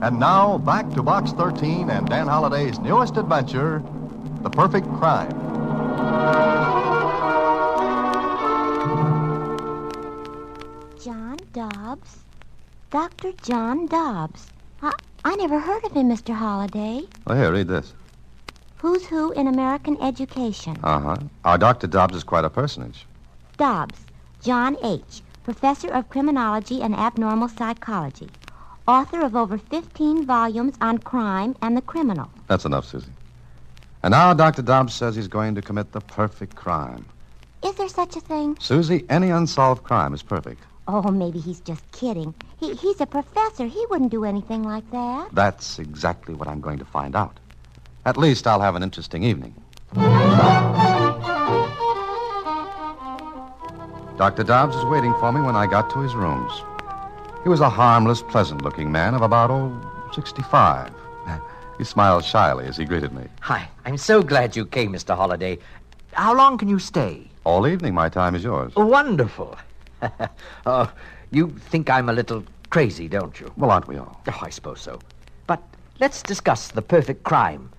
And now, back to Box 13 and Dan Holliday's newest adventure, The Perfect Crime. John Dobbs? Dr. John Dobbs. I never heard of him, Mr. Holliday. Well, here, read this. Who's Who in American Education. Uh-huh. Our Dr. Dobbs is quite a personage. Dobbs, John H., Professor of Criminology and Abnormal Psychology. Author of over 15 volumes on crime and the criminal. That's enough, Susie. And now Dr. Dobbs says he's going to commit the perfect crime. Is there such a thing? Susie, any unsolved crime is perfect. Oh, maybe he's just kidding. He's a professor. He wouldn't do anything like that. That's exactly what I'm going to find out. At least I'll have an interesting evening. Dr. Dobbs was waiting for me when I got to his rooms. He was a harmless, pleasant-looking man of about, 65. He smiled shyly as he greeted me. Hi, I'm so glad you came, Mr. Holliday. How long can you stay? All evening, my time is yours. Wonderful. You think I'm a little crazy, don't you? Well, aren't we all? Oh, I suppose so. But let's discuss the perfect crime.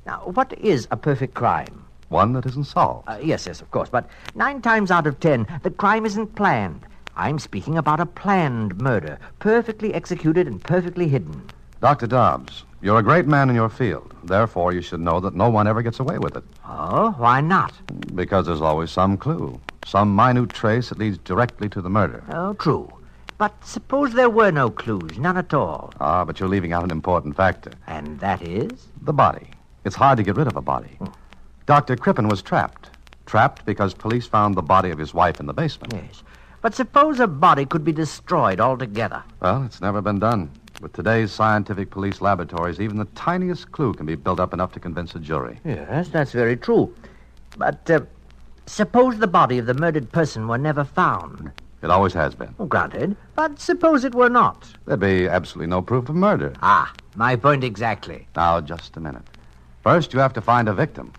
Now, what is a perfect crime? One that isn't solved. Yes, of course. But 9 times out of 10, the crime isn't planned. I'm speaking about a planned murder, perfectly executed and perfectly hidden. Dr. Dobbs, you're a great man in your field. Therefore, you should know that no one ever gets away with it. Oh, why not? Because there's always some clue, some minute trace that leads directly to the murder. Oh, true. But suppose there were no clues, none at all. But you're leaving out an important factor. And that is? The body. It's hard to get rid of a body. Dr. Crippen was trapped. Trapped because police found the body of his wife in the basement. Yes. But suppose a body could be destroyed altogether. Well, it's never been done. With today's scientific police laboratories, even the tiniest clue can be built up enough to convince a jury. Yes, that's very true. But suppose the body of the murdered person were never found. It always has been. Granted. But suppose it were not. There'd be absolutely no proof of murder. My point exactly. Now, just a minute. First, you have to find a victim.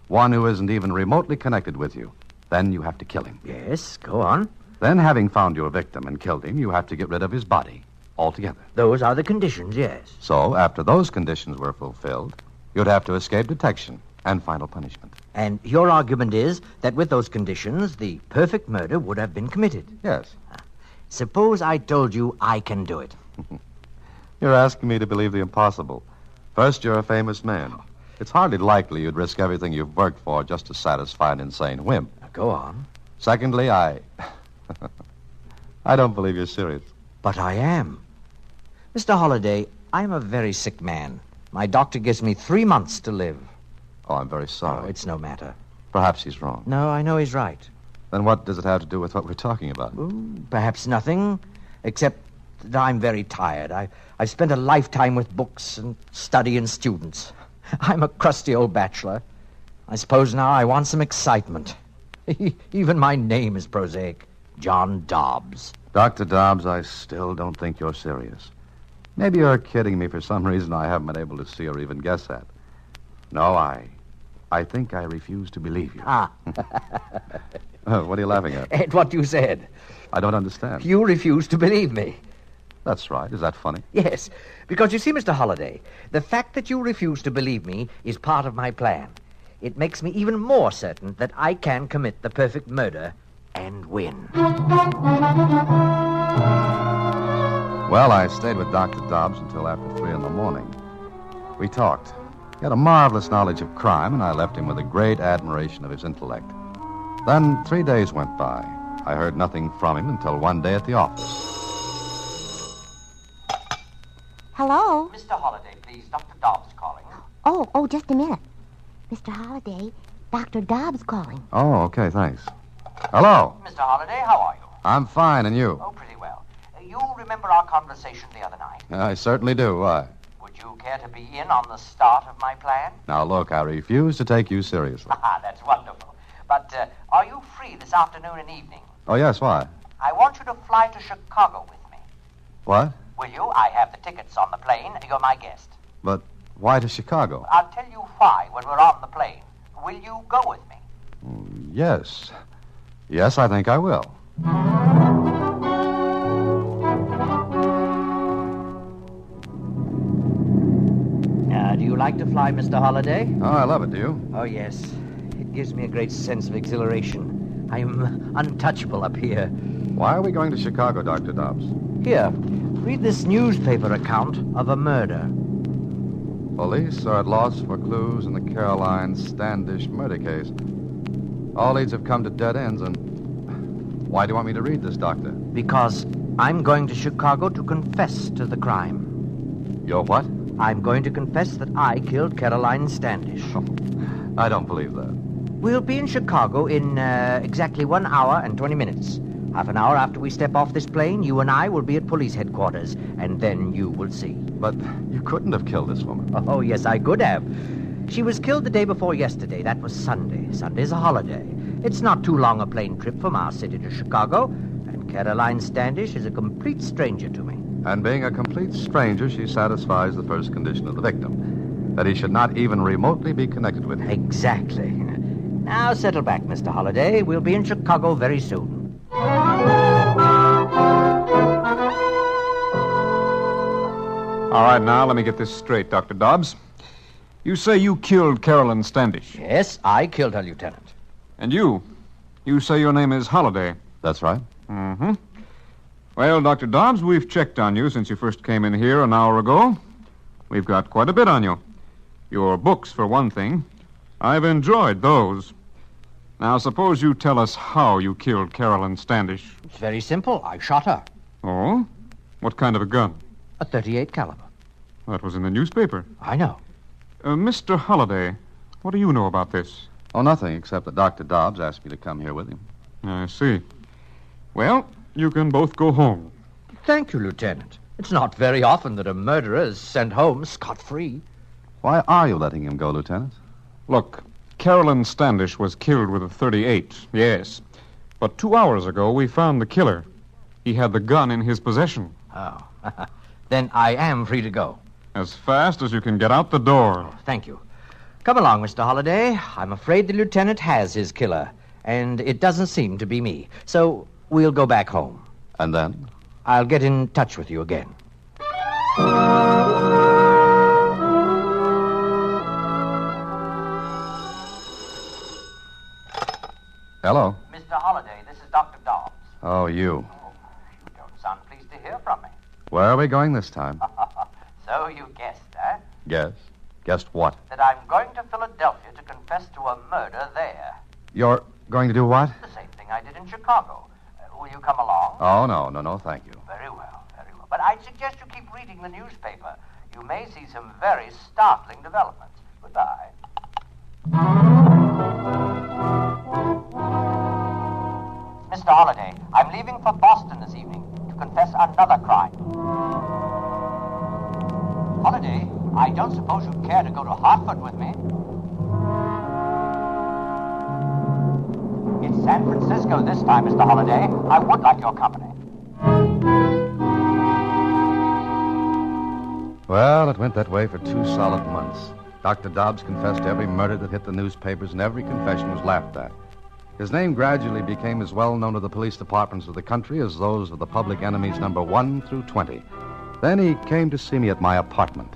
One who isn't even remotely connected with you. Then you have to kill him. Yes, go on. Then, having found your victim and killed him, you have to get rid of his body altogether. Those are the conditions, yes. So, after those conditions were fulfilled, you'd have to escape detection and final punishment. And your argument is that with those conditions, the perfect murder would have been committed. Yes. Suppose I told you I can do it. You're asking me to believe the impossible. First, you're a famous man. It's hardly likely you'd risk everything you've worked for just to satisfy an insane whim. Go on. Secondly, I don't believe you're serious. But I am. Mr. Holliday, I'm a very sick man. My doctor gives me 3 months to live. Oh, I'm very sorry. Oh, it's no matter. Perhaps he's wrong. No, I know he's right. Then what does it have to do with what we're talking about? Perhaps nothing, except that I'm very tired. I've spent a lifetime with books and study and students. I'm a crusty old bachelor. I suppose now I want some excitement. Even my name is prosaic. John Dobbs. Dr. Dobbs, I still don't think you're serious. Maybe you're kidding me for some reason I haven't been able to see or even guess at. No, I think I refuse to believe you. What are you laughing at? At what you said. I don't understand. You refuse to believe me. That's right. Is that funny? Yes, because you see, Mr. Holliday, the fact that you refuse to believe me is part of my plan. It makes me even more certain that I can commit the perfect murder and win. Well, I stayed with Dr. Dobbs until after 3 a.m. We talked. He had a marvelous knowledge of crime, and I left him with a great admiration of his intellect. Then 3 days went by. I heard nothing from him until one day at the office. Hello? Mr. Holliday, please. Dr. Dobbs calling. Oh, just a minute. Mr. Holliday, Dr. Dobbs calling. Oh, okay, thanks. Hello. Mr. Holliday, how are you? I'm fine, and you? Oh, pretty well. You remember our conversation the other night? I certainly do. Why? Would you care to be in on the start of my plan? Now, look, I refuse to take you seriously. That's wonderful. But are you free this afternoon and evening? Oh, yes, why? I want you to fly to Chicago with me. What? Will you? I have the tickets on the plane. You're my guest. But why to Chicago? I'll tell you why when we're on the plane. Will you go with me? Yes. Yes, I think I will. like to fly, Mr. Holliday? Oh, I love it, do you? Oh, yes. It gives me a great sense of exhilaration. I'm untouchable up here. Why are we going to Chicago, Dr. Dobbs? Here, read this newspaper account of a murder. Police are at loss for clues in the Caroline Standish murder case. All leads have come to dead ends, and... Why do you want me to read this, Doctor? Because I'm going to Chicago to confess to the crime. You're what? I'm going to confess that I killed Caroline Standish. I don't believe that. We'll be in Chicago in exactly 1 hour and 20 minutes. Half an hour after we step off this plane, you and I will be at police headquarters, and then you will see. But you couldn't have killed this woman. Oh, yes, I could have. She was killed the day before yesterday. That was Sunday. Sunday's a holiday. It's not too long a plane trip from our city to Chicago, and Caroline Standish is a complete stranger to me. And being a complete stranger, she satisfies the first condition of the victim, that he should not even remotely be connected with you. Exactly. Now settle back, Mr. Holliday. We'll be in Chicago very soon. All right, now, let me get this straight, Dr. Dobbs. You say you killed Caroline Standish. Yes, I killed her, Lieutenant. And you say your name is Holliday. That's right. Mm-hmm. Well, Dr. Dobbs, we've checked on you since you first came in here an hour ago. We've got quite a bit on you. Your books, for one thing. I've enjoyed those. Now, suppose you tell us how you killed Caroline Standish. It's very simple. I shot her. Oh? What kind of a gun? A .38 caliber. That was in the newspaper. I know. Mr. Holliday, what do you know about this? Oh, nothing, except that Dr. Dobbs asked me to come here with him. I see. Well, you can both go home. Thank you, Lieutenant. It's not very often that a murderer is sent home scot-free. Why are you letting him go, Lieutenant? Look, Caroline Standish was killed with a .38, yes. But 2 hours ago, we found the killer. He had the gun in his possession. Oh. Then I am free to go. As fast as you can get out the door. Thank you. Come along, Mr. Holliday. I'm afraid the lieutenant has his killer, and it doesn't seem to be me. So we'll go back home. And then? I'll get in touch with you again. Hello. Mr. Holliday, this is Dr. Dobbs. Oh, you. Oh, you don't sound pleased to hear from me. Where are we going this time? So you guessed, eh? Guess. Guessed what? That I'm going to Philadelphia to confess to a murder there. You're going to do what? The same thing I did in Chicago. Will you come along? Oh, no, thank you. Very well, very well. But I'd suggest you keep reading the newspaper. You may see some very startling developments. Goodbye. Mr. Holliday, I'm leaving for Boston this evening to confess another crime. Holliday, I don't suppose you'd care to go to Hartford with me? It's San Francisco this time, Mr. Holliday. I would like your company. Well, it went that way for 2 solid months. Dr. Dobbs confessed to every murder that hit the newspapers, and every confession was laughed at. His name gradually became as well known to the police departments of the country as those of the public enemies number 1 through 20. Then he came to see me at my apartment.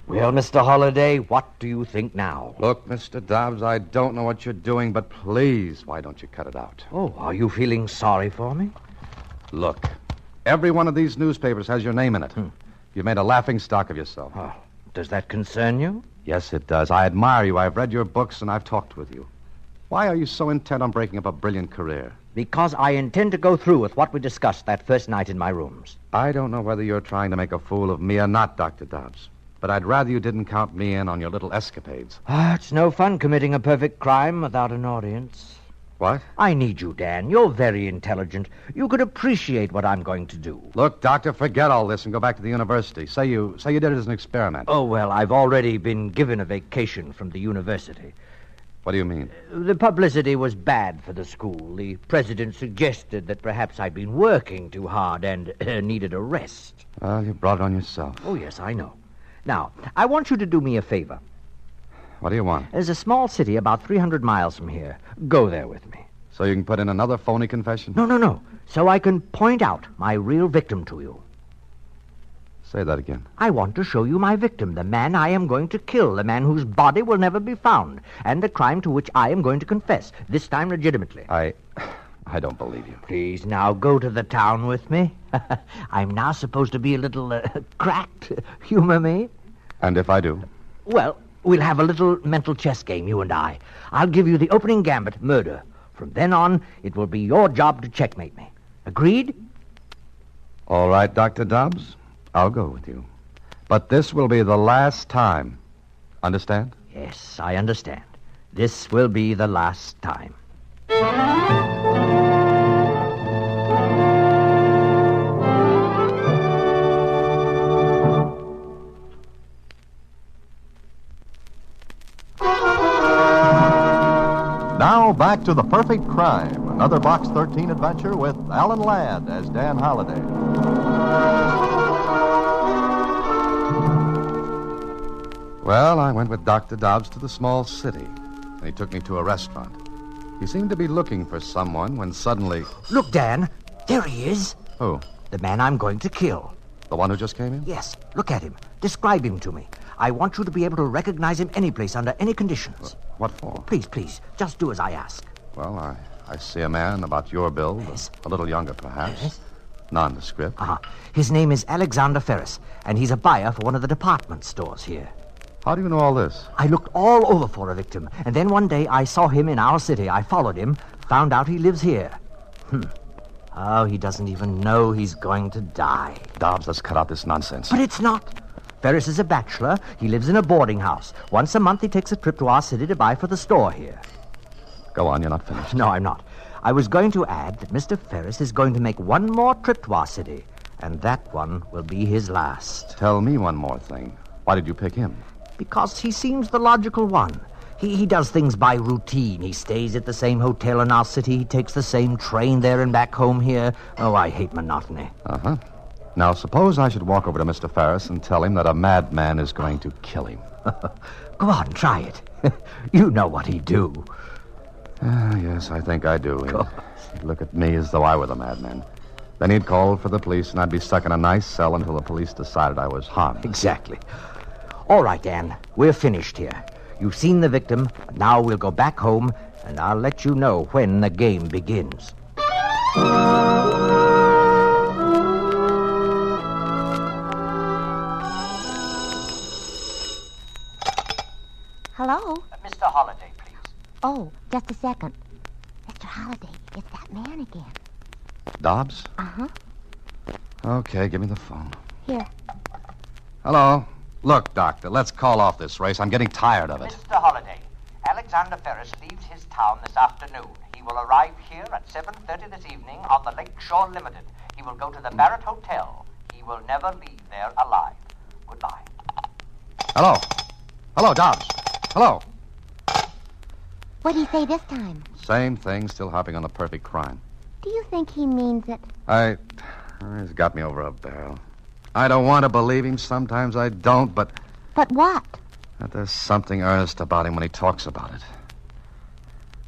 Well, Mr. Holliday, what do you think now? Look, Mr. Dobbs, I don't know what you're doing, but please, why don't you cut it out? Oh, are you feeling sorry for me? Look, every one of these newspapers has your name in it. You've made a laughing stock of yourself. Oh, does that concern you? Yes, it does. I admire you. I've read your books, and I've talked with you. Why are you so intent on breaking up a brilliant career? Because I intend to go through with what we discussed that first night in my rooms. I don't know whether you're trying to make a fool of me or not, Dr. Dobbs. But I'd rather you didn't count me in on your little escapades. It's no fun committing a perfect crime without an audience. What? I need you, Dan. You're very intelligent. You could appreciate what I'm going to do. Look, Doctor, forget all this and go back to the university. Say you did it as an experiment. Oh, well, I've already been given a vacation from the university. What do you mean? The publicity was bad for the school. The president suggested that perhaps I'd been working too hard and needed a rest. Well, you brought it on yourself. Oh, yes, I know. Now, I want you to do me a favor. What do you want? There's a small city about 300 miles from here. Go there with me. So you can put in another phony confession? No. So I can point out my real victim to you. Say that again. I want to show you my victim, the man I am going to kill, the man whose body will never be found, and the crime to which I am going to confess, this time legitimately. I don't believe you. Please, now go to the town with me. I'm now supposed to be a little cracked. Humor me? And if I do? Well, we'll have a little mental chess game, you and I. I'll give you the opening gambit, murder. From then on, it will be your job to checkmate me. Agreed? All right, Dr. Dobbs. I'll go with you. But this will be the last time. Understand? Yes, I understand. This will be the last time. Now back to The Perfect Crime, another Box 13 adventure with Alan Ladd as Dan Holliday. Well, I went with Dr. Dobbs to the small city, and he took me to a restaurant. He seemed to be looking for someone when suddenly... Look, Dan. There he is. Who? The man I'm going to kill. The one who just came in? Yes, look at him. Describe him to me. I want you to be able to recognize him any place, under any conditions. What for? Please, just do as I ask. Well, I see a man about your build. Yes. A little younger, perhaps. Yes. Nondescript. His name is Alexander Ferris, and he's a buyer for one of the department stores here. How do you know all this? I looked all over for a victim, and then one day I saw him in our city. I followed him, found out he lives here. Oh, he doesn't even know he's going to die. Dobbs, let's cut out this nonsense. But it's not. Ferris is a bachelor. He lives in a boarding house. Once a month he takes a trip to our city to buy for the store here. Go on, you're not finished. No, I'm not. I was going to add that Mr. Ferris is going to make one more trip to our city, and that one will be his last. Tell me one more thing. Why did you pick him? Because he seems the logical one. He does things by routine. He stays at the same hotel in our city. He takes the same train there and back home here. Oh, I hate monotony. Uh-huh. Now, suppose I should walk over to Mr. Ferris and tell him that a madman is going to kill him. Go on, try it. You know what he'd do. Yes, I think I do. He'd look at me as though I were the madman. Then he'd call for the police, and I'd be stuck in a nice cell until the police decided I was harmless. Exactly. All right, Dan. We're finished here. You've seen the victim. Now we'll go back home, and I'll let you know when the game begins. Hello? Mr. Holliday, please. Oh, just a second. Mr. Holliday, it's that man again. Dobbs? Uh-huh. Okay, give me the phone. Here. Hello. Look, Doctor, let's call off this race. I'm getting tired of it. Mr. Holliday, Alexander Ferris leaves his town this afternoon. He will arrive here at 7:30 this evening on the Lakeshore Limited. He will go to the Barrett Hotel. He will never leave there alive. Goodbye. Hello. Hello, Dobbs. Hello. What'd he say this time? Same thing, still harping on the perfect crime. Do you think he means it? He's got me over a barrel. I don't want to believe him. Sometimes I don't, but... But what? There's something earnest about him when he talks about it.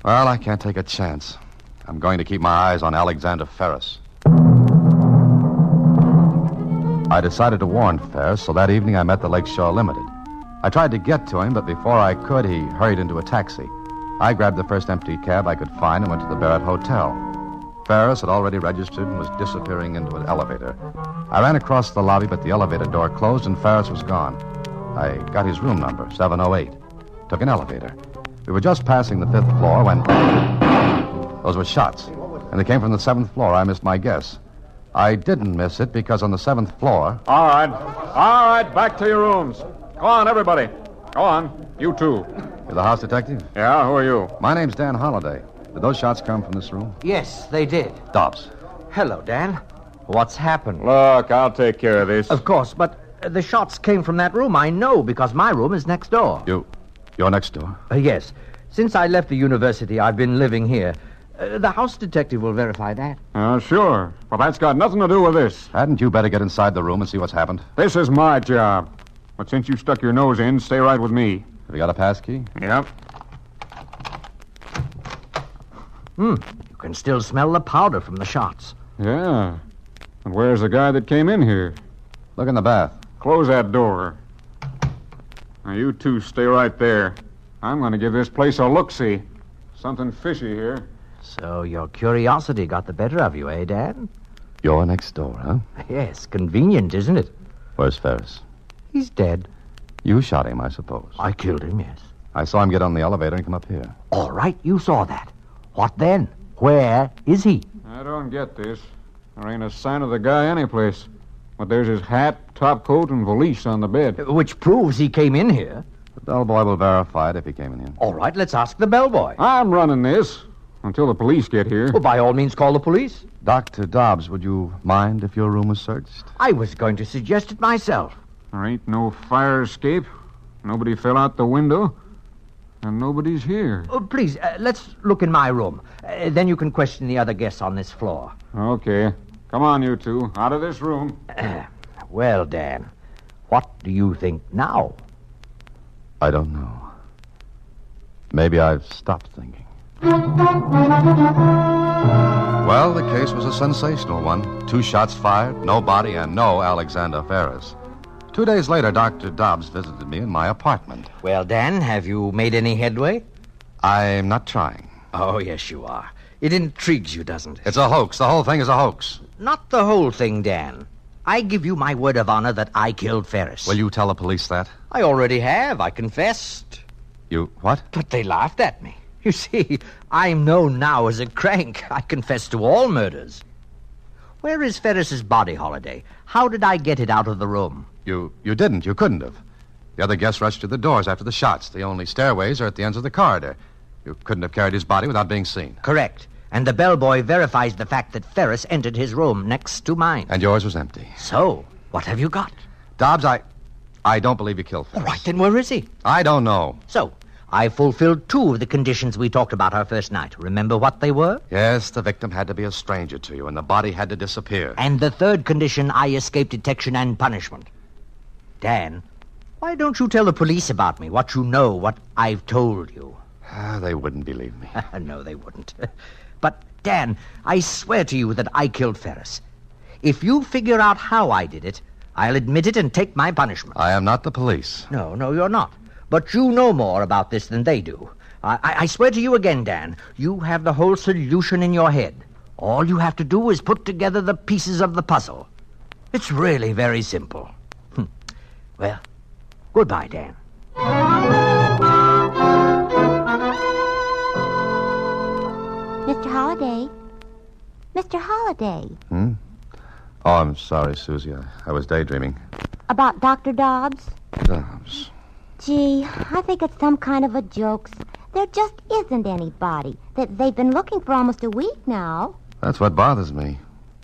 Well, I can't take a chance. I'm going to keep my eyes on Alexander Ferris. I decided to warn Ferris, so that evening I met the Lakeshore Limited. I tried to get to him, but before I could, he hurried into a taxi. I grabbed the first empty cab I could find and went to the Barrett Hotel. Ferris had already registered and was disappearing into an elevator. I ran across the lobby, but the elevator door closed and Ferris was gone. I got his room number, 708. Took an elevator. We were just passing the 5th floor when... Those were shots, and they came from the 7th floor. I missed my guess. I didn't miss it because on the 7th floor... All right, back to your rooms. Go on, everybody. Go on. You too. You're the house detective? Yeah, who are you? My name's Dan Holliday. Did those shots come from this room? Yes, they did. Dobbs. Hello, Dan. What's happened? Look, I'll take care of this. Of course, but the shots came from that room. I know, because my room is next door. You're next door? Yes. Since I left the university, I've been living here. The house detective will verify that. Sure. But that's got nothing to do with this. Hadn't you better get inside the room and see what's happened? This is my job. But since you stuck your nose in, stay right with me. Have you got a pass key? Yep. You can still smell the powder from the shots. Yeah. And where's the guy that came in here? Look in the bath. Close that door. Now, you two stay right there. I'm going to give this place a look-see. Something fishy here. So your curiosity got the better of you, eh, Dan? You're next door, huh? Yes, convenient, isn't it? Where's Ferris? He's dead. You shot him, I suppose. I killed him, yes. I saw him get on the elevator and come up here. All right, you saw that. What then? Where is he? I don't get this. There ain't a sign of the guy anyplace. But there's his hat, top coat, and valise on the bed. Which proves he came in here. The bellboy will verify it if he came in here. All right, let's ask the bellboy. I'm running this until the police get here. Well, by all means, call the police. Dr. Dobbs, would you mind if your room was searched? I was going to suggest it myself. There ain't no fire escape. Nobody fell out the window. And nobody's here. Oh, please, let's look in my room. Then you can question the other guests on this floor. Okay. Come on, you two. Out of this room. Well, Dan, what do you think now? I don't know. Maybe I've stopped thinking. Well, the case was a sensational one. 2 shots fired, no body, and no Alexander Ferris. 2 days later, Dr. Dobbs visited me in my apartment. Well, Dan, have you made any headway? I'm not trying. Oh, yes, you are. It intrigues you, doesn't it? It's a hoax. The whole thing is a hoax. Not the whole thing, Dan. I give you my word of honor that I killed Ferris. Will you tell the police that? I already have. I confessed. You what? But they laughed at me. You see, I'm known now as a crank. I confess to all murders. Where is Ferris's body, Holiday? How did I get it out of the room? You didn't. You couldn't have. The other guests rushed to the doors after the shots. The only stairways are at the ends of the corridor. You couldn't have carried his body without being seen. Correct. And the bellboy verifies the fact that Ferris entered his room next to mine. And yours was empty. So, what have you got? Dobbs, I don't believe you killed Ferris. All right, then where is he? I don't know. So, I fulfilled 2 of the conditions we talked about our first night. Remember what they were? Yes, the victim had to be a stranger to you, and the body had to disappear. And the 3rd condition, I escaped detection and punishment. Dan, why don't you tell the police about me, what you know, what I've told you? They wouldn't believe me. No, they wouldn't. But, Dan, I swear to you that I killed Ferris. If you figure out how I did it, I'll admit it and take my punishment. I am not the police. No, you're not. But you know more about this than they do. I swear to you again, Dan, you have the whole solution in your head. All you have to do is put together the pieces of the puzzle. It's really very simple. Well, goodbye, Dan. Mr. Holliday. Mr. Holliday. Oh, I'm sorry, Susie. I was daydreaming. About Dr. Dobbs? Dobbs. Gee, I think it's some kind of a joke. There just isn't anybody. They've been looking for almost a week now. That's what bothers me.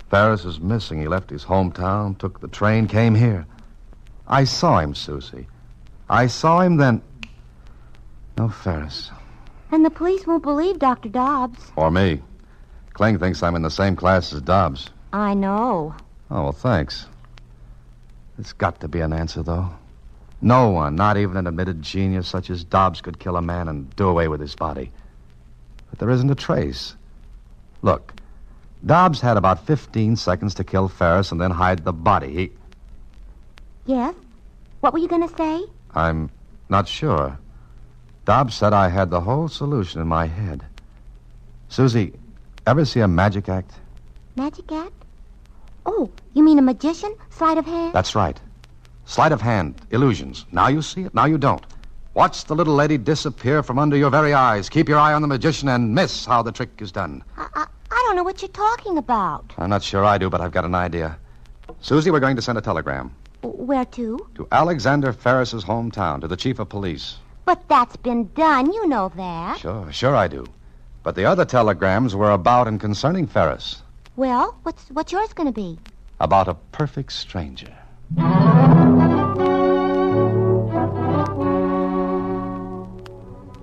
Ferris is missing. He left his hometown, took the train, came here. I saw him, Susie. I saw him then. No Ferris. And the police won't believe Dr. Dobbs. Or me. Kling thinks I'm in the same class as Dobbs. I know. Oh, well, thanks. It's got to be an answer, though. No one, not even an admitted genius such as Dobbs, could kill a man and do away with his body. But there isn't a trace. Look, Dobbs had about 15 seconds to kill Ferris and then hide the body. Yes? What were you going to say? I'm not sure. Dobbs said I had the whole solution in my head. Susie, ever see a magic act? Magic act? Oh, you mean a magician? Sleight of hand? That's right. Sleight of hand, illusions. Now you see it, now you don't. Watch the little lady disappear from under your very eyes. Keep your eye on the magician and miss how the trick is done. I don't know what you're talking about. I'm not sure I do, but I've got an idea. Susie, we're going to send a telegram. Where to? To Alexander Ferris's hometown, to the chief of police. But that's been done. You know that. Sure I do. But the other telegrams were about and concerning Ferris. Well, what's yours going to be? About a perfect stranger.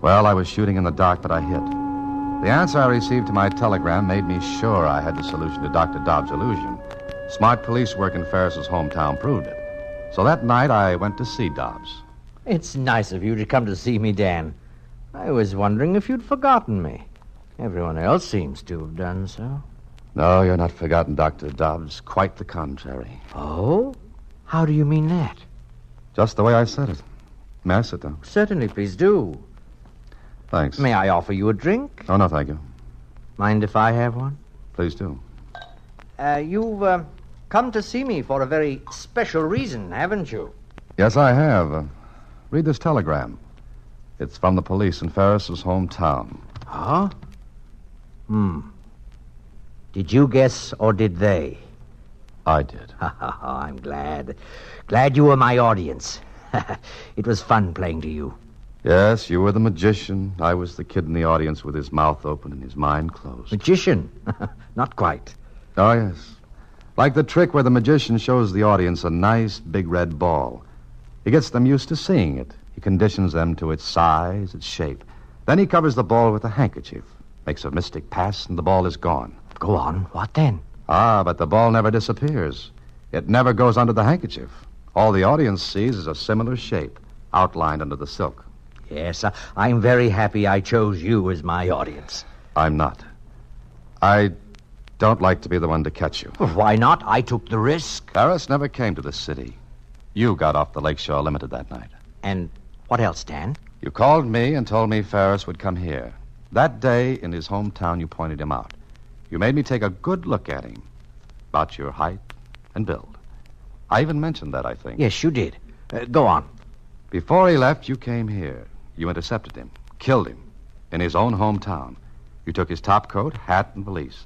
Well, I was shooting in the dark, but I hit. The answer I received to my telegram made me sure I had the solution to Dr. Dobbs' illusion. Smart police work in Ferris's hometown proved it. So that night, I went to see Dobbs. It's nice of you to come to see me, Dan. I was wondering if you'd forgotten me. Everyone else seems to have done so. No, you're not forgotten, Dr. Dobbs. Quite the contrary. Oh? How do you mean that? Just the way I said it. May I sit down? Certainly, please do. Thanks. May I offer you a drink? Oh, no, thank you. Mind if I have one? Please do. You've come to see me for a very special reason, haven't you? Yes, I have. Read this telegram. It's from the police in Ferris's hometown. Huh? Did you guess or did they? I did. I'm glad. Glad you were my audience. It was fun playing to you. Yes, you were the magician. I was the kid in the audience with his mouth open and his mind closed. Magician? Not quite. Oh, yes. Like the trick where the magician shows the audience a nice big red ball. He gets them used to seeing it. He conditions them to its size, its shape. Then he covers the ball with a handkerchief, makes a mystic pass, and the ball is gone. Go on. What then? Ah, but the ball never disappears. It never goes under the handkerchief. All the audience sees is a similar shape, outlined under the silk. Yes, I'm very happy I chose you as my audience. I'm not. I don't like to be the one to catch you. Well, why not? I took the risk. Ferris never came to the city. You got off the Lakeshore Limited that night. And what else, Dan? You called me and told me Ferris would come here. That day, in his hometown, you pointed him out. You made me take a good look at him. About your height and build. I even mentioned that, I think. Yes, you did. Go on. Before he left, you came here. You intercepted him, killed him, in his own hometown. You took his top coat, hat, and valise.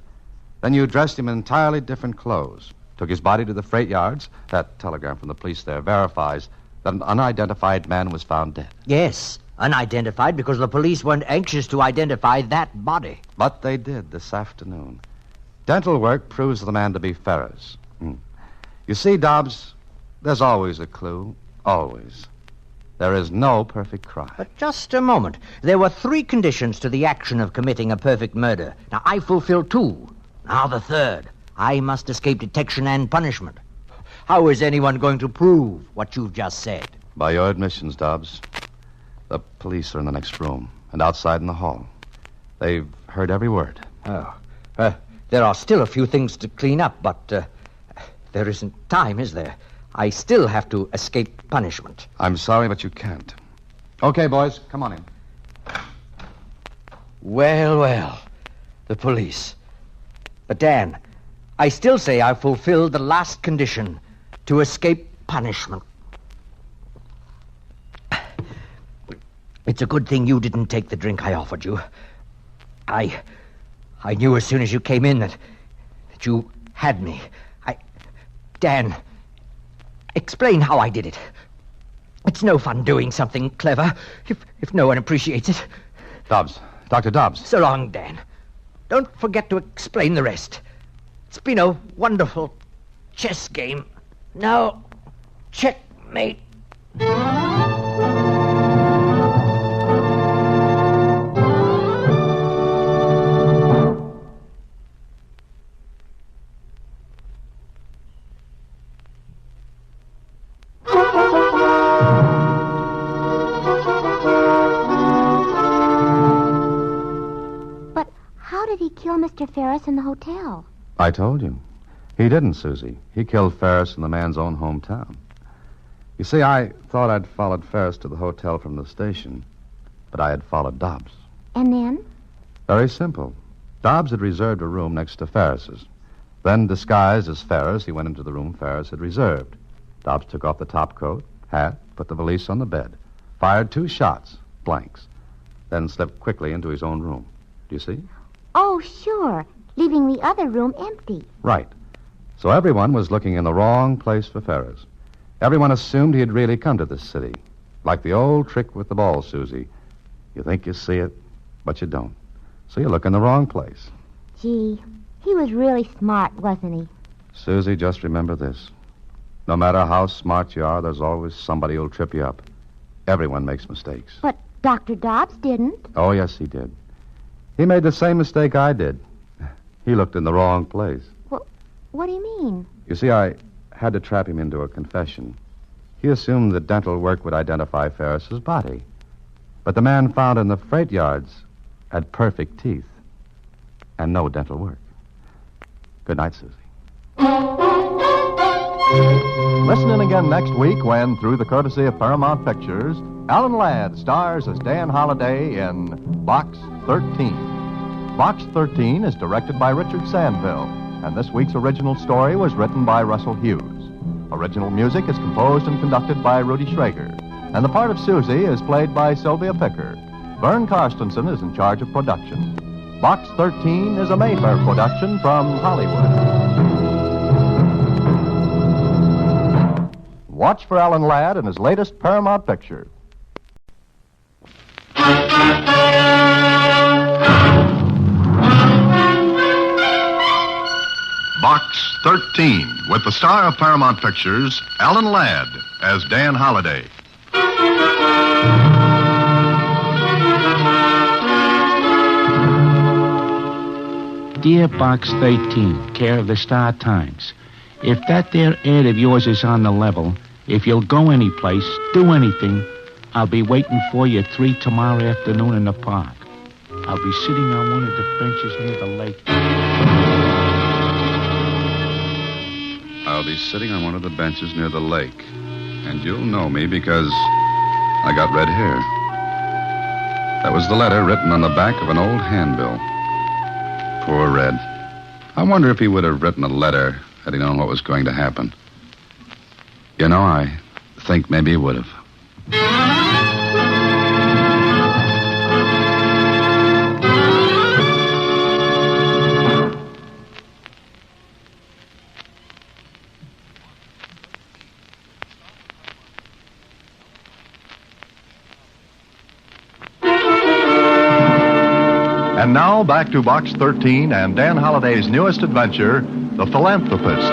Then you dressed him in entirely different clothes, took his body to the freight yards. That telegram from the police there verifies that an unidentified man was found dead. Yes, unidentified because the police weren't anxious to identify that body. But they did this afternoon. Dental work proves the man to be Ferris. You see, Dobbs, there's always a clue. Always. There is no perfect crime. But just a moment. There were 3 conditions to the action of committing a perfect murder. Now, I fulfilled 2. Now the 3rd. I must escape detection and punishment. How is anyone going to prove what you've just said? By your admissions, Dobbs. The police are in the next room and outside in the hall. They've heard every word. Oh. There are still a few things to clean up, but there isn't time, is there? I still have to escape punishment. I'm sorry, but you can't. Okay, boys, come on in. Well, the police. But, Dan, I still say I've fulfilled the last condition, to escape punishment. It's a good thing you didn't take the drink I offered you. I knew as soon as you came in that you had me. Dan, explain how I did it. It's no fun doing something clever if no one appreciates it. Dobbs. Dr. Dobbs. So long, Dan. Don't forget to explain the rest. It's been a wonderful chess game. Now, checkmate. Kill Mr. Ferris in the hotel? I told you. He didn't, Susie. He killed Ferris in the man's own hometown. You see, I thought I'd followed Ferris to the hotel from the station, but I had followed Dobbs. And then? Very simple. Dobbs had reserved a room next to Ferris's. Then, disguised as Ferris, he went into the room Ferris had reserved. Dobbs took off the top coat, hat, put the valise on the bed, fired 2 shots, blanks, then slipped quickly into his own room. Do you see? Oh, sure. Leaving the other room empty. Right. So everyone was looking in the wrong place for Ferris. Everyone assumed he had really come to this city. Like the old trick with the ball, Susie. You think you see it, but you don't. So you look in the wrong place. Gee, he was really smart, wasn't he? Susie, just remember this. No matter how smart you are, there's always somebody who'll trip you up. Everyone makes mistakes. But Dr. Dobbs didn't. Oh, yes, he did. He made the same mistake I did. He looked in the wrong place. Well, what do you mean? You see, I had to trap him into a confession. He assumed that dental work would identify Ferris's body. But the man found in the freight yards had perfect teeth and no dental work. Good night, Susie. Listen in again next week when, through the courtesy of Paramount Pictures, Alan Ladd stars as Dan Holliday in Box 13. Box 13 is directed by Richard Sandville, and this week's original story was written by Russell Hughes. Original music is composed and conducted by Rudy Schrager, and the part of Susie is played by Sylvia Picker. Vern Karstensen is in charge of production. Box 13 is a Mayfair production from Hollywood. Watch for Alan Ladd in his latest Paramount picture. Box 13, with the star of Paramount Pictures, Alan Ladd, as Dan Holliday. Dear Box 13, care of the Star Times. If that there ad of yours is on the level, if you'll go any place, do anything, I'll be waiting for you at 3 tomorrow afternoon in the park. I'll be sitting on one of the benches near the lake. I'll be sitting on one of the benches near the lake. And you'll know me because I got red hair. That was the letter written on the back of an old handbill. Poor Red. I wonder if he would have written a letter had he known what was going to happen. You know, I think maybe he would have. And now, back to Box 13 and Dan Holliday's newest adventure, The Philanthropist.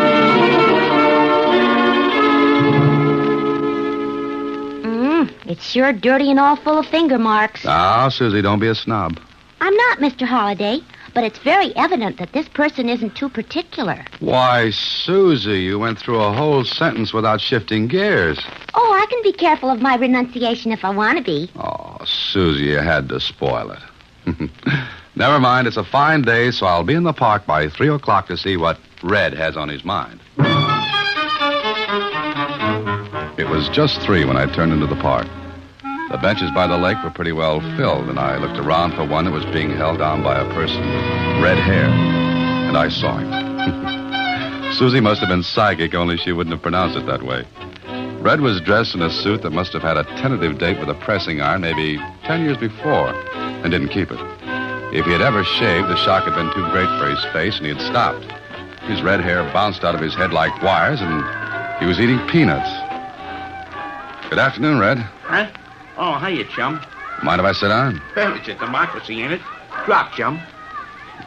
It's sure dirty and all full of finger marks. Now, Susie, don't be a snob. I'm not, Mr. Holliday, but it's very evident that this person isn't too particular. Why, Susie, you went through a whole sentence without shifting gears. Oh, I can be careful of my renunciation if I want to be. Oh, Susie, you had to spoil it. Never mind, it's a fine day, so I'll be in the park by 3 o'clock to see what Red has on his mind. It was just 3 when I turned into the park. The benches by the lake were pretty well filled, and I looked around for one that was being held down by a person with red hair. And I saw him. Susie must have been psychic, only she wouldn't have pronounced it that way. Red was dressed in a suit that must have had a tentative date with a pressing iron maybe 10 years before, and didn't keep it. If he had ever shaved, the shock had been too great for his face, and he had stopped. His red hair bounced out of his head like wires, and he was eating peanuts. Good afternoon, Red. Huh? Oh, hiya, chum. Mind if I sit down? Well, it's a democracy, ain't it? Drop, chum.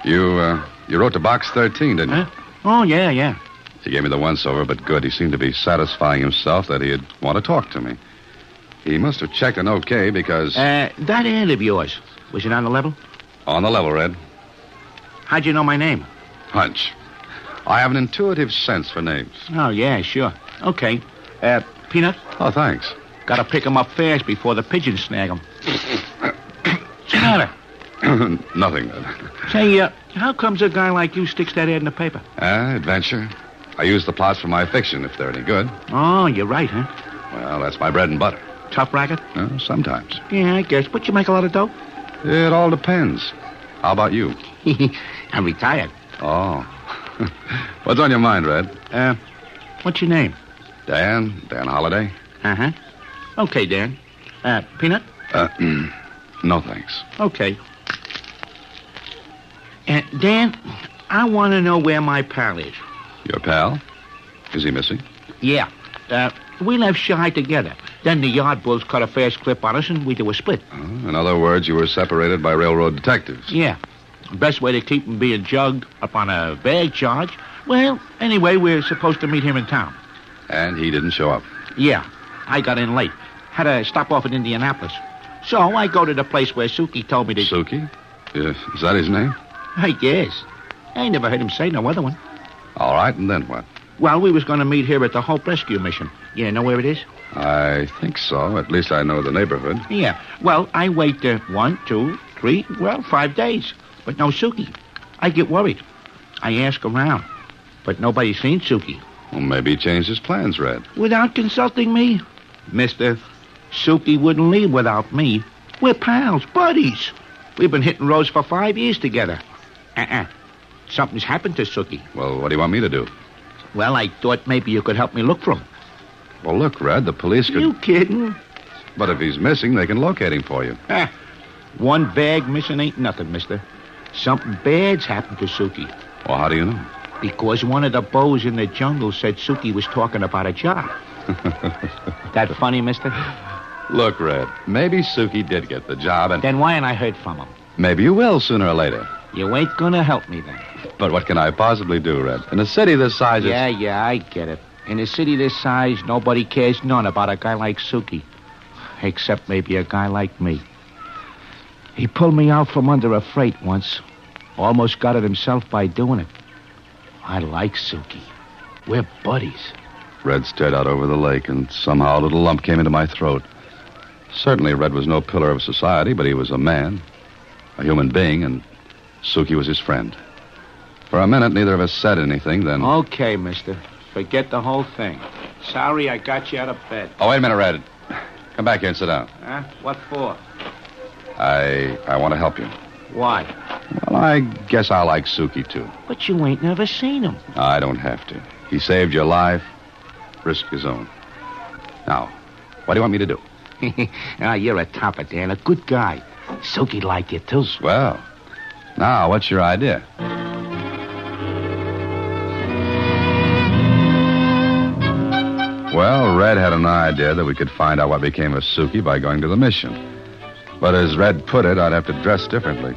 You wrote to Box 13, didn't you? Huh? Oh, yeah. He gave me the once-over, but good. He seemed to be satisfying himself that he'd want to talk to me. He must have checked an okay because... That ad of yours, was it on the level? On the level, Red. How'd you know my name? Hunch. I have an intuitive sense for names. Oh, yeah, sure. Okay. Peanut? Oh, thanks. Gotta pick 'em up fast before the pigeons snag 'em. What's the matter? Nothing, Red. Say, how comes a guy like you sticks that ad in the paper? Adventure. I use the plots for my fiction if they're any good. Oh, you're right, huh? Well, that's my bread and butter. Tough racket? Sometimes. Yeah, I guess. But you make a lot of dough? It all depends. How about you? I'm retired. Oh. What's on your mind, Red? What's your name? Dan Holliday. Uh-huh. Okay, Dan. Peanut? No, thanks. Okay. Dan, I want to know where my pal is. Your pal? Is he missing? Yeah. We left Shy together. Then the yard bulls cut a fast clip on us, and we do a split. In other words, you were separated by railroad detectives. Yeah. Best way to keep him being jugged up on a bag charge. Well, anyway, we're supposed to meet him in town. And he didn't show up. Yeah. I got in late. Had to stop off at Indianapolis. So I go to the place where Suki told me to... Suki? Is that his name? I guess. I never heard him say no other one. All right, and then what? Well, we was going to meet here at the Hope Rescue Mission. You know where it is? I think so. At least I know the neighborhood. Yeah. Well, I wait 1, 2, 3, 5 days. But no Suki. I get worried. I ask around. But nobody's seen Suki. Well, maybe he changed his plans, Red. Without consulting me? Mister, Suki wouldn't leave without me. We're pals, buddies. We've been hitting roads for 5 years together. Something's happened to Suki. Well, what do you want me to do? Well, I thought maybe you could help me look for him. Well, look, Red, the police could... You kidding? But if he's missing, they can locate him for you. One bag missing ain't nothing, mister. Something bad's happened to Suki. Well, how do you know? Because one of the bows in the jungle said Suki was talking about a job. That funny, mister? Look, Red, maybe Suki did get the job, and... Then why ain't I heard from him? Maybe you will sooner or later. You ain't gonna help me then. But what can I possibly do, Red? In a city this size, Yeah, I get it. In a city this size, nobody cares none about a guy like Suki. Except maybe a guy like me. He pulled me out from under a freight once. Almost got it himself by doing it. I like Suki. We're buddies. Red stared out over the lake, and somehow a little lump came into my throat. Certainly, Red was no pillar of society, but he was a man, a human being, and Suki was his friend. For a minute, neither of us said anything, then... Okay, mister. Forget the whole thing. Sorry I got you out of bed. Oh, wait a minute, Red. Come back here and sit down. Huh? What for? I want to help you. Why? Well, I guess I like Suki, too. But you ain't never seen him. I don't have to. He saved your life, risked his own. Now, what do you want me to do? You're a topper, Dan. A good guy. Suki like you, too. Well, now, what's your idea? Well, Red had an idea that we could find out what became of Suki by going to the mission. But as Red put it, I'd have to dress differently.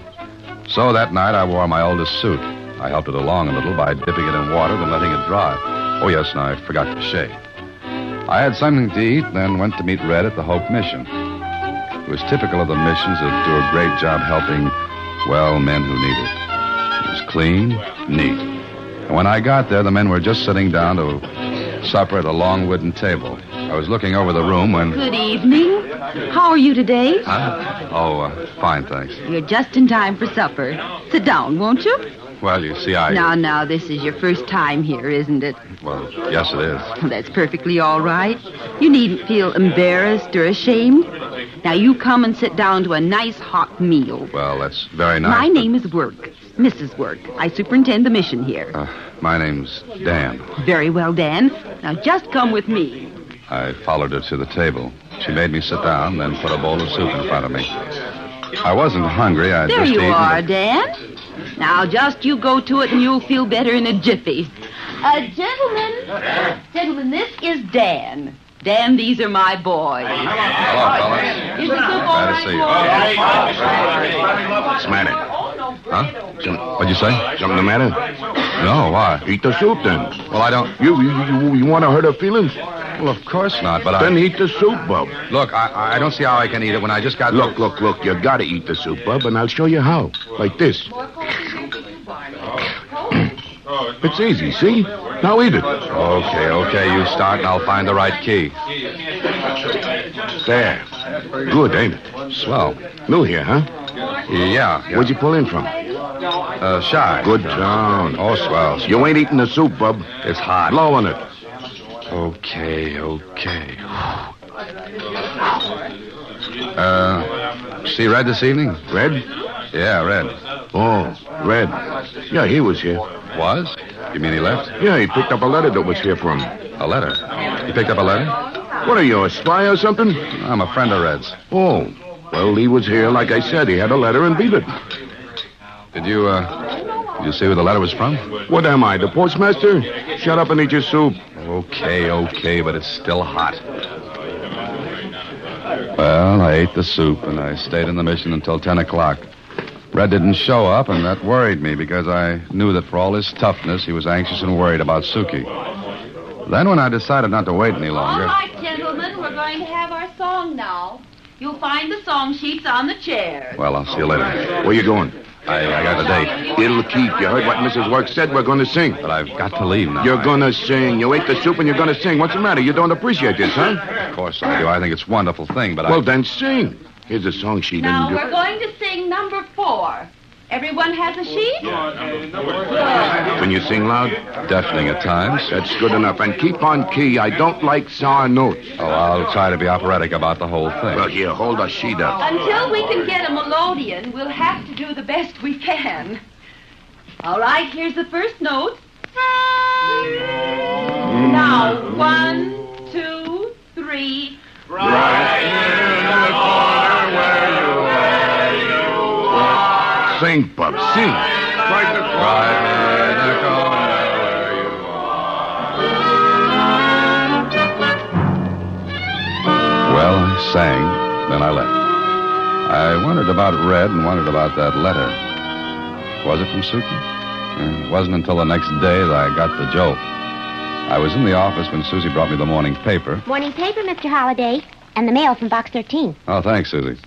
So that night, I wore my oldest suit. I helped it along a little by dipping it in water, then letting it dry. Oh, yes, and I forgot to shave. I had something to eat, then went to meet Red at the Hope Mission. It was typical of the missions that do a great job helping, well, men who need it. It was clean, neat. And when I got there, the men were just sitting down to supper at a long wooden table. I was looking over the room when... Good evening. How are you today? Huh? Oh, fine, thanks. You're just in time for supper. Sit down, won't you? Well, you see, I... Now, this is your first time here, isn't it? Well, yes, it is. That's perfectly all right. You needn't feel embarrassed or ashamed. Now, you come and sit down to a nice hot meal. Well, that's very nice. My name is Work, Mrs. Work. I superintend the mission here. My name's Dan. Very well, Dan. Now, just come with me. I followed her to the table. She made me sit down, then put a bowl of soup in front of me. I wasn't hungry. I'd there just you eaten... are, Dan. Now, just you go to it and you'll feel better in a jiffy. Gentlemen, this is Dan. Dan, these are my boys. Hello, fellas. Is the soup all Glad to right, see you. boys? What's the matter? Huh? What'd you say? Something the matter? No, why? Eat the soup, then. Well, I don't... You want to hurt her feelings? Well, of course not, but Then eat the soup, Bub. Look, I don't see how I can eat it when I just got... Look. You gotta eat the soup, Bub, and I'll show you how. Like this. It's easy, see? Now eat it. Okay, you start and I'll find the right key. There. Good, ain't it? Swell. New here, huh? Yeah. Where'd you pull in from? Shy. Good town. Oh, swell. You ain't eating the soup, Bub. It's hot. Blow on it. Okay. See Red this evening? Red? Yeah, Red. Oh, Red. Yeah, he was here. Was? You mean he left? Yeah, he picked up a letter that was here from. A letter? You picked up a letter? What are you, a spy or something? I'm a friend of Red's. Oh, well, he was here. Like I said, he had a letter and beat it. Did you see who the letter was from? What am I, the postmaster? Shut up and eat your soup. Okay, but it's still hot. Well, I ate the soup, and I stayed in the mission until 10 o'clock. Red didn't show up, and that worried me because I knew that for all his toughness, he was anxious and worried about Suki. Then when I decided not to wait any longer... All right, gentlemen, we're going to have our song now. You'll find the song sheets on the chair. Well, I'll see you later. Where you going? I got a date. It'll keep. You heard what Mrs. Work said? We're going to sing. But I've got to leave now. You're going to sing. You ate the soup and you're going to sing. What's the matter? You don't appreciate this, huh? Of course I do. I think it's a wonderful thing, but Well, then sing. Here's a song sheet. Now, and we're going to sing number 4. Everyone has a sheet? Can you sing loud? Deafening at times. That's good enough. And keep on key. I don't like sour notes. Oh, I'll try to be operatic about the whole thing. Well, here, hold the sheet up. Until we can get a melodeon, we'll have to do the best we can. All right, here's the first note. Now, 1, 2, 3. Right here in the corner where you are. Sing, Bub, sing. Right in the corner. Right in the corner where you are. Well, I sang, then I left. I wondered about Red and wondered about that letter. Was it from Suki? It wasn't until the next day that I got the jolt. I was in the office when Susie brought me the morning paper. Morning paper, Mr. Holliday, and the mail from Box 13. Oh, thanks, Susie.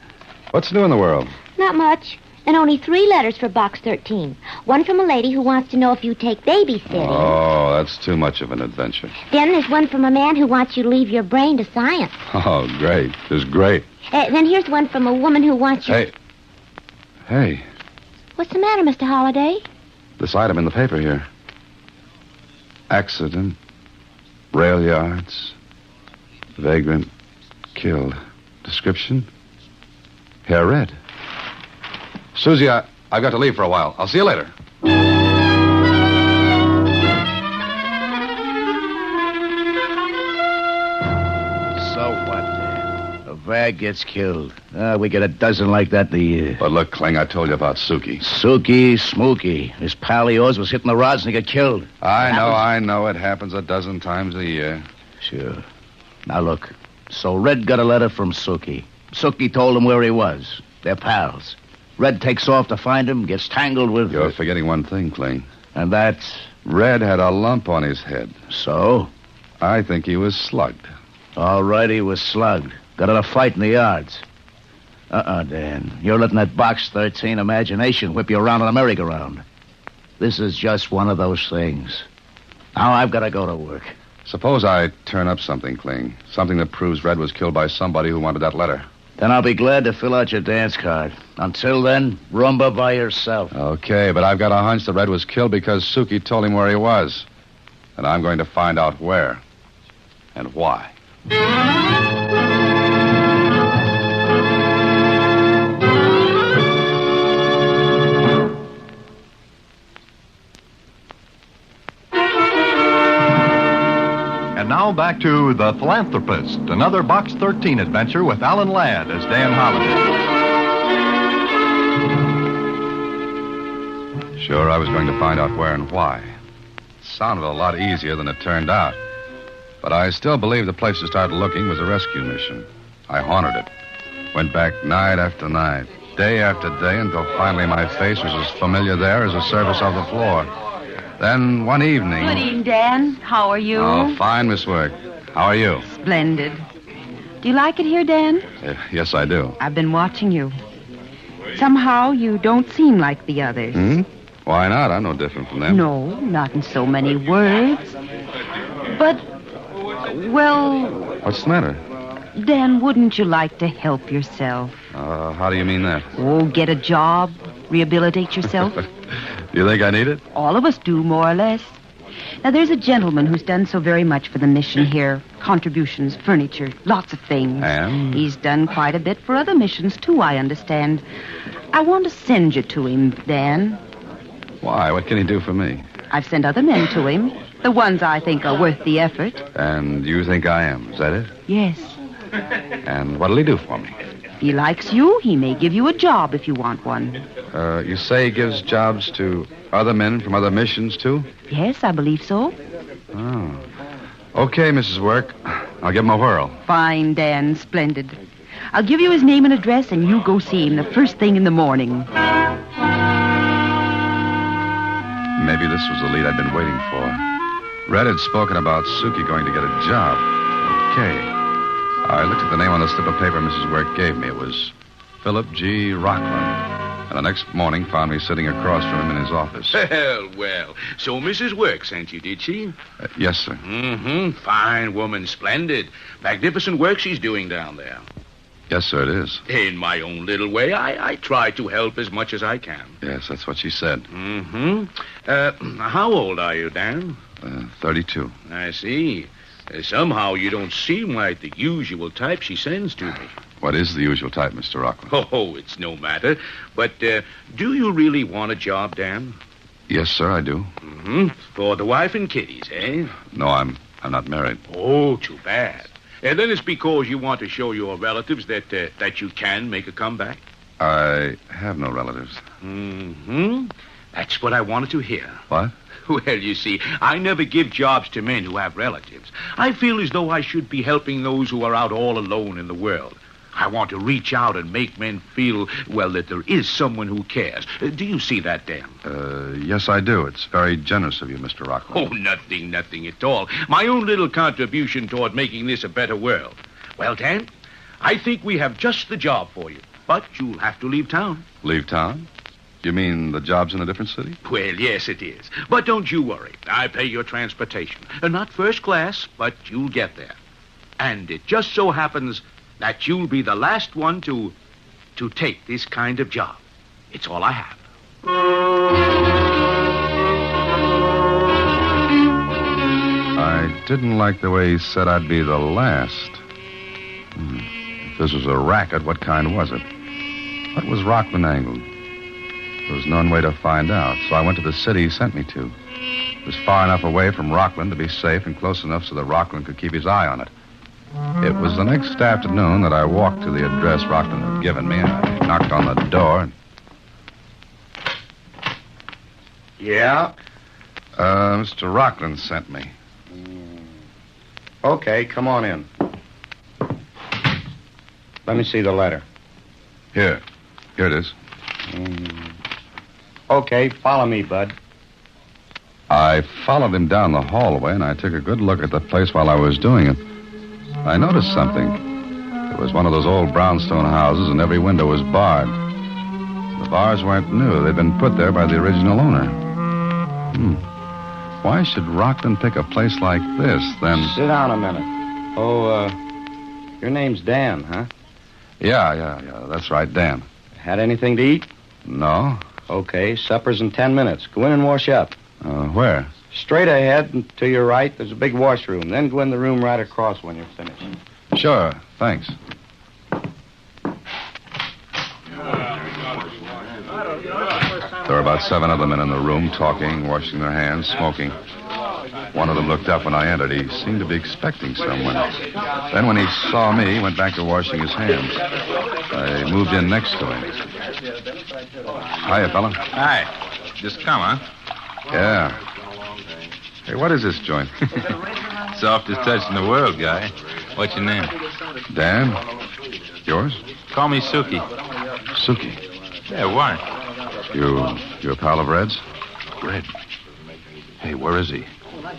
What's new in the world? Not much, and only 3 letters for Box 13. One from a lady who wants to know if you take babysitting. Oh, that's too much of an adventure. Then there's one from a man who wants you to leave your brain to science. Oh, great. This is great. Then here's one from a woman who wants you... Hey, What's the matter, Mr. Holliday? this item in the paper here. Accident. Rail yards. Vagrant. Killed. Description. Hair red. Susie, I've got to leave for a while. I'll see you later. So what, Dan? A vag gets killed. We get a dozen like that a year. But look, Kling, I told you about Suki. Suki, Smokey. His pal of yours was hitting the rods and he got killed. I know. It happens a dozen times a year. Sure. Now look. So Red got a letter from Suki. Suki told him where he was. They're pals. Red takes off to find him, gets tangled with... You're forgetting one thing, Kling. And that's... Red had a lump on his head. So? I think he was slugged. All right, he was slugged. Got in a fight in the yards. Dan. You're letting that Box 13 imagination whip you around on a merry-go-round. This is just one of those things. Now I've got to go to work. Suppose I turn up something, Kling. Something that proves Red was killed by somebody who wanted that letter. Then I'll be glad to fill out your dance card. Until then, rumba by yourself. Okay, but I've got a hunch that Red was killed because Suki told him where he was. And I'm going to find out where. And why. And now back to The Philanthropist, another Box 13 adventure with Alan Ladd as Dan Holliday. Sure, I was going to find out where and why. It sounded a lot easier than it turned out. But I still believe the place to start looking was a rescue mission. I haunted it. Went back night after night, day after day, until finally my face was as familiar there as the surface of the floor. Then one evening... Good evening, Dan. How are you? Oh, fine, Miss Work. How are you? Splendid. Do you like it here, Dan? Yes, I do. I've been watching you. Somehow you don't seem like the others. Why not? I'm no different from them. No, not in so many words. But, well... What's the matter? Dan, wouldn't you like to help yourself? How do you mean that? Oh, get a job, rehabilitate yourself. Do you think I need it? All of us do, more or less. Now, there's a gentleman who's done so very much for the mission here. Contributions, furniture, lots of things. And? He's done quite a bit for other missions, too, I understand. I want to send you to him, Dan. Why? What can he do for me? I've sent other men to him. The ones I think are worth the effort. And you think I am, is that it? Yes. And what'll he do for me? If he likes you, he may give you a job if you want one. You say he gives jobs to other men from other missions, too? Yes, I believe so. Oh. Okay, Mrs. Work. I'll give him a whirl. Fine, Dan. Splendid. I'll give you his name and address, and you go see him the first thing in the morning. Maybe this was the lead I'd been waiting for. Red had spoken about Suki going to get a job. Okay. I looked at the name on the slip of paper Mrs. Work gave me. It was Philip G. Rockland. And the next morning found me sitting across from him in his office. Well. So Mrs. Work sent you, did she? Yes, sir. Fine woman, splendid. Magnificent work she's doing down there. Yes, sir, it is. In my own little way, I try to help as much as I can. Yes, that's what she said. Mm-hmm. How old are you, Dan? 32. I see. Somehow you don't seem like the usual type she sends to me. What is the usual type, Mr. Rockland? Oh, it's no matter. But do you really want a job, Dan? Yes, sir, I do. Mm-hmm. For the wife and kiddies, eh? No, I'm not married. Oh, too bad. And then it's because you want to show your relatives that you can make a comeback? I have no relatives. Mm-hmm. That's what I wanted to hear. What? Well, you see, I never give jobs to men who have relatives. I feel as though I should be helping those who are out all alone in the world. I want to reach out and make men feel, well, that there is someone who cares. Do you see that, Dan? Yes, I do. It's very generous of you, Mr. Rockland. Oh, nothing at all. My own little contribution toward making this a better world. Well, Dan, I think we have just the job for you. But you'll have to leave town. Leave town? You mean the job's in a different city? Well, yes, it is. But don't you worry. I pay your transportation. Not first class, but you'll get there. And it just so happens that you'll be the last one to take this kind of job. It's all I have. I didn't like the way he said I'd be the last. If this was a racket, what kind was it? What was Rockland angled? There was no way to find out, so I went to the city he sent me to. It was far enough away from Rockland to be safe and close enough so that Rockland could keep his eye on it. It was the next afternoon that I walked to the address Rockland had given me, and I knocked on the door. And... Yeah? Mr. Rockland sent me. Okay, come on in. Let me see the letter. Here it is. Okay, follow me, Bud. I followed him down the hallway, and I took a good look at the place while I was doing it. I noticed something. It was one of those old brownstone houses, and every window was barred. The bars weren't new. They'd been put there by the original owner. Why should Rockland pick a place like this, then... Sit down a minute. Oh, your name's Dan, huh? Yeah, that's right, Dan. Had anything to eat? No. Okay, supper's in 10 minutes. Go in and wash up. Where? Straight ahead and to your right, there's a big washroom. Then go in the room right across when you're finished. Sure, thanks. There were about 7 other men in the room, talking, washing their hands, smoking. One of them looked up when I entered. He seemed to be expecting someone. Then when he saw me, he went back to washing his hands. I moved in next to him. Hiya, fella. Hi. Just come, huh? Yeah. Hey, what is this joint? Softest touch in the world, guy. What's your name? Dan? Yours? Call me Suki. Suki? Yeah, why? You a pal of Red's? Red? Hey, where is he?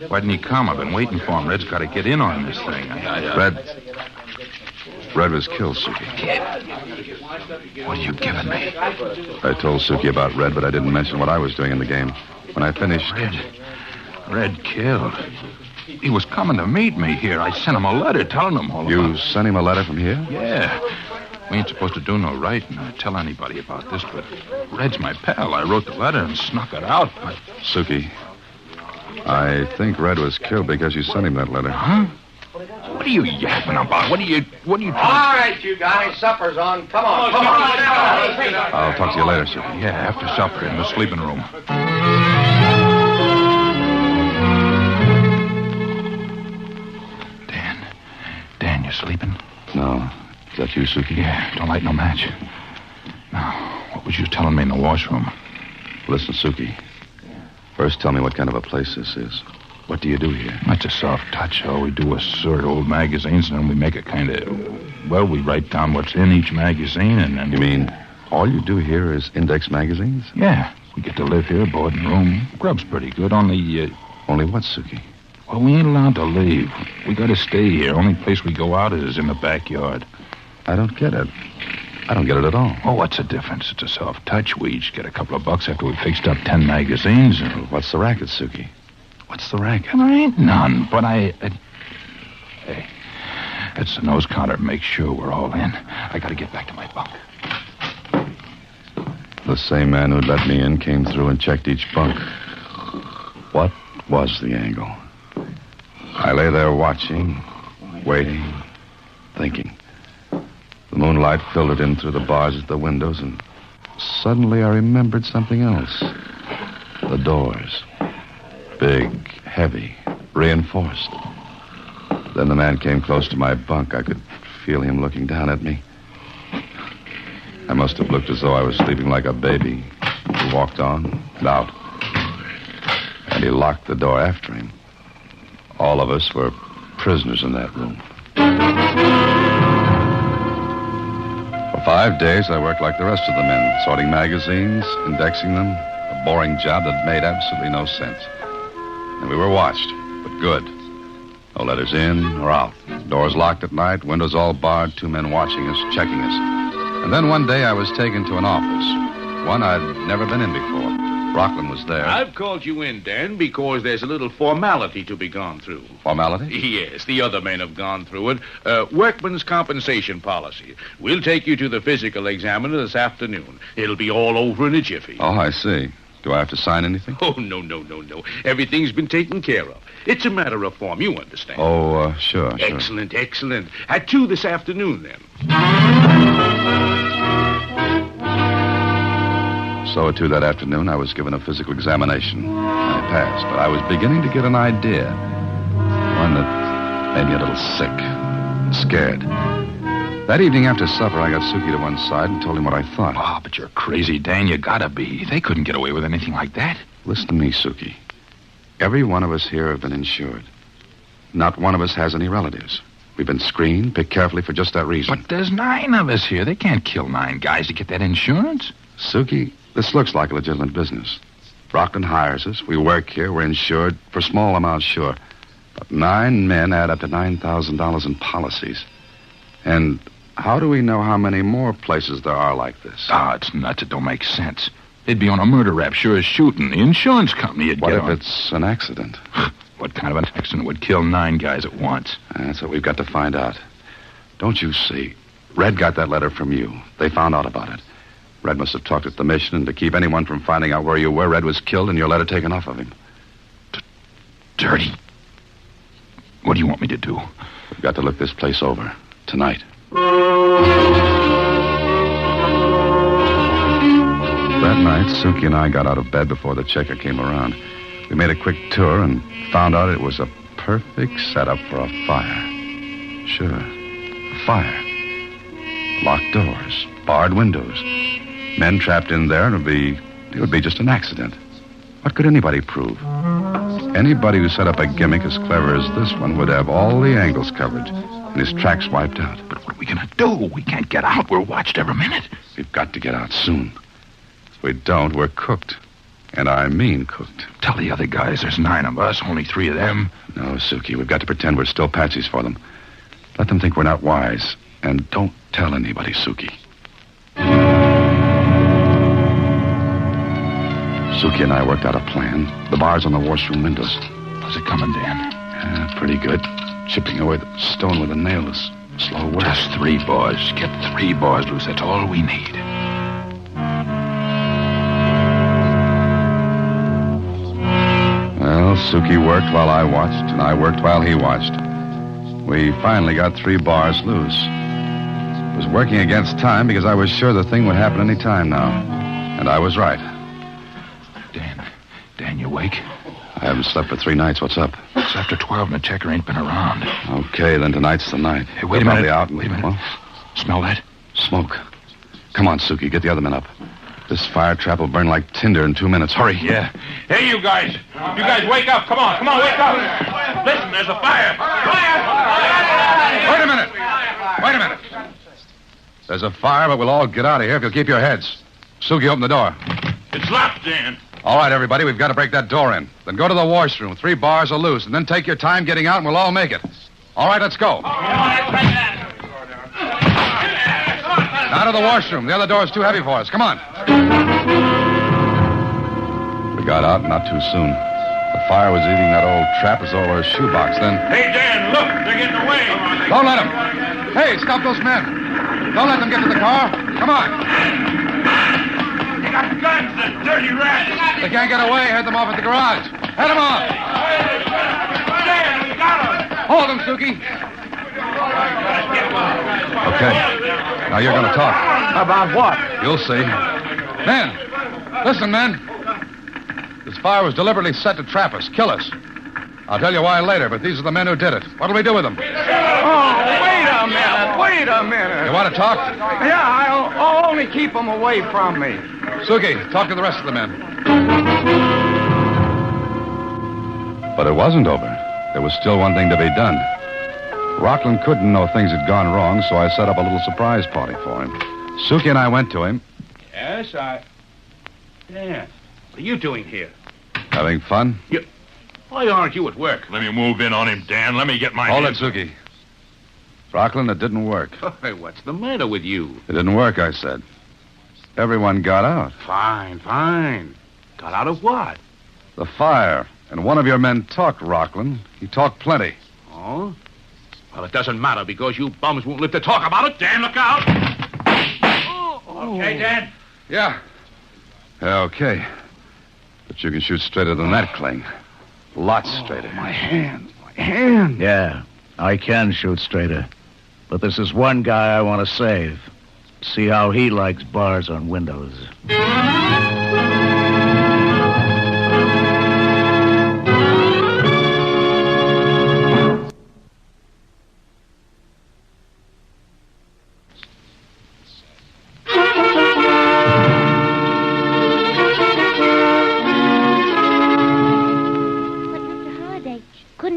Why didn't he come? I've been waiting for him. Red's got to get in on this thing. Red was killed, Suki. What are you giving me? I told Suki about Red, but I didn't mention what I was doing in the game. When I finished... Red killed. He was coming to meet me here. I sent him a letter telling him all about it. You sent him a letter from here? Yeah. We ain't supposed to do no writing or tell anybody about this, but Red's my pal. I wrote the letter and snuck it out, but... Suki, I think Red was killed because you sent him that letter. Huh? What are you yapping about? What are you All right, you guys, supper's on. Come on. I'll talk to you later, Suki. Yeah, after supper in the sleeping room. Dan, you sleeping? No. Is that you, Suki? Yeah, don't light no match. Now, what was you telling me in the washroom? Listen, Suki. First, tell me what kind of a place this is. What do you do here? That's a soft touch. We do assort old magazines, and then we make a kind of... Well, we write down what's in each magazine, and then... You mean all you do here is index magazines? Yeah. We get to live here, board and room. Grub's pretty good, only... Only what, Suki? Well, we ain't allowed to leave. We got to stay here. Only place we go out is in the backyard. I don't get it. I don't get it at all. Oh, what's the difference? It's a soft touch. We each get a couple of bucks after we fixed up 10 magazines. And... What's the racket, Suki? What's the racket? There ain't none, but Hey, It's the nose counter. Make sure we're all in. I gotta get back to my bunk. The same man who'd let me in came through and checked each bunk. What was the angle? I lay there watching, waiting, thinking. The moonlight filtered in through the bars at the windows, and suddenly I remembered something else. The doors. Big, heavy, reinforced. Then the man came close to my bunk. I could feel him looking down at me. I must have looked as though I was sleeping like a baby. He walked on and out. And he locked the door after him. All of us were prisoners in that room. For 5 days, I worked like the rest of the men, sorting magazines, indexing them, a boring job that made absolutely no sense. And we were watched, but good. No letters in or out. Doors locked at night, windows all barred, 2 men watching us, checking us. And then one day I was taken to an office, one I'd never been in before. Rockland was there. I've called you in, Dan, because there's a little formality to be gone through. Formality? Yes, the other men have gone through it. Workman's compensation policy. We'll take you to the physical examiner this afternoon. It'll be all over in a jiffy. Oh, I see. Do I have to sign anything? Oh, no. Everything's been taken care of. It's a matter of form, you understand. Oh, sure. Excellent. At 2 this afternoon, then. So at 2 that afternoon, I was given a physical examination. I passed, but I was beginning to get an idea. One that made me a little sick, scared. That evening after supper, I got Suki to one side and told him what I thought. Oh, but you're crazy, Dan. You gotta be. They couldn't get away with anything like that. Listen to me, Suki. Every one of us here have been insured. Not one of us has any relatives. We've been screened, picked carefully for just that reason. But there's 9 of us here. They can't kill 9 guys to get that insurance. Suki, this looks like a legitimate business. Rockland hires us. We work here. We're insured for small amounts, sure. But 9 men add up to $9,000 in policies. And how do we know how many more places there are like this? It's nuts. It don't make sense. They'd be on a murder rap, sure as shooting. The insurance company would What get if on. it's an accident? What kind of an accident would kill 9 guys at once? That's what we've got to find out. Don't you see? Red got that letter from you. They found out about it. Red must have talked at the mission, and to keep anyone from finding out where you were, Red was killed and your letter taken off of him. Dirty. What do you want me to do? We've got to look this place over. Tonight. That night, Suki and I got out of bed before the checker came around. We made a quick tour and found out it was a perfect setup for a fire. Sure, a fire. Locked doors, barred windows. Men trapped in there, and it would be just an accident. What could anybody prove? Anybody who set up a gimmick as clever as this one would have all the angles covered and his tracks wiped out. But what are we going to do? We can't get out. We're watched every minute. We've got to get out soon. If we don't, we're cooked. And I mean cooked. Tell the other guys there's 9 of us, only 3 of them. No, Suki, we've got to pretend we're still patsies for them. Let them think we're not wise. And don't tell anybody, Suki. Suki and I worked out a plan. The bars on the washroom windows. How's it coming, Dan? Yeah, pretty good. Chipping away the stone with a nail is slow work. Just 3 bars. Get 3 bars loose. That's all we need. Well, Suki worked while I watched, and I worked while he watched. We finally got 3 bars loose. It was working against time because I was sure the thing would happen any time now. And I was right. Dan, you awake? I haven't slept for 3 nights. What's up? It's after 12 and the checker ain't been around. Okay, then tonight's the night. Hey, wait a minute. Out Wait a minute. Well, smell that? Smoke. Come on, Suki. Get the other men up. This fire trap will burn like tinder in 2 minutes. Hurry. Yeah. Hey, you guys. You guys, wake up. Come on, wake up. Listen, there's a fire. Wait a minute. There's a fire, but we'll all get out of here if you'll keep your heads. Suki, open the door. It's locked, Dan. All right, everybody, we've got to break that door in. Then go to the washroom. 3 bars are loose, and then take your time getting out, and we'll all make it. All right, let's go. Now to the washroom. The other door's too heavy for us. Come on. We got out not too soon. The fire was eating that old trapezoidal shoebox then. Hey, Dan, look, they're getting away. Don't let them. Hey, stop those men. Don't let them get to the car. Come on. They got guns, the dirty rats. They can't get away. Head them off at the garage. Head them off. Dan, we got them. Hold them, Suki. Okay. Now you're going to talk. About what? You'll see. Men. Listen, men. This fire was deliberately set to trap us, kill us. I'll tell you why later, but these are the men who did it. What'll we do with them? Oh, wait a minute. Wait a minute. You want to talk? Yeah, I'll only keep them away from me. Suki, talk to the rest of the men. But it wasn't over. There was still one thing to be done. Rockland couldn't know things had gone wrong, so I set up a little surprise party for him. Suki and I went to him. Yes, Dan, what are you doing here? Having fun? Why aren't you at work? Let me move in on him, Dan. Let me get my... Hold it, Suki. Rockland, it didn't work. Hey, what's the matter with you? It didn't work, I said. Everyone got out. Fine. Got out of what? The fire. And one of your men talked, Rockland. He talked plenty. Oh? Well, it doesn't matter because you bums won't live to talk about it. Dan, look out. Okay, Dan? Yeah, okay. But you can shoot straighter than that, Kling. Lots straighter. My hand. Yeah, I can shoot straighter. But this is one guy I want to save. See how he likes bars on windows.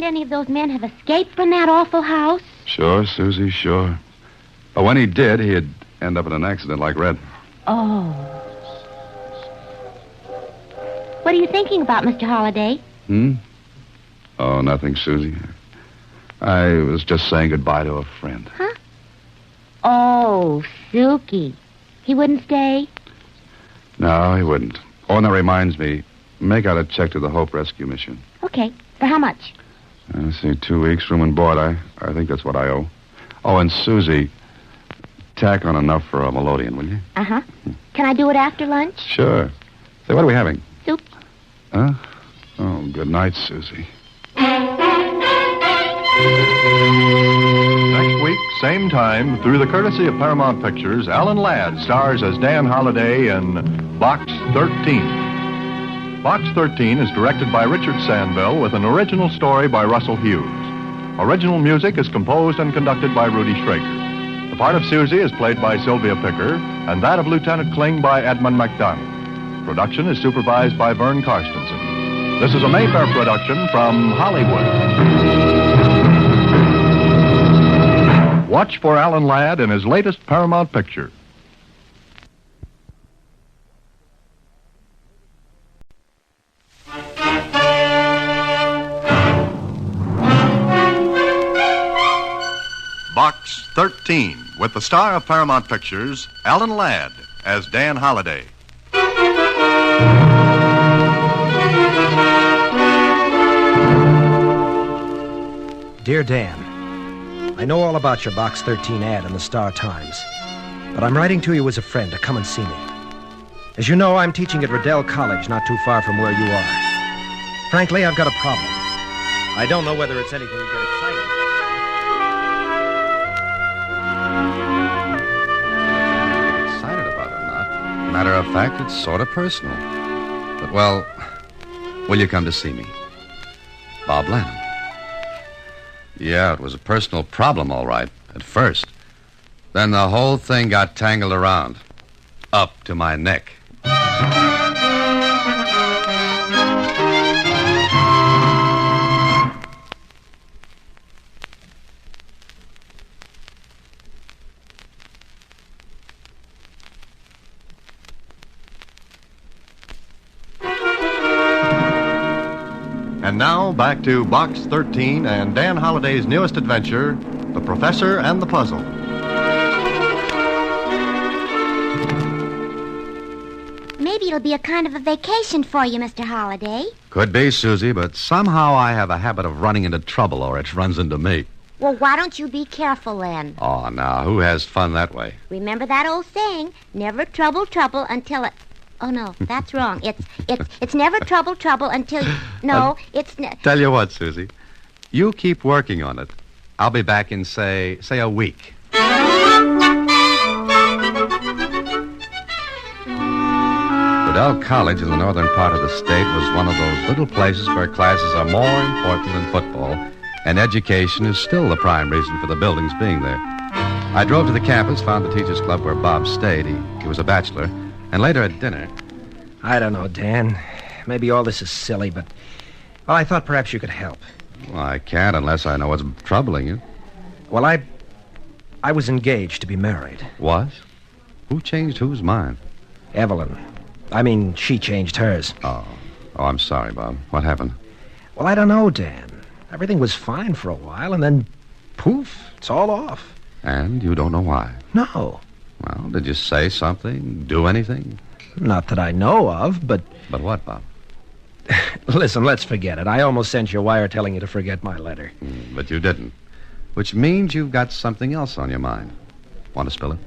Any of those men have escaped from that awful house? Sure, Susie, sure. But when he did, he'd end up in an accident like Red. Oh. What are you thinking about, Mr. Holliday? Oh, nothing, Susie. I was just saying goodbye to a friend. Huh? Oh, Suki. He wouldn't stay? No, he wouldn't. Oh, and that reminds me. Make out a check to the Hope Rescue Mission. Okay. For how much? I see, 2 weeks, room and board. I think that's what I owe. Oh, and Susie, tack on enough for a melodeon, will you? Uh-huh. Can I do it after lunch? Sure. Say, what are we having? Soup. Huh? Oh, good night, Susie. Next week, same time, through the courtesy of Paramount Pictures, Alan Ladd stars as Dan Holliday in Box 13. Box 13 is directed by Richard Sandville with an original story by Russell Hughes. Original music is composed and conducted by Rudy Schrager. The part of Susie is played by Sylvia Picker, and that of Lieutenant Kling by Edmund MacDonald. Production is supervised by Vern Karstensen. This is a Mayfair production from Hollywood. Watch for Alan Ladd in his latest Paramount picture. Box 13, with the star of Paramount Pictures, Alan Ladd, as Dan Holliday. Dear Dan, I know all about your Box 13 ad in the Star-Times, but I'm writing to you as a friend to come and see me. As you know, I'm teaching at Riddell College, not too far from where you are. Frankly, I've got a problem. I don't know whether it's anything you get excited about. Matter of fact, it's sort of personal. But, well, will you come to see me? Bob Lanham. Yeah, it was a personal problem, all right, at first. Then the whole thing got tangled around. Up to my neck. And now, back to Box 13 and Dan Holliday's newest adventure, The Professor and the Puzzle. Maybe it'll it'll be a kind of a vacation for you, Mr. Holliday. Could be, Susie, but somehow I have a habit of running into trouble, or it runs into me. Well, why don't you be careful then? Oh, now, who has fun that way? Remember that old saying, never trouble until it... Oh, no, that's wrong. It's never trouble until you... No, it's... Tell you what, Susie. You keep working on it. I'll be back in, say a week. Riddell College in the northern part of the state was one of those little places where classes are more important than football, and education is still the prime reason for the buildings being there. I drove to the campus, found the teachers' club where Bob stayed. He was a bachelor. And later at dinner... I don't know, Dan. Maybe all this is silly, but... Well, I thought perhaps you could help. Well, I can't unless I know what's troubling you. Well, I was engaged to be married. Was? Who changed whose mind? Evelyn. I mean, she changed hers. Oh, I'm sorry, Bob. What happened? Well, I don't know, Dan. Everything was fine for a while, and then, poof, it's all off. And you don't know why? No. Well, did you say something? Do anything? Not that I know of, but... But what, Bob? Listen, let's forget it. I almost sent you a wire telling you to forget my letter. But you didn't. Which means you've got something else on your mind. Want to spill it?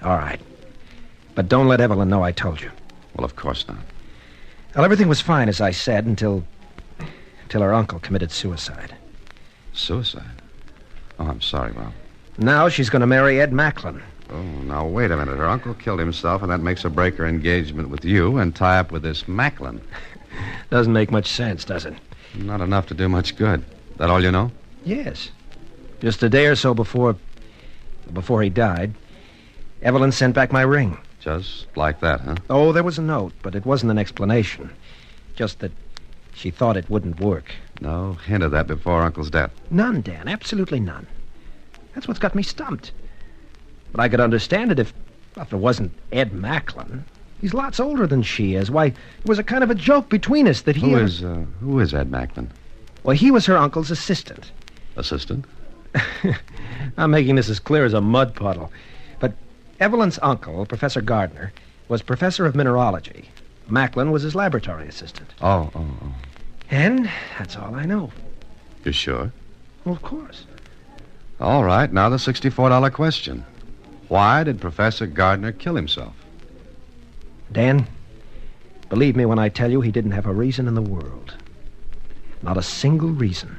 All right. But don't let Evelyn know I told you. Well, of course not. Well, everything was fine, as I said, until her uncle committed suicide. Suicide? Oh, I'm sorry, Bob. Now she's going to marry Ed Macklin. Oh, now, wait a minute. Her uncle killed himself, and that makes her break her engagement with you and tie up with this Macklin. Doesn't make much sense, does it? Not enough to do much good. That all you know? Yes. Just a day or so before he died, Evelyn sent back my ring. Just like that, huh? Oh, there was a note, but it wasn't an explanation. Just that she thought it wouldn't work. No hint of that before Uncle's death? None, Dan. Absolutely none. That's what's got me stumped. But I could understand it if it wasn't Ed Macklin. He's lots older than she is. Why, it was a kind of a joke between us that he... Who is Ed Macklin? Well, he was her uncle's assistant. Assistant? I'm making this as clear as a mud puddle. But Evelyn's uncle, Professor Gardner, was professor of mineralogy. Macklin was his laboratory assistant. Oh. And that's all I know. You sure? Well, of course. All right, now the $64 question. Why did Professor Gardner kill himself? Dan, believe me when I tell you he didn't have a reason in the world. Not a single reason.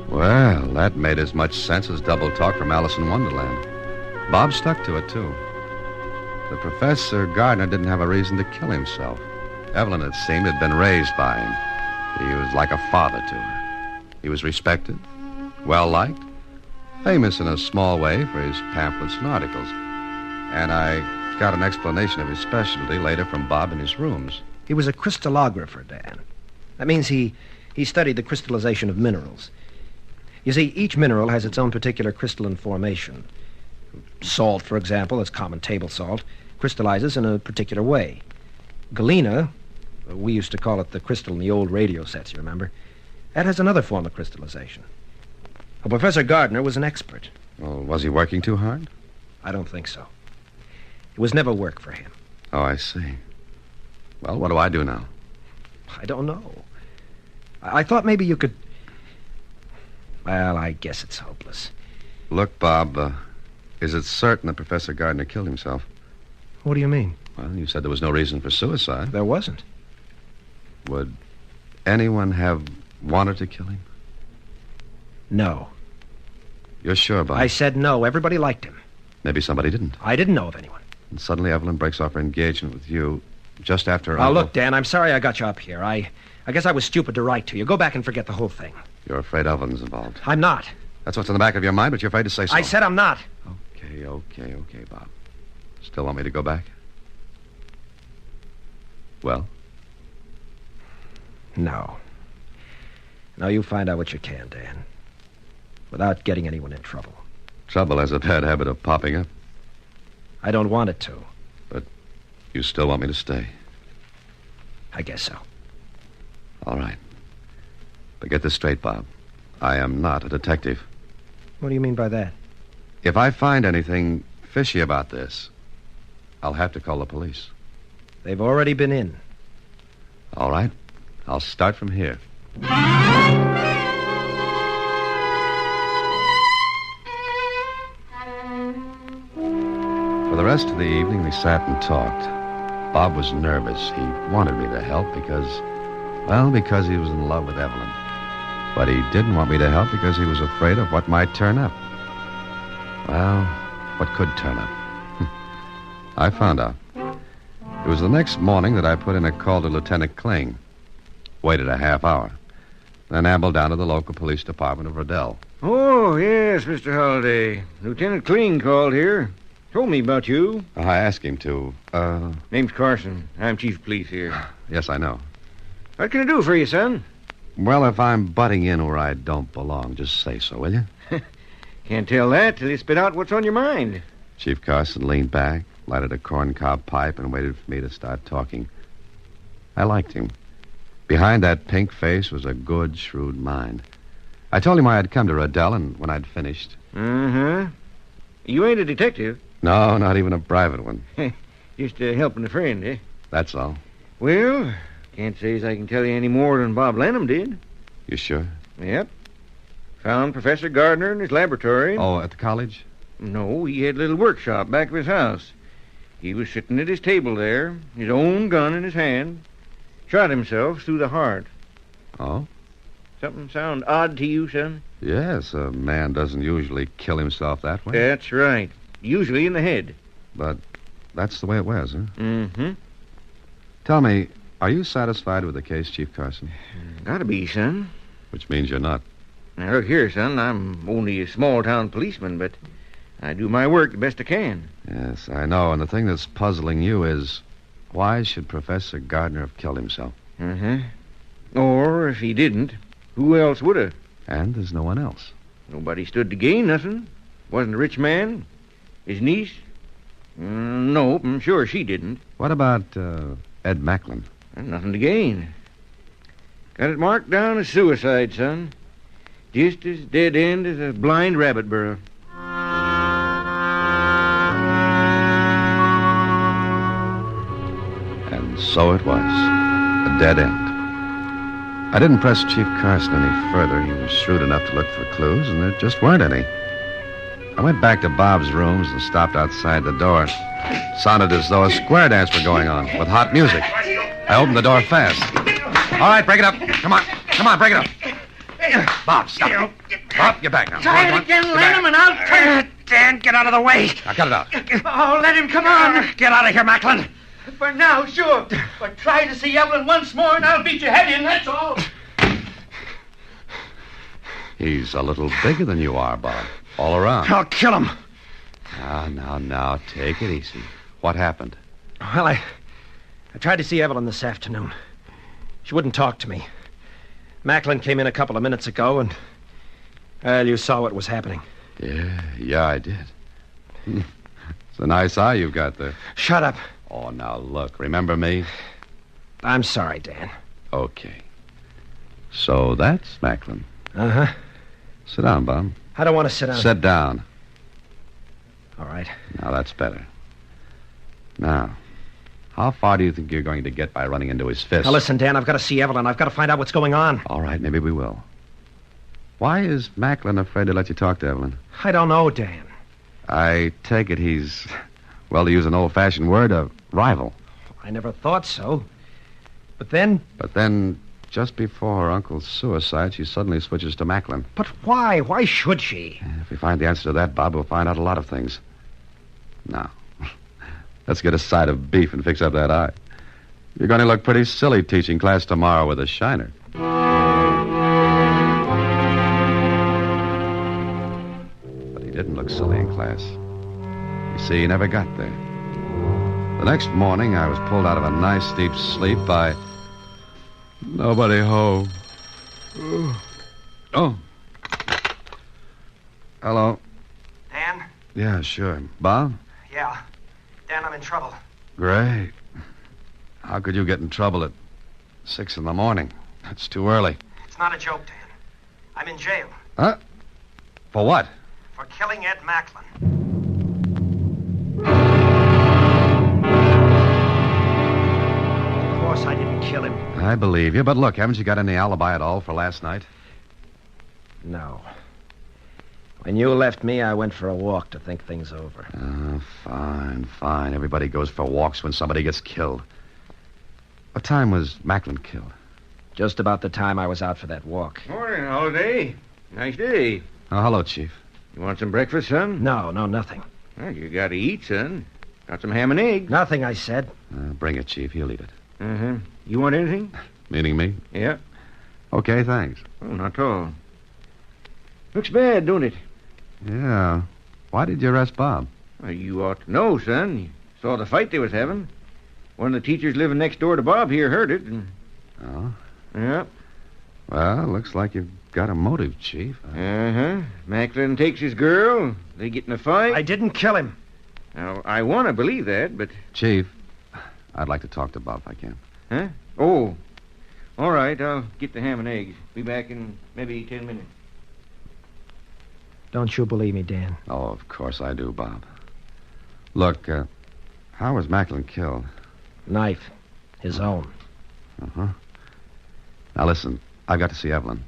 Well, that made as much sense as double talk from Alice in Wonderland. Bob stuck to it, too. The Professor Gardner didn't have a reason to kill himself. Evelyn, it seemed, had been raised by him. He was like a father to her. He was respected, well-liked, famous in a small way for his pamphlets and articles. And I got an explanation of his specialty later from Bob in his rooms. He was a crystallographer, Dan. That means he studied the crystallization of minerals. You see, each mineral has its own particular crystalline formation. Salt, for example, that's common table salt, crystallizes in a particular way. Galena, we used to call it the crystal in the old radio sets, you remember? That has another form of crystallization. Well, Professor Gardner was an expert. Well, was he working too hard? I don't think so. It was never work for him. Oh, I see. Well, what do I do now? I don't know. I thought maybe you could... Well, I guess it's hopeless. Look, Bob, is it certain that Professor Gardner killed himself? What do you mean? Well, you said there was no reason for suicide. There wasn't. Would anyone have wanted to kill him? No. You're sure, Bob? I said no. Everybody liked him. Maybe somebody didn't. I didn't know of anyone. And suddenly Evelyn breaks off her engagement with you just after her Now, uncle... look, Dan, I'm sorry I got you up here. I guess I was stupid to write to you. Go back and forget the whole thing. You're afraid Evelyn's involved. I'm not. That's what's in the back of your mind, but you're afraid to say so. I said I'm not. Okay, Bob. Still want me to go back? Well? No. No, you find out what you can, Dan. Without getting anyone in trouble. Trouble has a bad habit of popping up. I don't want it to. But you still want me to stay? I guess so. All right. But get this straight, Bob. I am not a detective. What do you mean by that? If I find anything fishy about this, I'll have to call the police. They've already been in. All right. I'll start from here. For the rest of the evening, we sat and talked. Bob was nervous. He wanted me to help because he was in love with Evelyn. But he didn't want me to help because he was afraid of what might turn up. Well, what could turn up? I found out. It was the next morning that I put in a call to Lieutenant Kling. Waited a half hour. Then ambled down to the local police department of Riddell. Oh, yes, Mr. Holliday. Lieutenant Kling called here. Told me about you. I asked him to. Name's Carson. I'm chief of police here. Yes, I know. What can I do for you, son? Well, if I'm butting in where I don't belong, just say so, will you? Can't tell that till you spit out what's on your mind. Chief Carson leaned back, lighted a corncob pipe, and waited for me to start talking. I liked him. Behind that pink face was a good, shrewd mind. I told him I had come to Riddell, and when I'd finished... Uh-huh. You ain't a detective. No, not even a private one. Just helping a friend, eh? That's all. Well, can't say as I can tell you any more than Bob Lanham did. You sure? Yep. Found Professor Gardner in his laboratory. Oh, at the college? No, he had a little workshop back of his house. He was sitting at his table there, his own gun in his hand. Shot himself through the heart. Oh? Something sound odd to you, son? Yes, a man doesn't usually kill himself that way. That's right. Usually in the head. But that's the way it was, huh? Mm-hmm. Tell me, are you satisfied with the case, Chief Carson? Gotta be, son. Which means you're not. Now, look here, son. I'm only a small-town policeman, but I do my work the best I can. Yes, I know. And the thing that's puzzling you is, why should Professor Gardner have killed himself? Uh-huh. Or, if he didn't, who else would have? And there's no one else. Nobody stood to gain nothing. Wasn't a rich man. His niece? No, I'm sure she didn't. What about Ed Macklin? Nothing to gain. Got it marked down as suicide, son. Just as dead end as a blind rabbit burrow. And so it was. A dead end. I didn't press Chief Carson any further. He was shrewd enough to look for clues, and there just weren't any. I went back to Bob's rooms and stopped outside the door. It sounded as though a square dance were going on, with hot music. I opened the door fast. All right, break it up. Come on. Come on, break it up. Bob, stop. Bob, get back now. Try it again, Lanham, and I'll turn it. Dan, get out of the way. Now, cut it out. Oh, let him come on. Get out of here, Macklin. For now, sure. But try to see Evelyn once more, and I'll beat your head in, that's all. He's a little bigger than you are, Bob. All around. I'll kill him. Now, take it easy. What happened? Well, I tried to see Evelyn this afternoon. She wouldn't talk to me. Macklin came in a couple of minutes ago, and... Well, you saw what was happening. Yeah, I did. It's a nice eye you've got there. Shut up. Oh, now, look. Remember me? I'm sorry, Dan. Okay. So that's Macklin. Uh-huh. Sit down, Bob. I don't want to sit down. Sit down. All right. Now, that's better. Now, how far do you think you're going to get by running into his fist? Now, listen, Dan, I've got to see Evelyn. I've got to find out what's going on. All right, maybe we will. Why is Macklin afraid to let you talk to Evelyn? I don't know, Dan. I take it he's, well, to use an old-fashioned word, a rival. I never thought so. But then... Just before her uncle's suicide, she suddenly switches to Macklin. But why? Why should she? If we find the answer to that, Bob, we'll find out a lot of things. Now, let's get a side of beef and fix up that eye. You're going to look pretty silly teaching class tomorrow with a shiner. But he didn't look silly in class. You see, he never got there. The next morning, I was pulled out of a nice deep sleep by... Nobody home. Oh. Hello. Dan? Yeah, sure. Bob? Yeah. Dan, I'm in trouble. Great. How could you get in trouble at 6 a.m? That's too early. It's not a joke, Dan. I'm in jail. Huh? For what? For for killing Ed Macklin. Of course I didn't kill him. I believe you, but look, haven't you got any alibi at all for last night? No. When you left me, I went for a walk to think things over. Fine. Everybody goes for walks when somebody gets killed. What time was Macklin killed? Just about the time I was out for that walk. Morning, Holiday. Nice day. Oh, hello, Chief. You want some breakfast, son? No, nothing. Well, you got to eat, son. Got some ham and eggs. Nothing, I said. Bring it, Chief. He'll eat it. Uh-huh. You want anything? Meaning me? Yeah. Okay, thanks. Oh, not at all. Looks bad, don't it? Yeah. Why did you arrest Bob? Well, you ought to know, son. You saw the fight they was having. One of the teachers living next door to Bob here heard it. Oh? Yeah. Well, looks like you've got a motive, Chief. Uh-huh. Macklin takes his girl. They get in a fight. I didn't kill him. Now, I want to believe that, but... Chief, I'd like to talk to Bob if I can. Huh? Oh. All right, I'll get the ham and eggs. Be back in maybe 10 minutes. Don't you believe me, Dan? Oh, of course I do, Bob. Look, how was Macklin killed? Knife. His own. Uh-huh. Now, listen, I've got to see Evelyn.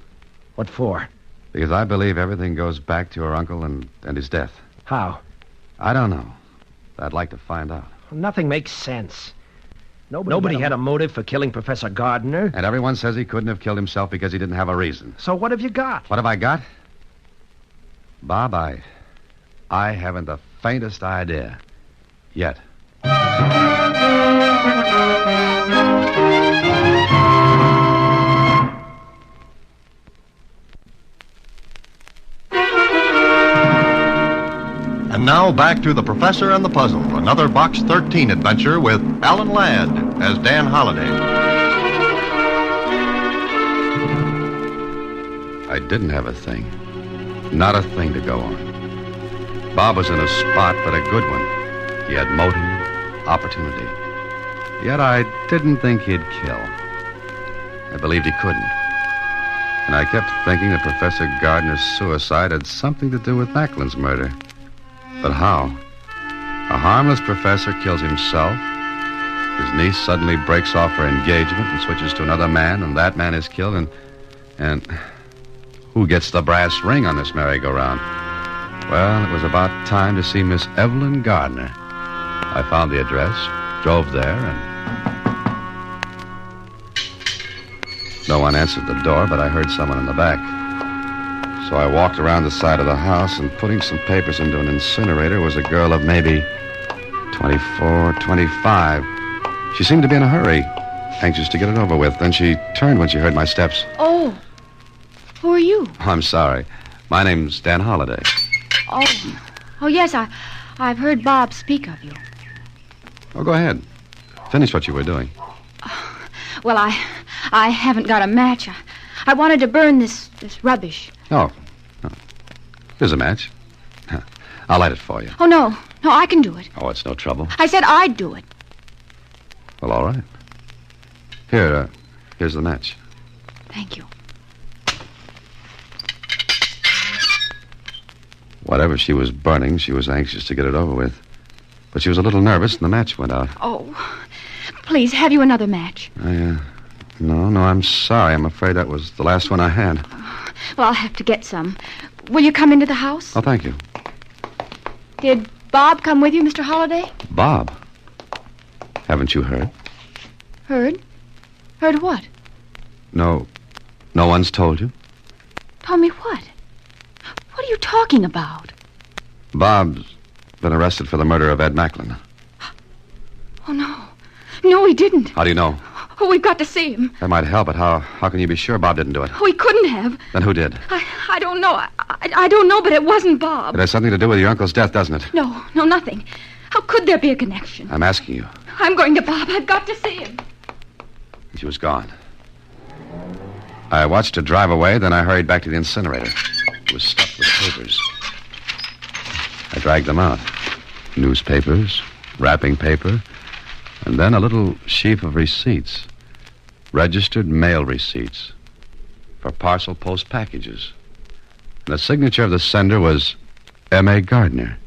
What for? Because I believe everything goes back to her uncle and his death. How? I don't know. I'd like to find out. Nothing makes sense. Nobody had a motive for killing Professor Gardner. And everyone says he couldn't have killed himself because he didn't have a reason. So what have you got? What have I got? Bob, I haven't the faintest idea. Yet. And now back to The Professor and the Puzzle, another Box 13 adventure with Alan Ladd as Dan Holliday. I didn't have a thing. Not a thing to go on. Bob was in a spot, but a good one. He had motive, opportunity. Yet I didn't think he'd kill. I believed he couldn't. And I kept thinking that Professor Gardner's suicide had something to do with Macklin's murder. But how? A harmless professor kills himself. His niece suddenly breaks off her engagement and switches to another man, and that man is killed, and who gets the brass ring on this merry-go-round? Well, it was about time to see Miss Evelyn Gardner. I found the address, drove there, and... No one answered the door, but I heard someone in the back. So I walked around the side of the house, and putting some papers into an incinerator was a girl of maybe 24, 25. She seemed to be in a hurry, anxious to get it over with. Then she turned when she heard my steps. Oh, who are you? Oh, I'm sorry. My name's Dan Holliday. Oh, yes, I've heard Bob speak of you. Oh, go ahead. Finish what you were doing. Well, I haven't got a match. I wanted to burn this rubbish. Oh. Here's a match. I'll light it for you. Oh, no, I can do it. Oh, it's no trouble. I said I'd do it. Well, all right. Here's the match. Thank you. Whatever she was burning, she was anxious to get it over with. But she was a little nervous, and the match went out. Oh, please, have you another match? No, I'm sorry. I'm afraid that was the last one I had. Well, I'll have to get some. Will you come into the house? Oh, thank you. Did Bob come with you, Mr. Holliday? Bob? Haven't you heard? Heard? Heard what? No one's told you? Told me what? What are you talking about? Bob's been arrested for the murder of Ed Macklin. Oh, no. No, he didn't. How do you know? Oh, we've got to see him. That might help, but how can you be sure Bob didn't do it? Oh, he couldn't have. Then who did? I don't know. I don't know, but it wasn't Bob. It has something to do with your uncle's death, doesn't it? No, nothing. How could there be a connection? I'm asking you. I'm going to Bob. I've got to see him. She was gone. I watched her drive away, then I hurried back to the incinerator. It was stuffed with papers. I dragged them out. Newspapers, wrapping paper, and then a little sheaf of receipts. Registered mail receipts for parcel post packages. And the signature of the sender was M.A. Gardner.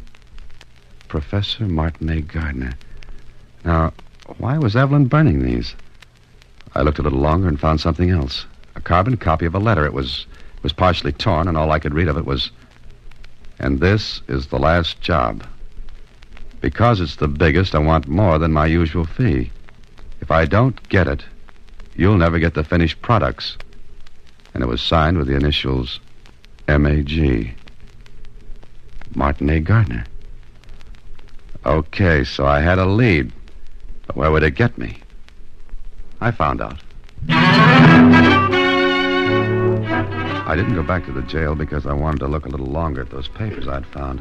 Professor Martin A. Gardner. Now, why was Evelyn burning these? I looked a little longer and found something else. A carbon copy of a letter. It was partially torn, and all I could read of it was, "And this is the last job. Because it's the biggest, I want more than my usual fee. If I don't get it, you'll never get the finished products." And it was signed with the initials M.A.G. Martin A. Gardner. Okay, so I had a lead. But where would it get me? I found out. I didn't go back to the jail because I wanted to look a little longer at those papers I'd found.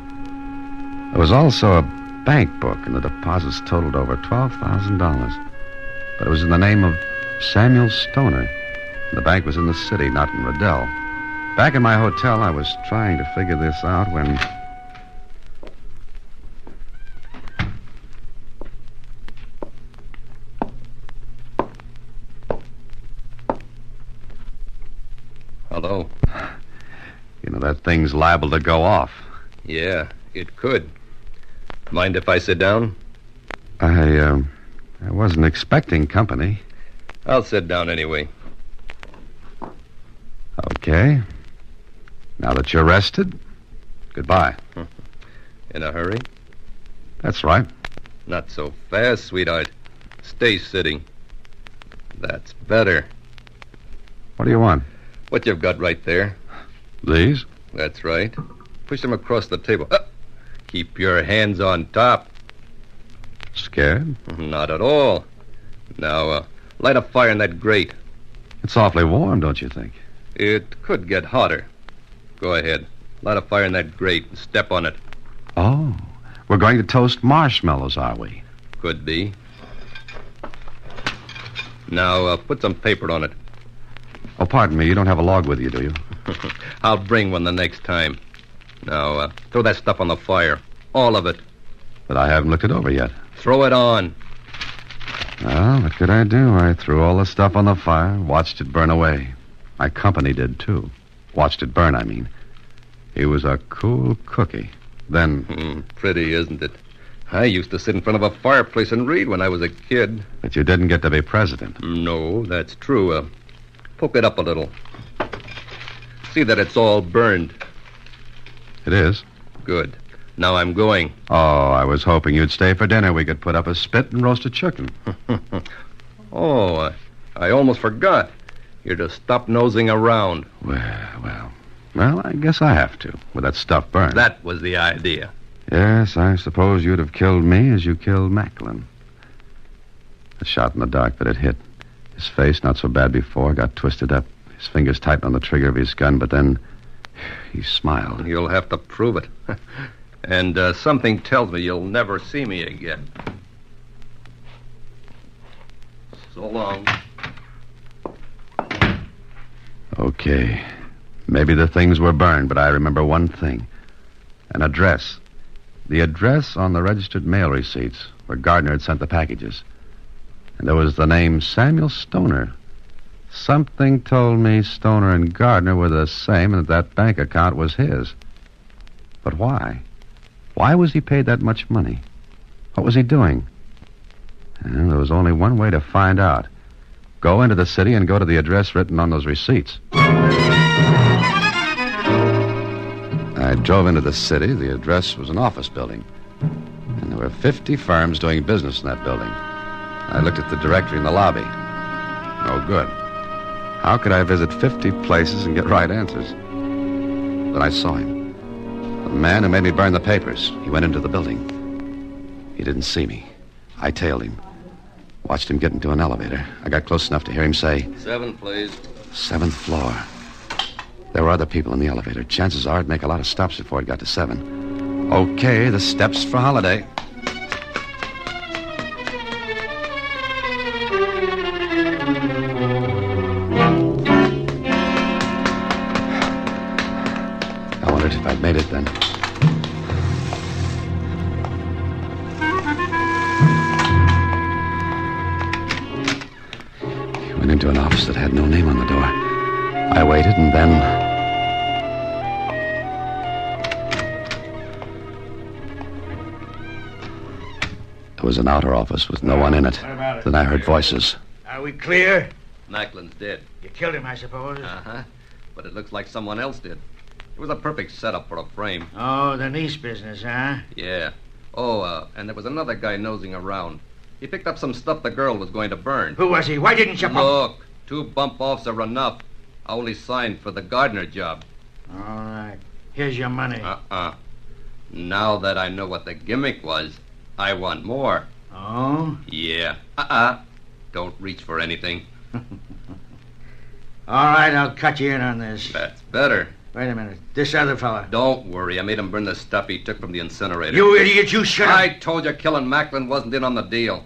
There was also a bank book, and the deposits totaled over $12,000. But it was in the name of Samuel Stoner. The bank was in the city, not in Riddell. Back in my hotel, I was trying to figure this out when... Hello. You know, that thing's liable to go off. Yeah, it could. Mind if I sit down? I wasn't expecting company. I'll sit down anyway. Okay. Now that you're rested, goodbye. In a hurry? That's right. Not so fast, sweetheart. Stay sitting. That's better. What do you want? What you've got right there. These? That's right. Push them across the table. Keep your hands on top. Scared? Not at all. Now, light a fire in that grate. It's awfully warm, don't you think? It could get hotter. Go ahead. Light a fire in that grate and step on it. Oh, we're going to toast marshmallows, are we? Could be. Now, put some paper on it. Oh, pardon me. You don't have a log with you, do you? I'll bring one the next time. Now, throw that stuff on the fire. All of it. But I haven't looked it over yet. Throw it on. Well, what could I do? I threw all the stuff on the fire, watched it burn away. My company did, too. Watched it burn, I mean. He was a cool cookie. Then... pretty, isn't it? I used to sit in front of a fireplace and read when I was a kid. But you didn't get to be president. No, that's true. Poke it up a little. See that it's all burned. It is? Good. Now I'm going. Oh, I was hoping you'd stay for dinner. We could put up a spit and roast a chicken. Oh, I almost forgot. You're to stop nosing around. Well, I guess I have to, with that stuff burned. That was the idea. Yes, I suppose you'd have killed me as you killed Macklin. A shot in the dark, but it hit. His face, not so bad before, got twisted up. His fingers tightened on the trigger of his gun, but then he smiled. You'll have to prove it. And something tells me you'll never see me again. So long. Okay. Maybe the things were burned, but I remember one thing. An address. The address on the registered mail receipts where Gardner had sent the packages. And there was the name Samuel Stoner. Something told me Stoner and Gardner were the same and that bank account was his. But why? Why was he paid that much money? What was he doing? And there was only one way to find out. Go into the city and go to the address written on those receipts. I drove into the city. The address was an office building. And there were 50 firms doing business in that building. I looked at the directory in the lobby. No good. How could I visit 50 places and get right answers? Then I saw him. The man who made me burn the papers. He went into the building. He didn't see me. I tailed him. Watched him get into an elevator. I got close enough to hear him say, 7, please. 7th floor. There were other people in the elevator. Chances are it'd make a lot of stops before it got to 7. Okay, the steps for holiday. I wondered if I'd made it then. He went into an office that had no name on the door. I waited, and then... was an outer office with no one in it. What about it? Then I heard voices. Are we clear? Macklin's dead. You killed him, I suppose. Uh-huh. But it looks like someone else did. It was a perfect setup for a frame. Oh, the niece business, huh? Yeah. Oh, and there was another guy nosing around. He picked up some stuff the girl was going to burn. Who was he? Why didn't you Look, 2 bump-offs are enough. I only signed for the Gardner job. All right. Here's your money. Now that I know what the gimmick was, I want more. Oh? Yeah. Don't reach for anything. All right, I'll cut you in on this. That's better. Wait a minute. This other fella. Don't worry. I made him burn the stuff he took from the incinerator. You idiot, you should have... I told you killing Macklin wasn't in on the deal.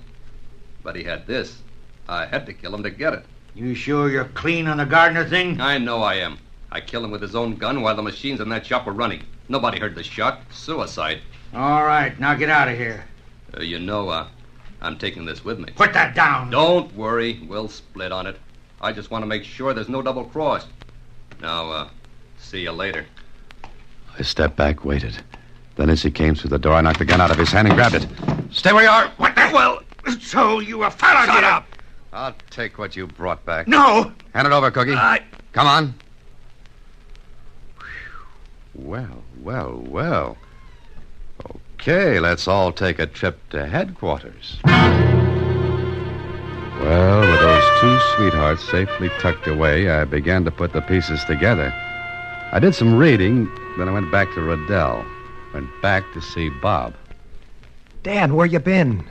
But he had this. I had to kill him to get it. You sure you're clean on the Gardner thing? I know I am. I killed him with his own gun while the machines in that shop were running. Nobody heard the shot. Suicide. All right, now get out of here. I'm taking this with me. Put that down. Don't worry. We'll split on it. I just want to make sure there's no double cross. Now, see you later. I stepped back, waited. Then as he came through the door, I knocked the gun out of his hand and grabbed it. Stay where you are. What the... Well, so you a fellow. Shut up. I'll take what you brought back. No. Hand it over, Cookie. Come on. Well. Okay, let's all take a trip to headquarters. Well, with those 2 sweethearts safely tucked away, I began to put the pieces together. I did some reading, then I went back to Riddell. Went back to see Bob. Dan, where you been?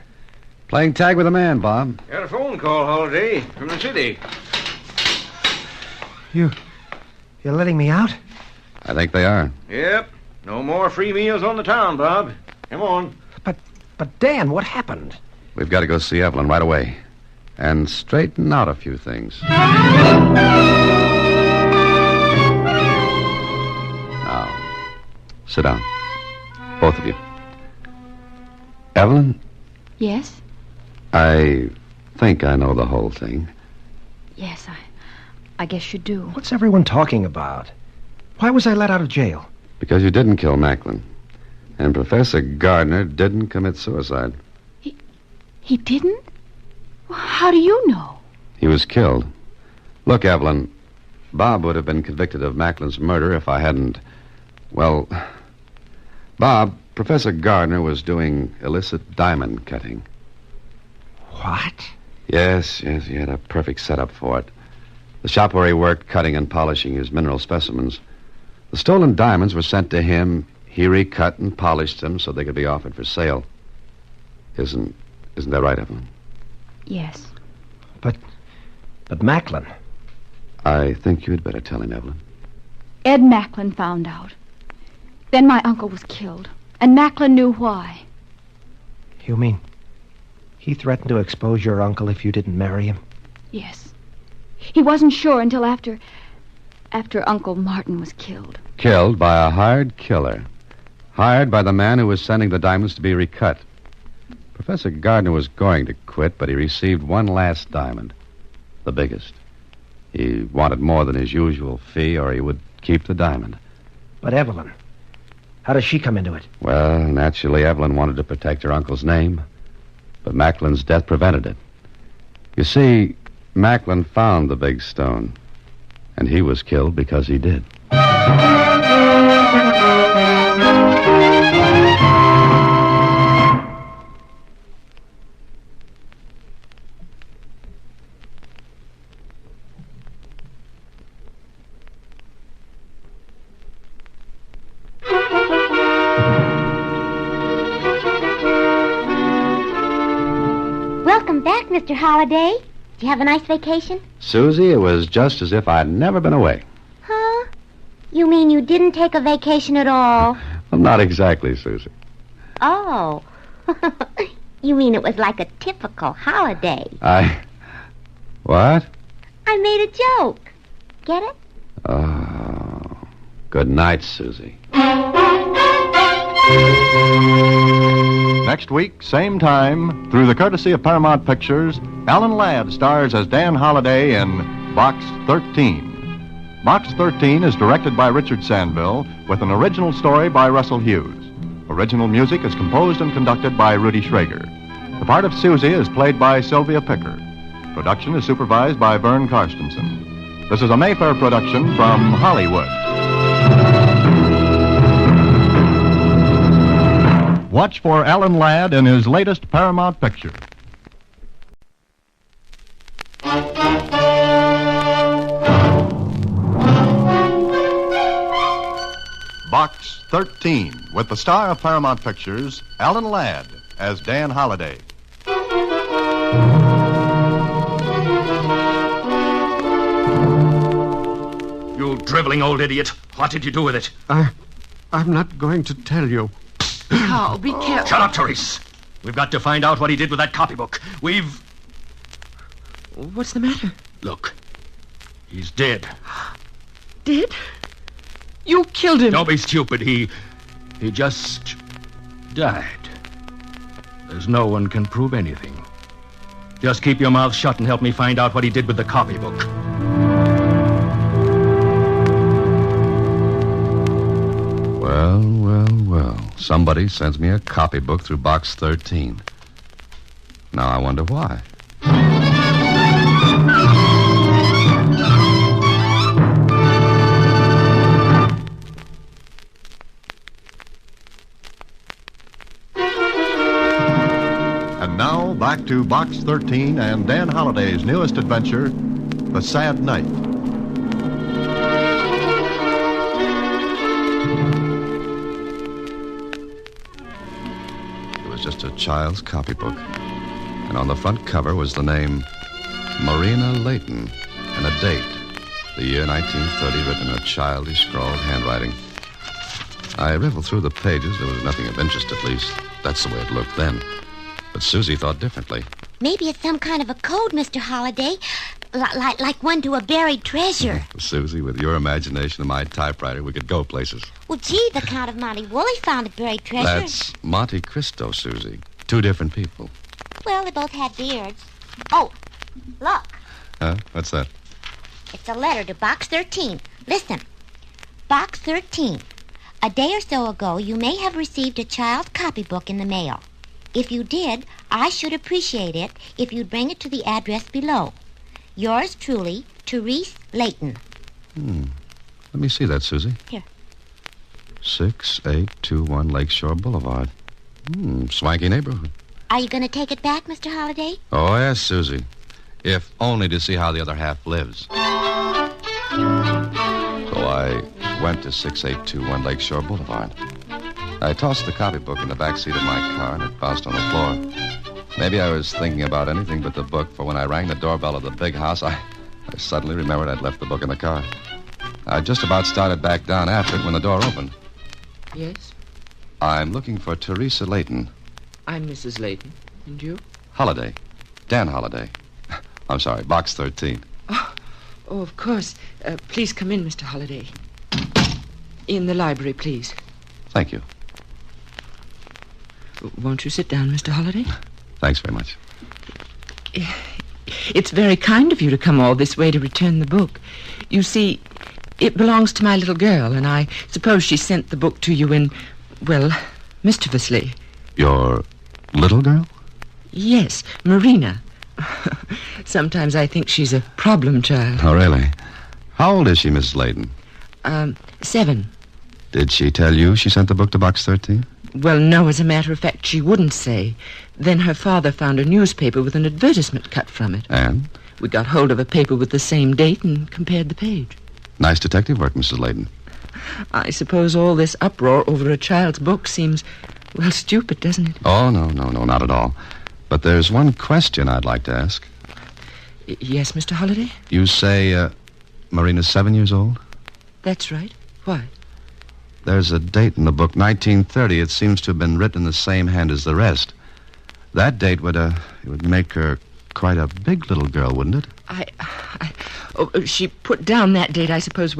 Playing tag with a man, Bob. Got a phone call, Holiday, from the city. You're letting me out? I think they are. Yep. No more free meals on the town, Bob. Come on. But Dan, what happened? We've got to go see Evelyn right away. And straighten out a few things. Now, sit down. Both of you. Evelyn? Yes? I think I know the whole thing. Yes, I guess you do. What's everyone talking about? Why was I let out of jail? Because you didn't kill Macklin. And Professor Gardner didn't commit suicide. He didn't? Well, how do you know? He was killed. Look, Evelyn, Bob would have been convicted of Macklin's murder if I hadn't... Well, Bob, Professor Gardner was doing illicit diamond cutting. What? Yes, he had a perfect setup for it. The shop where he worked, cutting and polishing his mineral specimens. The stolen diamonds were sent to him. He recut and polished them so they could be offered for sale. Isn't that right, Evelyn? Yes. But Macklin... I think you'd better tell him, Evelyn. Ed Macklin found out. Then my uncle was killed. And Macklin knew why. You mean he threatened to expose your uncle if you didn't marry him? Yes. He wasn't sure until after Uncle Martin was killed. Killed by a hired killer. Hired by the man who was sending the diamonds to be recut. Professor Gardner was going to quit, but he received one last diamond. The biggest. He wanted more than his usual fee, or he would keep the diamond. But Evelyn, how does she come into it? Well, naturally, Evelyn wanted to protect her uncle's name, but Macklin's death prevented it. You see, Macklin found the big stone, and he was killed because he did. Welcome back, Mr. Holliday. Did you have a nice vacation? Susie, it was just as if I'd never been away. Huh? You mean you didn't take a vacation at all? Well, not exactly, Susie. Oh. You mean it was like a typical holiday? What? I made a joke. Get it? Oh. Good night, Susie. Next week, same time, through the courtesy of Paramount Pictures, Alan Ladd stars as Dan Holliday in Box 13. Box 13 is directed by Richard Sandville with an original story by Russell Hughes. Original music is composed and conducted by Rudy Schrager. The part of Susie is played by Sylvia Picker. Production is supervised by Vern Karstensen. This is a Mayfair production from Hollywood. Watch for Alan Ladd in his latest Paramount picture. Box 13, with the star of Paramount Pictures, Alan Ladd, as Dan Holliday. You driveling old idiot. What did you do with it? I'm not going to tell you. Oh, be careful. Shut up, Therese. We've got to find out what he did with that copybook. What's the matter? Look. He's dead. Dead? You killed him. Don't be stupid. He just died. There's no one can prove anything. Just keep your mouth shut and help me find out what he did with the copybook. Well. Somebody sends me a copybook through Box 13. Now I wonder why. And now, back to Box 13 and Dan Holliday's newest adventure, The Sad Night. It was just a child's copybook. And on the front cover was the name Marina Layton and a date, the year 1930, written in a childish, scrawled handwriting. I riffled through the pages. There was nothing of interest, at least. That's the way it looked then. But Susie thought differently. Maybe it's some kind of a code, Mr. Holliday, like one to a buried treasure. Susie, with your imagination and my typewriter, we could go places. Well, gee, the Count of Monte Woolley found a buried treasure. That's Monte Cristo, Susie. Two different people. Well, they both had beards. Oh, look. Huh? What's that? It's a letter to Box 13. Listen. Box 13. A day or so ago, you may have received a child's copybook in the mail. If you did, I should appreciate it if you'd bring it to the address below. Yours truly, Therese Layton. Let me see that, Susie. Here. 6821 Lakeshore Boulevard. Swanky neighborhood. Are you going to take it back, Mr. Holliday? Oh, yes, Susie. If only to see how the other half lives. So I went to 6821 Lakeshore Boulevard. I tossed the copybook in the back seat of my car, and it bounced on the floor. Maybe I was thinking about anything but the book, for when I rang the doorbell of the big house, I suddenly remembered I'd left the book in the car. I just about started back down after it when the door opened. Yes? I'm looking for Teresa Layton. I'm Mrs. Layton. And you? Holliday. Dan Holliday. I'm sorry, Box 13. Oh, of course. Please come in, Mr. Holliday. In the library, please. Thank you. Won't you sit down, Mr. Holliday? Thanks very much. It's very kind of you to come all this way to return the book. You see, it belongs to my little girl, and I suppose she sent the book to you mischievously. Your little girl? Yes, Marina. Sometimes I think she's a problem child. Oh, really? How old is she, Mrs. Layton? 7. Did she tell you she sent the book to Box 13? Well, no, as a matter of fact, she wouldn't say. Then her father found a newspaper with an advertisement cut from it. And? We got hold of a paper with the same date and compared the page. Nice detective work, Mrs. Layton. I suppose all this uproar over a child's book seems, stupid, doesn't it? Oh, no, not at all. But there's one question I'd like to ask. Yes, Mr. Holliday? You say Marina's 7 years old? That's right. Why? There's a date in the book, 1930. It seems to have been written in the same hand as the rest. That date would make her quite a big little girl, wouldn't it? She put down that date, I suppose,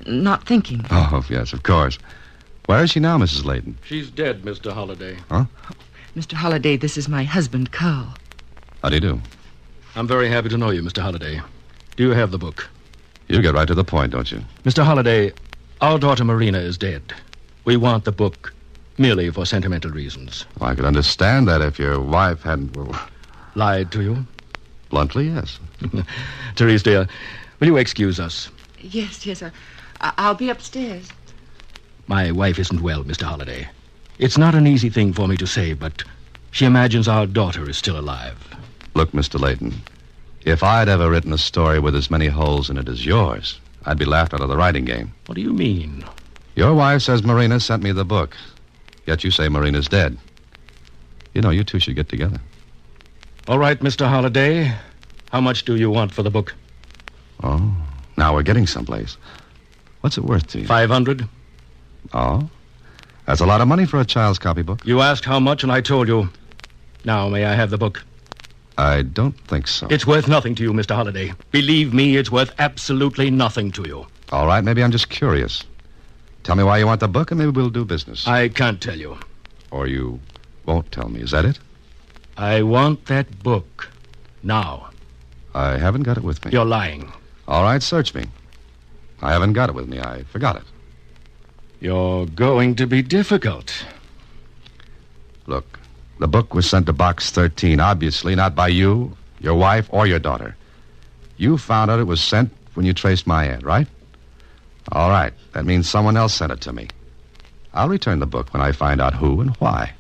not thinking. Oh, yes, of course. Where is she now, Mrs. Layton? She's dead, Mr. Holliday. Huh? Mr. Holliday, this is my husband, Carl. How do you do? I'm very happy to know you, Mr. Holliday. Do you have the book? You get right to the point, don't you? Mr. Holliday, our daughter Marina is dead. We want the book merely for sentimental reasons. Well, I could understand that if your wife hadn't, well... Lied to you? Bluntly, yes. Therese, dear, will you excuse us? Yes, I'll be upstairs. My wife isn't well, Mr. Holliday. It's not an easy thing for me to say, but she imagines our daughter is still alive. Look, Mr. Layton, if I'd ever written a story with as many holes in it as yours, I'd be laughed out of the writing game. What do you mean? Your wife says Marina sent me the book, yet you say Marina's dead. You know, you two should get together. All right, Mr. Holliday. How much do you want for the book? Oh, now we're getting someplace. What's it worth to you? 500. Oh? That's a lot of money for a child's copybook. You asked how much, and I told you. Now, may I have the book? I don't think so. It's worth nothing to you, Mr. Holliday. Believe me, it's worth absolutely nothing to you. All right, maybe I'm just curious. Tell me why you want the book, and maybe we'll do business. I can't tell you. Or you won't tell me. Is that it? I want that book. Now. I haven't got it with me. You're lying. All right, search me. I haven't got it with me. I forgot it. You're going to be difficult. Look, the book was sent to Box 13, obviously not by you, your wife, or your daughter. You found out it was sent when you traced my ad, right? All right, that means someone else sent it to me. I'll return the book when I find out who and why.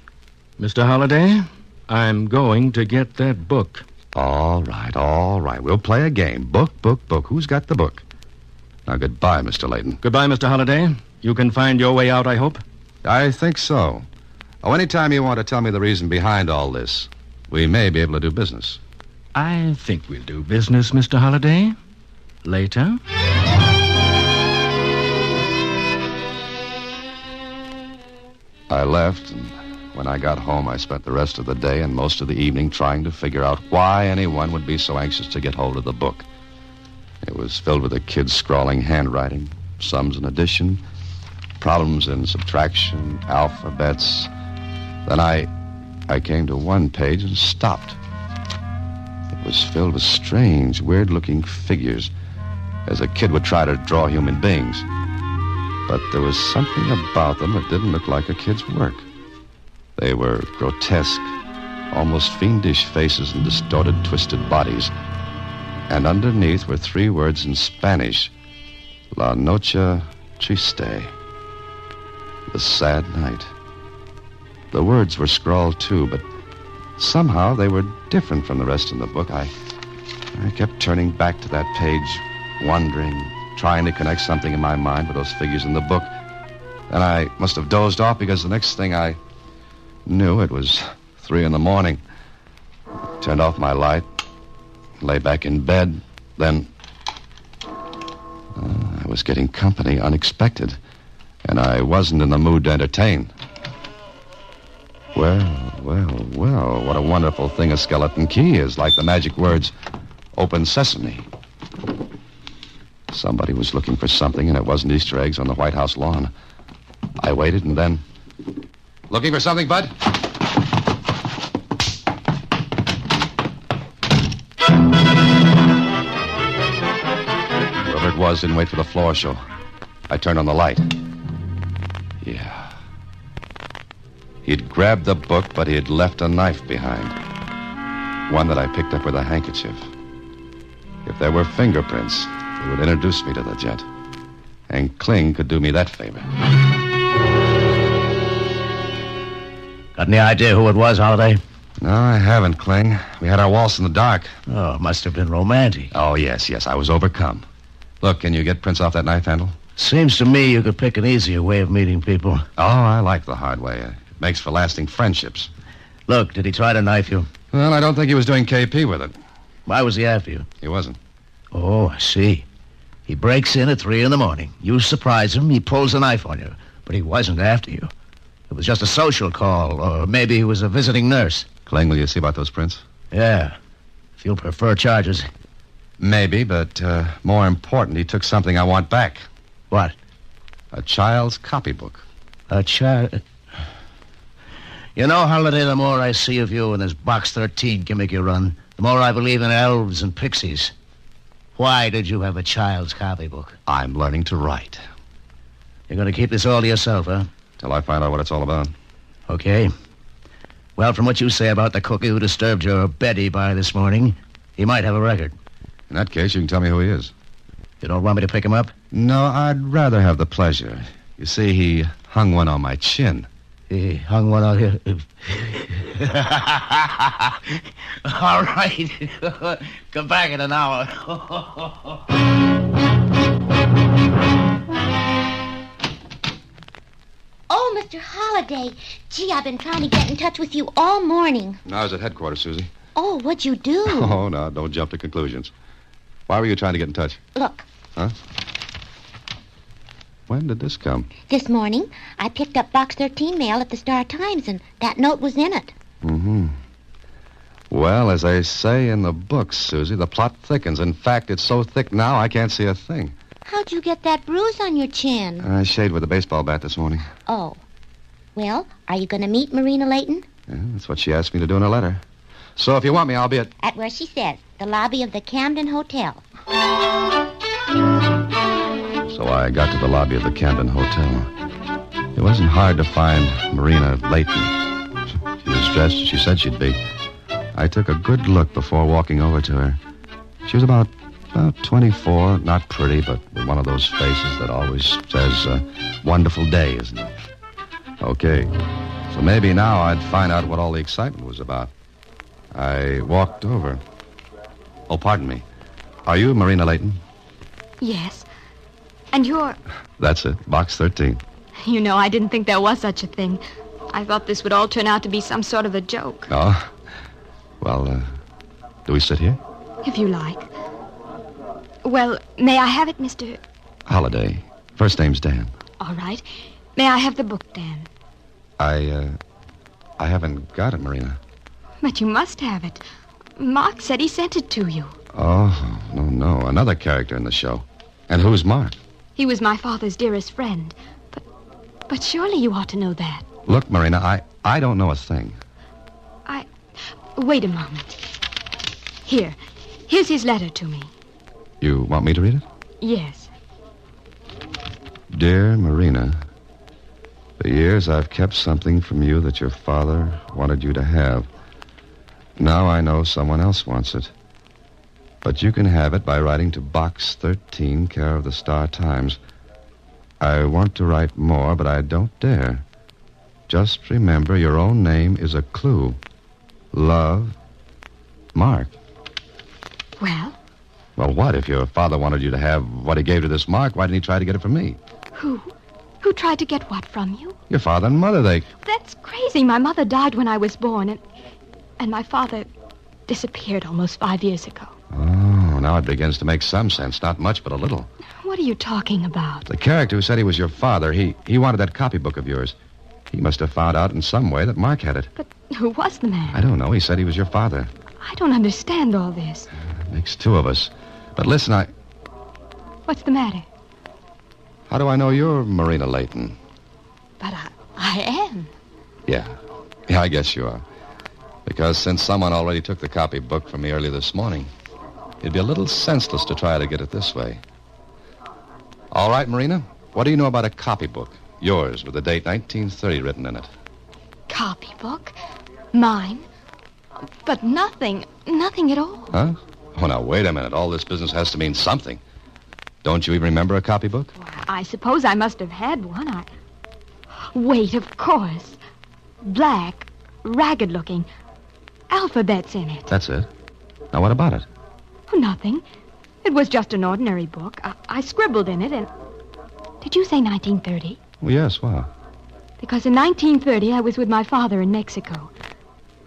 Mr. Holliday, I'm going to get that book. All right. We'll play a game. Book. Who's got the book? Now, goodbye, Mr. Layton. Goodbye, Mr. Holliday. You can find your way out, I hope? I think so. Oh, anytime you want to tell me the reason behind all this, we may be able to do business. I think we'll do business, Mr. Holliday. Later. I left, and when I got home, I spent the rest of the day and most of the evening trying to figure out why anyone would be so anxious to get hold of the book. It was filled with a kid's scrawling handwriting, sums and addition, problems in subtraction, alphabets. Then I came to one page and stopped. It was filled with strange, weird-looking figures, as a kid would try to draw human beings. But there was something about them that didn't look like a kid's work. They were grotesque, almost fiendish faces and distorted, twisted bodies. And underneath were 3 words in Spanish. La noche triste. The sad night. The words were scrawled, too, but somehow they were different from the rest in the book. I kept turning back to that page, wondering, trying to connect something in my mind with those figures in the book. Then I must have dozed off because the next thing I knew, it was 3 a.m. Turned off my light, lay back in bed. Then I was getting company unexpected, and I wasn't in the mood to entertain. Well, what a wonderful thing a skeleton key is, like the magic words, open sesame. Somebody was looking for something, and it wasn't Easter eggs on the White House lawn. I waited, and then... Looking for something, Bud? Whoever it was didn't wait for the floor show. I turned on the light. Yeah. He'd grabbed the book, but he had left a knife behind. One that I picked up with a handkerchief. If there were fingerprints, it would introduce me to the gent. And Kling could do me that favor. Got any idea who it was, Holliday? No, I haven't, Kling. We had our waltz in the dark. Oh, it must have been romantic. Oh, yes. I was overcome. Look, can you get prints off that knife handle? Seems to me you could pick an easier way of meeting people. Oh, I like the hard way. It makes for lasting friendships. Look, did he try to knife you? Well, I don't think he was doing KP with it. Why was he after you? He wasn't. Oh, I see. He breaks in at 3 a.m. You surprise him, he pulls a knife on you. But he wasn't after you. It was just a social call, or maybe he was a visiting nurse. Kling, will you see about those prints? Yeah. If you'll prefer charges. Maybe, but more important, he took something I want back. What? A child's copybook. A child... You know, Holliday, the more I see of you in this Box 13 gimmick you run, the more I believe in elves and pixies. Why did you have a child's copybook? I'm learning to write. You're going to keep this all to yourself, huh? Till I find out what it's all about. Okay. Well, from what you say about the cookie who disturbed your Betty by this morning, he might have a record. In that case, you can tell me who he is. You don't want me to pick him up? No, I'd rather have the pleasure. You see, he hung one on my chin. He hung one on here. All right. Come back in an hour. Oh, Mr. Holliday. Gee, I've been trying to get in touch with you all morning. I was at headquarters, Susie. Oh, what'd you do? Oh, no, don't jump to conclusions. Why were you trying to get in touch? Look. Huh? When did this come? This morning, I picked up Box 13 mail at the Star-Times, and that note was in it. Mm-hmm. Well, as they say in the books, Susie, the plot thickens. In fact, it's so thick now I can't see a thing. How'd you get that bruise on your chin? I shaved with a baseball bat this morning. Oh. Well, are you going to meet Marina Layton? Yeah, that's what she asked me to do in her letter. So if you want me, I'll be at... At where she says, the lobby of the Camden Hotel. So I got to the lobby of the Camden Hotel. It wasn't hard to find Marina Layton. She was dressed as she said she'd be. I took a good look before walking over to her. She was about 24, not pretty, but with one of those faces that always says, wonderful day, isn't it? Okay, so maybe now I'd find out what all the excitement was about. I walked over. Oh, pardon me. Are you Marina Layton? Yes. And you're... That's it, Box 13. You know, I didn't think there was such a thing. I thought this would all turn out to be some sort of a joke. Oh? Well, do we sit here? If you like. Well, may I have it, Mr... Holliday. First name's Dan. All right. May I have the book, Dan? I haven't got it, Marina. But you must have it. Mark said he sent it to you. Oh, no. Another character in the show. And who's Mark? He was my father's dearest friend. But surely you ought to know that. Look, Marina, I don't know a thing. Wait a moment. Here's his letter to me. You want me to read it? Yes. Dear Marina, for years I've kept something from you that your father wanted you to have. Now I know someone else wants it. But you can have it by writing to Box 13, care of the Star-Times. I want to write more, but I don't dare. Just remember, your own name is a clue. Love, Mark. Well? Well, what? If your father wanted you to have what he gave to this Mark, why didn't he try to get it from me? Who? Who tried to get what from you? Your father and mother, That's crazy. My mother died when I was born, and my father disappeared almost 5 years ago. Oh, now it begins to make some sense. Not much, but a little. What are you talking about? The character who said he was your father, he wanted that copybook of yours. He must have found out in some way that Mark had it. But who was the man? I don't know. He said he was your father. I don't understand all this. It makes two of us. But listen, What's the matter? How do I know you're Marina Layton? But I am. Yeah, I guess you are. Because since someone already took the copybook from me early this morning, it'd be a little senseless to try to get it this way. All right, Marina, what do you know about a copybook? Yours, with the date 1930 written in it. Copybook? Mine? But nothing at all. Huh? Oh, now, wait a minute. All this business has to mean something. Don't you even remember a copybook? I suppose I must have had one. Wait, of course. Black, ragged-looking, alphabets in it. That's it. Now, what about it? Oh, nothing. It was just an ordinary book. I scribbled in it, and... Did you say 1930? Well, yes, why? Because in 1930, I was with my father in Mexico.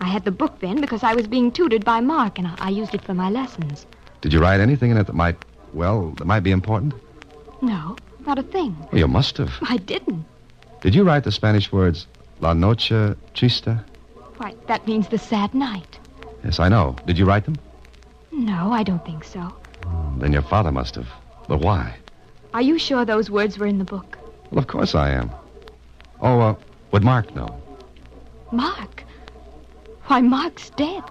I had the book then because I was being tutored by Mark, and I used it for my lessons. Did you write anything in it that might be important? No, not a thing. Well, you must have. I didn't. Did you write the Spanish words, La Noche Triste? Why, that means the sad night. Yes, I know. Did you write them? No, I don't think so. Then your father must have. But why? Are you sure those words were in the book? Well, of course I am. Oh, would Mark know? Mark? Why, Mark's dead.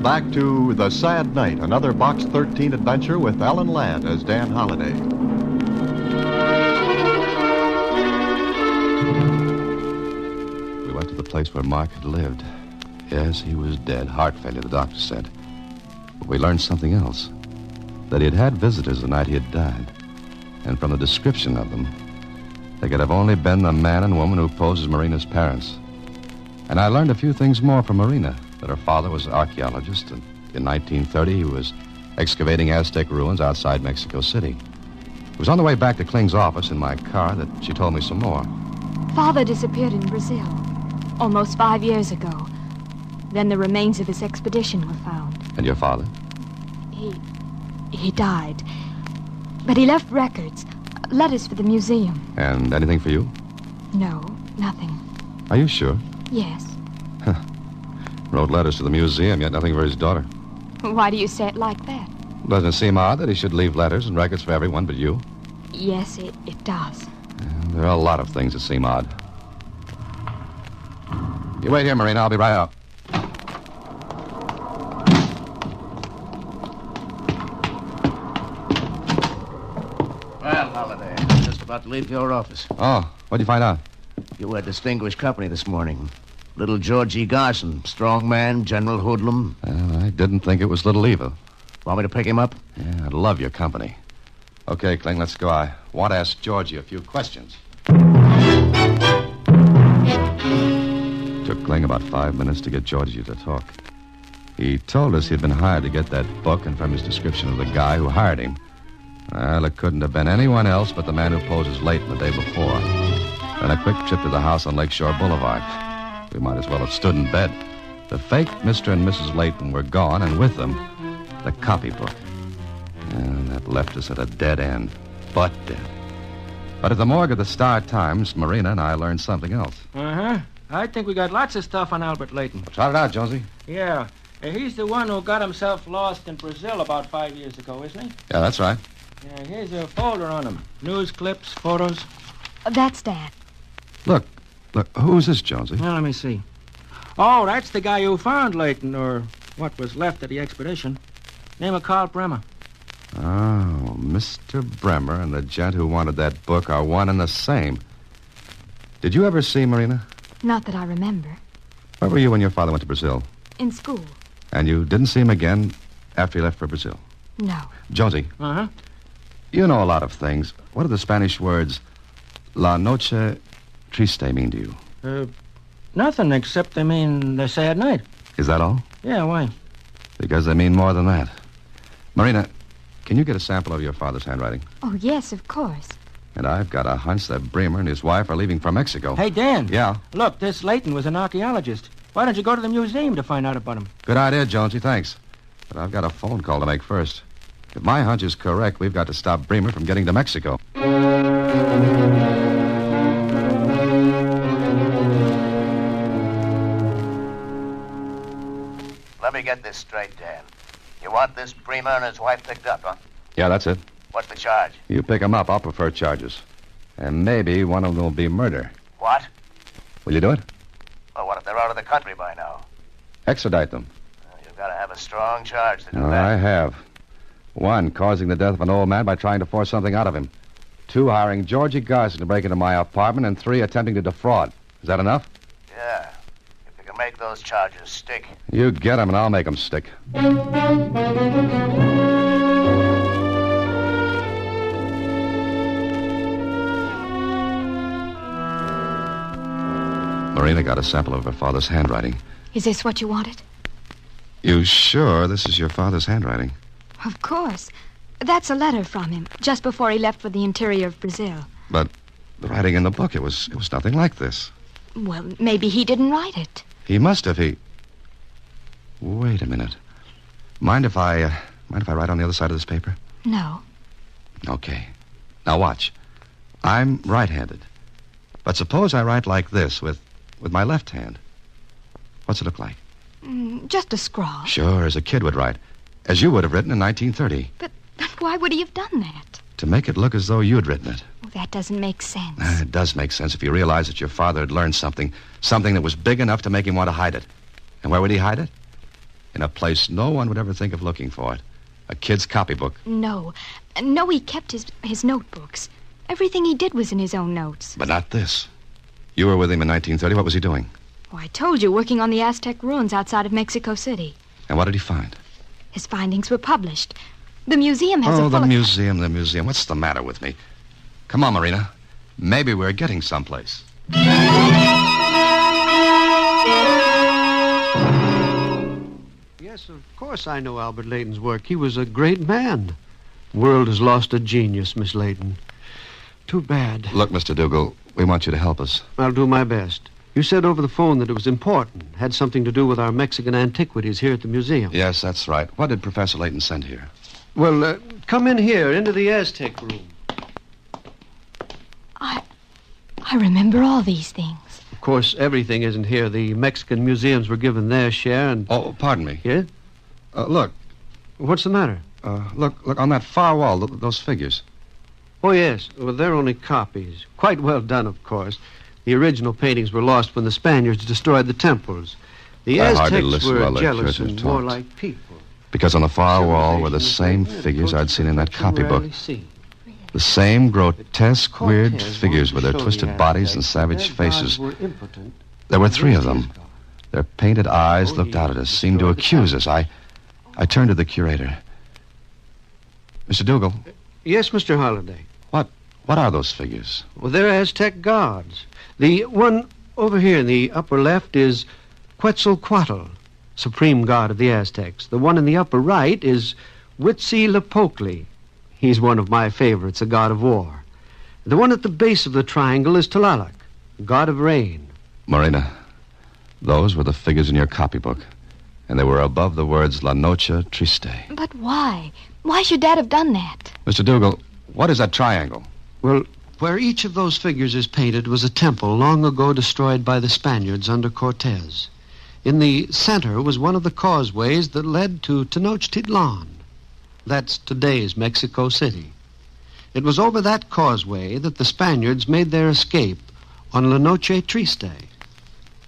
back to The Sad Night, another Box 13 adventure with Alan Ladd as Dan Holliday. We went to the place where Mark had lived. Yes, he was dead. Heart failure, the doctor said. But we learned something else. That he had had visitors the night he had died. And from the description of them, they could have only been the man and woman who posed as Marina's parents. And I learned a few things more from Marina. That her father was an archaeologist, and in 1930 he was excavating Aztec ruins outside Mexico City. It was on the way back to Kling's office in my car that she told me some more. Father disappeared in Brazil almost 5 years ago. Then the remains of his expedition were found. And your father? He died. But he left records, letters for the museum. And anything for you? No, nothing. Are you sure? Yes. Wrote letters to the museum, yet nothing for his daughter. Why do you say it like that? Doesn't it seem odd that he should leave letters and records for everyone but you? Yes, it does. There are a lot of things that seem odd. You wait here, Marina. I'll be right out. Well, Holliday, I'm just about to leave your office. Oh, what'd you find out? You were distinguished company this morning. Little Georgie Garson, strong man, general hoodlum. Well, I didn't think it was little Eva. Want me to pick him up? Yeah, I'd love your company. Okay, Kling, let's go. I want to ask Georgie a few questions. Took Kling about 5 minutes to get Georgie to talk. He told us he'd been hired to get that book, and from his description of the guy who hired him, well, it couldn't have been anyone else but the man who posed as Leighton the day before. Then a quick trip to the house on Lakeshore Boulevard. We might as well have stood in bed. The fake Mr. and Mrs. Leighton were gone, and with them, the copybook. And that left us at a dead end. But dead. But at the morgue of the Star-Times, Marina and I learned something else. Uh-huh. I think we got lots of stuff on Albert Leighton. Well, trot it out, Jonesy. Yeah. He's the one who got himself lost in Brazil about 5 years ago, isn't he? Yeah, that's right. Yeah, here's a folder on him. News clips, photos. That's Dad. Look, who's this, Jonesy? Now, let me see. Oh, that's the guy who found Leighton, or what was left of the expedition. Name of Carl Bremer. Oh, Mr. Bremer and the gent who wanted that book are one and the same. Did you ever see Marina? Not that I remember. Where were you when your father went to Brazil? In school. And you didn't see him again after he left for Brazil? No. Jonesy. Uh-huh. You know a lot of things. What do the Spanish words La Noche Triste mean to you? Nothing except they mean the sad night. Is that all? Yeah, why? Because they mean more than that. Marina, can you get a sample of your father's handwriting? Oh, yes, of course. And I've got a hunch that Bremer and his wife are leaving for Mexico. Hey, Dan. Yeah? Look, this Leighton was an archaeologist. Why don't you go to the museum to find out about him? Good idea, Jonesy, thanks. But I've got a phone call to make first. If my hunch is correct, we've got to stop Bremer from getting to Mexico. Let me get this straight, Dan. You want this Bremer and his wife picked up, huh? Yeah, that's it. What's the charge? You pick them up. I'll prefer charges. And maybe one of them will be murder. What? Will you do it? Well, what if they're out of the country by now? Extradite them. You've got to have a strong charge to do Oh, that. I have. 1, causing the death of an old man by trying to force something out of him. 2, hiring Georgie Garson to break into my apartment. And 3, attempting to defraud. Is that enough? Yeah. If you can make those charges stick. You get them, and I'll make them stick. Marina got a sample of her father's handwriting. Is this what you wanted? You sure this is your father's handwriting? Of course. That's a letter from him, just before he left for the interior of Brazil. But the writing in the book, it was nothing like this. Well, maybe he didn't write it. He must have. Wait a minute. Mind if I write on the other side of this paper? No. Okay. Now watch. I'm right-handed. But suppose I write like this with my left hand. What's it look like? Just a scrawl. Sure, as a kid would write. As you would have written in 1930. But why would he have done that? To make it look as though you'd written it. Well, that doesn't make sense. It does make sense if you realize that your father had learned something that was big enough to make him want to hide it. And where would he hide it? in a place no one would ever think of looking for it. A kid's copybook. No, he kept his notebooks. Everything he did was in his own notes. But not this. You were with him in 1930. What was he doing? Oh, I told you, working on the Aztec ruins outside of Mexico City. And what did he find? His findings were published. The museum has the museum. What's the matter with me? Come on, Marina. Maybe we're getting someplace. Yes, of course I know Albert Layton's work. He was a great man. The world has lost a genius, Miss Layton. Too bad. Look, Mr. Dougal, we want you to help us. I'll do my best. You said over the phone that it was important. Had something to do with our Mexican antiquities here at the museum. Yes, that's right. What did Professor Layton send here? Well, come in here, into the Aztec room. I remember all these things. Of course, everything isn't here. The Mexican museums were given their share and... Oh, pardon me. Yeah? Look. What's the matter? Look on that far wall, those figures. Oh, yes. Well, they're only copies. Quite well done, of course. The original paintings were lost when the Spaniards destroyed the temples. The Aztecs were jealous and warlike people. Because on the far wall were the same figures I'd seen in that copybook. The same grotesque, weird figures with their twisted bodies and savage faces. There were 3 of them. Their painted eyes looked out at us, seemed to accuse us. I turned to the curator. Mr. Dougal. Yes, Mr. Holliday. What are those figures? Well, they're Aztec gods. The one over here in the upper left is Quetzalcoatl, supreme god of the Aztecs. The one in the upper right is Huitzilopochtli. He's one of my favorites, a god of war. The one at the base of the triangle is Tlaloc, god of rain. Marina, those were the figures in your copybook, and they were above the words La Noche Triste. But why? Why should Dad have done that? Mr. Dougal, what is that triangle? Well, where each of those figures is painted was a temple long ago destroyed by the Spaniards under Cortez. In the center was one of the causeways that led to Tenochtitlan. That's today's Mexico City. It was over that causeway that the Spaniards made their escape on La Noche Triste.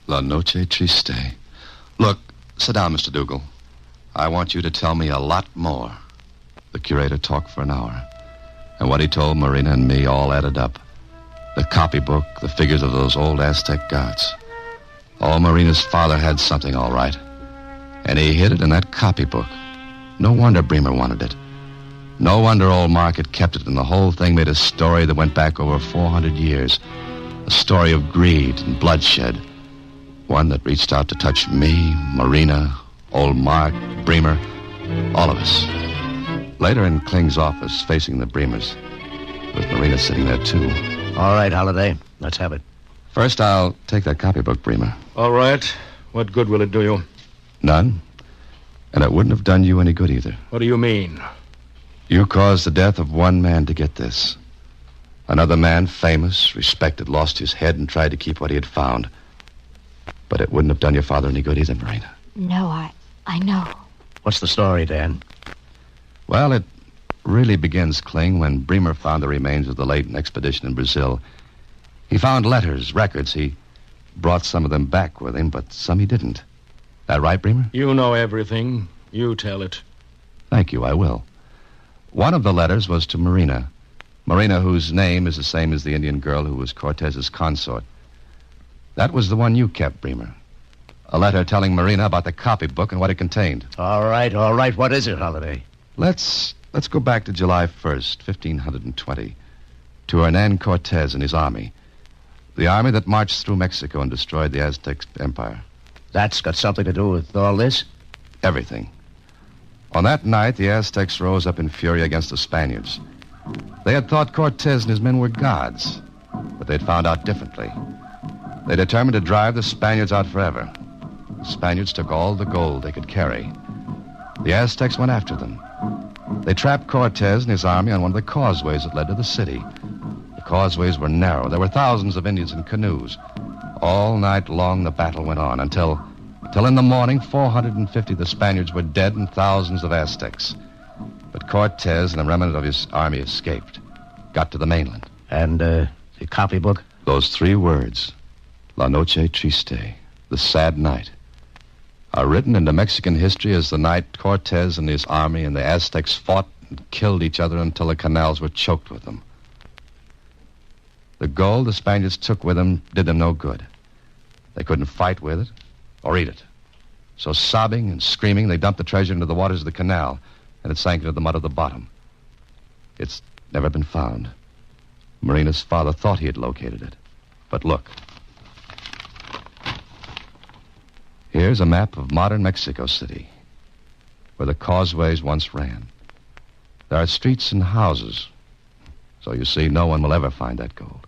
La Noche Triste. Look, sit down, Mr. Dougal. I want you to tell me a lot more. The curator talked for an hour. And what he told Marina and me all added up. The copybook, the figures of those old Aztec gods. Oh, Marina's father had something all right. And he hid it in that copybook. No wonder Bremer wanted it. No wonder old Mark had kept it, and the whole thing made a story that went back over 400 years. A story of greed and bloodshed. One that reached out to touch me, Marina, old Mark, Bremer, all of us. Later in Kling's office, facing the Bremers, with Marina sitting there, too. All right, Holliday. Let's have it. First, I'll take that copybook, Bremer. All right. What good will it do you? None. And it wouldn't have done you any good either. What do you mean? You caused the death of one man to get this. Another man, famous, respected, lost his head and tried to keep what he had found. But it wouldn't have done your father any good either, Marina. No, I know. What's the story, Dan? Well, it really begins, Kling, when Bremer found the remains of the Layton expedition in Brazil. He found letters, records. He brought some of them back with him, but some he didn't. That right, Bremer? You know everything. You tell it. Thank you, I will. One of the letters was to Marina. Marina, whose name is the same as the Indian girl who was Cortez's consort. That was the one you kept, Bremer. A letter telling Marina about the copybook and what it contained. All right. What is it, Holliday? Let's go back to July 1st, 1520, to Hernan Cortez and his army. The army that marched through Mexico and destroyed the Aztec Empire. That's got something to do with all this? Everything. On that night, the Aztecs rose up in fury against the Spaniards. They had thought Cortez and his men were gods, but they'd found out differently. They determined to drive the Spaniards out forever. The Spaniards took all the gold they could carry. The Aztecs went after them. They trapped Cortez and his army on one of the causeways that led to the city. The causeways were narrow. There were thousands of Indians in canoes. All night long the battle went on until in the morning 450 of the Spaniards were dead and thousands of Aztecs. But Cortez and a remnant of his army escaped, got to the mainland. And the copybook? Those 3 words, La Noche Triste, the sad night. are written into Mexican history as the night Cortez and his army and the Aztecs fought and killed each other until the canals were choked with them. The gold the Spaniards took with them did them no good. They couldn't fight with it or eat it. So sobbing and screaming, they dumped the treasure into the waters of the canal, and it sank into the mud of the bottom. It's never been found. Marina's father thought he had located it. But look. Here's a map of modern Mexico City, where the causeways once ran. There are streets and houses, so you see, no one will ever find that gold.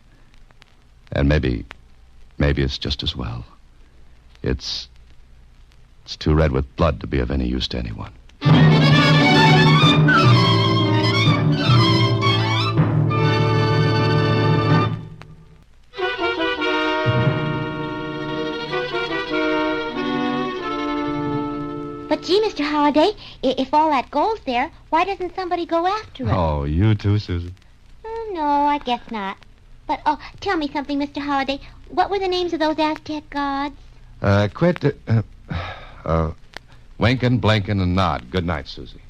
And maybe it's just as well. It's too red with blood to be of any use to anyone. But gee, Mr. Holliday, if all that gold's there, why doesn't somebody go after it? Oh, you too, Susan? No, I guess not. But, tell me something, Mr. Holliday. What were the names of those Aztec gods? Winkin', Blinkin', and Nod. Good night, Susie.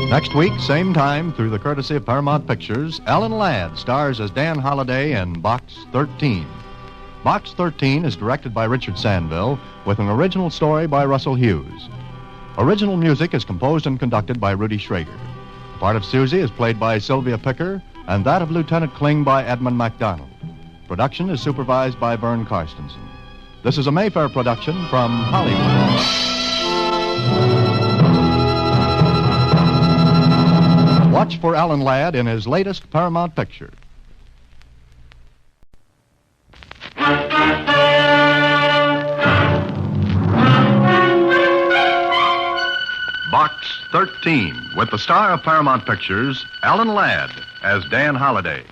Next week, same time, through the courtesy of Paramount Pictures, Alan Ladd stars as Dan Holliday in Box 13. Box 13 is directed by Richard Sandville with an original story by Russell Hughes. Original music is composed and conducted by Rudy Schrager. The part of Susie is played by Sylvia Picker, and that of Lieutenant Kling by Edmund MacDonald. Production is supervised by Vern Karstensen. This is a Mayfair production from Hollywood. Watch for Alan Ladd in his latest Paramount picture. Box 13, with the star of Paramount Pictures, Alan Ladd, as Dan Holliday.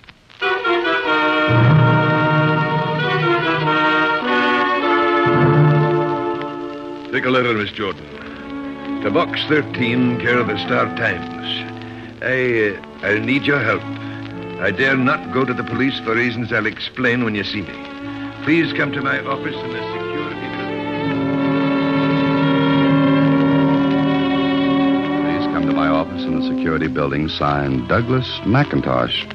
Take a letter, Miss Jordan. To Box 13, care of the Star Times. I'll need your help. I dare not go to the police for reasons I'll explain when you see me. Please come to my office in the security building. Please come to my office in the security building, signed Douglas McIntosh.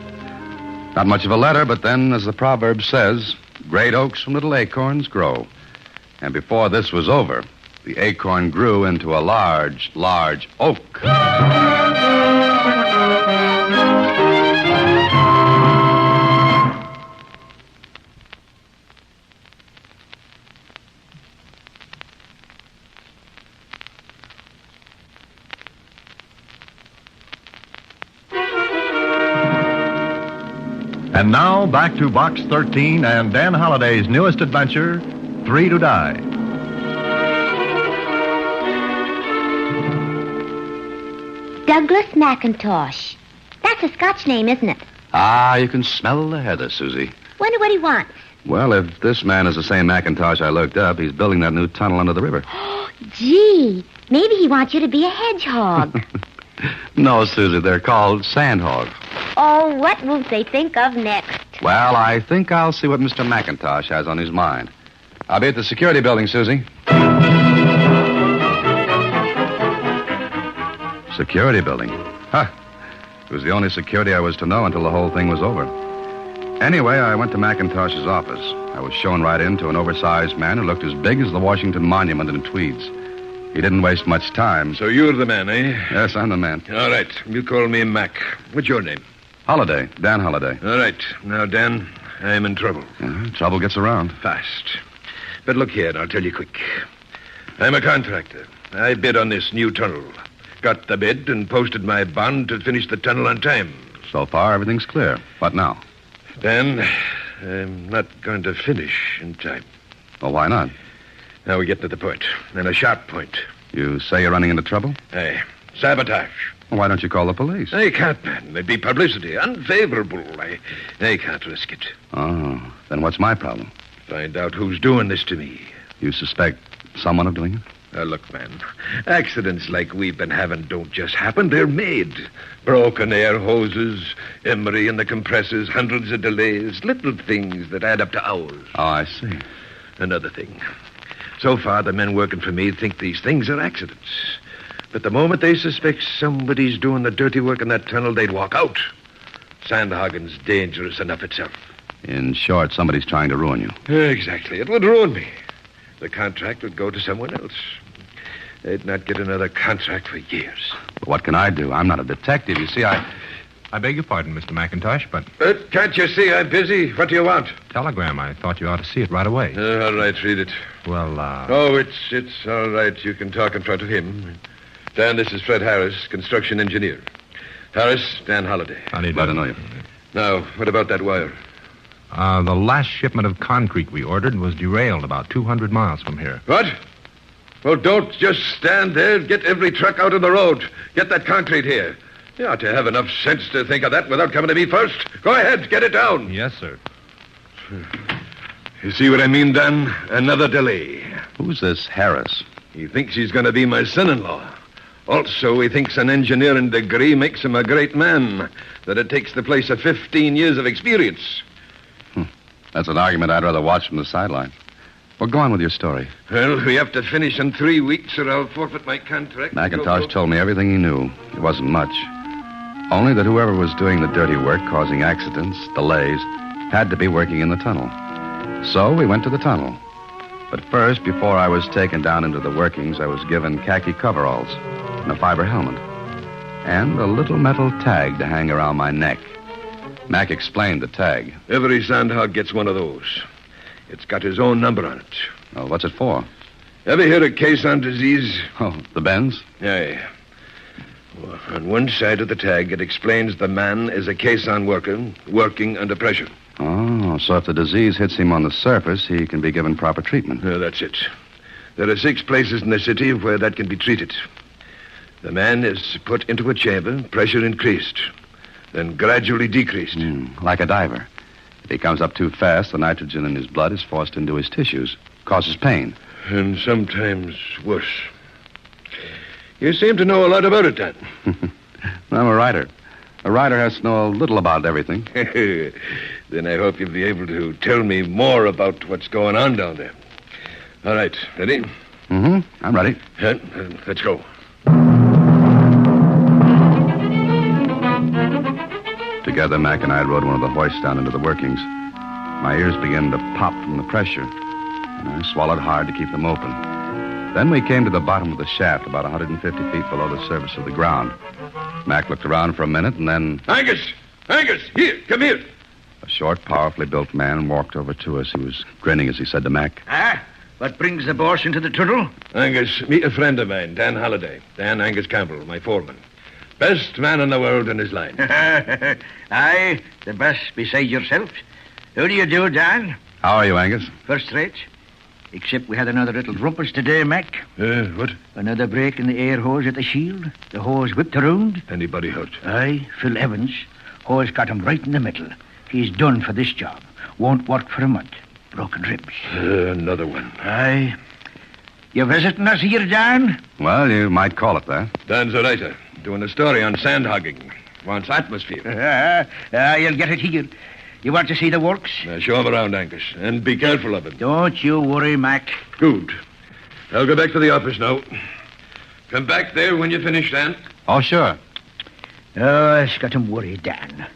Not much of a letter, but then, as the proverb says, great oaks from little acorns grow. And before this was over, the acorn grew into a large, large oak. And now, back to Box 13 and Dan Holliday's newest adventure, Three to Die. Douglas McIntosh. That's a Scotch name, isn't it? Ah, you can smell the heather, Susie. Wonder what he wants. Well, if this man is the same McIntosh I looked up, he's building that new tunnel under the river. Gee, maybe he wants you to be a hedgehog. No, Susie, they're called sandhogs. Oh, what won't they think of next? Well, I think I'll see what Mr. McIntosh has on his mind. I'll be at the security building, Susie. Security building? Huh. It was the only security I was to know until the whole thing was over. Anyway, I went to McIntosh's office. I was shown right in to an oversized man who looked as big as the Washington Monument in tweeds. He didn't waste much time. So you're the man, eh? Yes, I'm the man. All right. You call me Mac. What's your name? Holliday. Dan Holliday. All right. Now, Dan, I'm in trouble. Trouble gets around. Fast. But look here, and I'll tell you quick. I'm a contractor. I bid on this new tunnel. Got the bid and posted my bond to finish the tunnel on time. So far, everything's clear. What now? Dan, I'm not going to finish in time. Well, why not? Now we get to the point, and a sharp point. You say you're running into trouble? Aye. Sabotage. Well, why don't you call the police? I can't, man. There'd be publicity. Unfavorable. I can't risk it. Oh, then what's my problem? Find out who's doing this to me. You suspect someone of doing it? Look, man, accidents like we've been having don't just happen. They're made. Broken air hoses, emery in the compressors, hundreds of delays, little things that add up to hours. Oh, I see. Another thing. So far, the men working for me think these things are accidents. But the moment they suspect somebody's doing the dirty work in that tunnel, they'd walk out. Sandhagen's dangerous enough itself. In short, somebody's trying to ruin you. Exactly. It would ruin me. The contract would go to someone else. They'd not get another contract for years. But what can I do? I'm not a detective. You see, I beg your pardon, Mr. McIntosh, but... Can't you see I'm busy? What do you want? Telegram. I thought you ought to see it right away. All right, read it. Well, Oh, it's all right. You can talk in front of him. Dan, this is Fred Harris, construction engineer. Harris, Dan Holliday. I need Glad to know you. Now, what about that wire? The last shipment of concrete we ordered was derailed about 200 miles from here. What? Well, don't just stand there. Get every truck out on the road. Get that concrete here. You ought to have enough sense to think of that without coming to me first. Go ahead, get it down. Yes, sir. You see what I mean, Dan? Another delay. Who's this Harris? He thinks he's going to be my son-in-law. Also, he thinks an engineering degree makes him a great man, that it takes the place of 15 years of experience. That's an argument I'd rather watch from the sidelines. Well, go on with your story. Well, we have to finish in 3 weeks or I'll forfeit my contract. McIntosh told me everything he knew. It wasn't much. Only that whoever was doing the dirty work, causing accidents, delays, had to be working in the tunnel. So we went to the tunnel. But first, before I was taken down into the workings, I was given khaki coveralls and a fiber helmet. And a little metal tag to hang around my neck. Mac explained the tag. Every sandhog gets one of those. It's got his own number on it. Oh, what's it for? Ever hear of caisson disease? Oh, the bends? Yeah. Well, on one side of the tag, it explains the man is a caisson worker working under pressure. Oh, so if the disease hits him on the surface, he can be given proper treatment. Yeah, that's it. There are 6 places in the city where that can be treated. The man is put into a chamber, pressure increased, then gradually decreased. Like a diver. If he comes up too fast, the nitrogen in his blood is forced into his tissues, causes pain. And sometimes worse. You seem to know a lot about it, Dan. I'm a writer. A writer has to know a little about everything. Then I hope you'll be able to tell me more about what's going on down there. All right, ready? Mm-hmm. I'm ready. Let's go. Together, Mac and I rode one of the hoists down into the workings. My ears began to pop from the pressure, and I swallowed hard to keep them open. Then we came to the bottom of the shaft, about 150 feet below the surface of the ground. Mac looked around for a minute, and then... Angus! Angus! Here! Come here! A short, powerfully built man walked over to us. He was grinning as he said to Mac, What brings the boss into the tunnel? Angus, meet a friend of mine, Dan Holliday. Dan Angus Campbell, my foreman. Best man in the world in his line. Aye, the best beside yourself. How do you do, Dan? How are you, Angus? First rate. Except we had another little rumpus today, Mac. What? Another break in the air hose at the shield. The hose whipped around. Anybody hurt? Aye, Phil Evans. Hose got him right in the middle. He's done for this job. Won't work for a month. Broken ribs. Another one. Aye. You visiting us here, Dan? Well, you might call it that. Dan's a writer, doing a story on sand hogging. Wants atmosphere. You'll get it here. You want to see the works? Now show him around, Angus, and be careful of him. Don't you worry, Mac. Good. I'll go back to the office now. Come back there when you finish, Dan. Oh, sure. Oh, it's got him worried, Dan.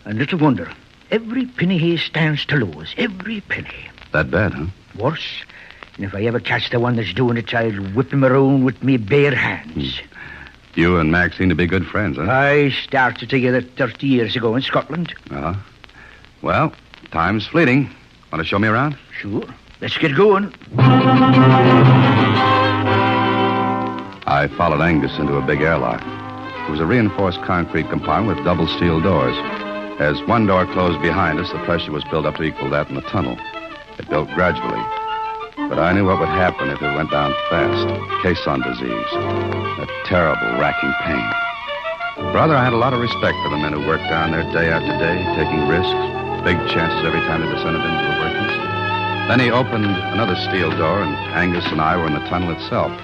And little wonder. Every penny he stands to lose. Every penny. That bad, huh? Worse. And if I ever catch the one that's doing it, I'll whip him around with me bare hands. You and Mac seem to be good friends, huh? I started together 30 years ago in Scotland. Uh-huh. Well, time's fleeting. Want to show me around? Sure. Let's get going. I followed Angus into a big airlock. It was a reinforced concrete compartment with double steel doors. As one door closed behind us, the pressure was built up to equal that in the tunnel. It built gradually. But I knew what would happen if it went down fast. Caisson disease. That terrible, racking pain. Brother, I had a lot of respect for the men who worked down there day after day, taking risks, big chances every time they descended into the workings. Then he opened another steel door, and Angus and I were in the tunnel itself.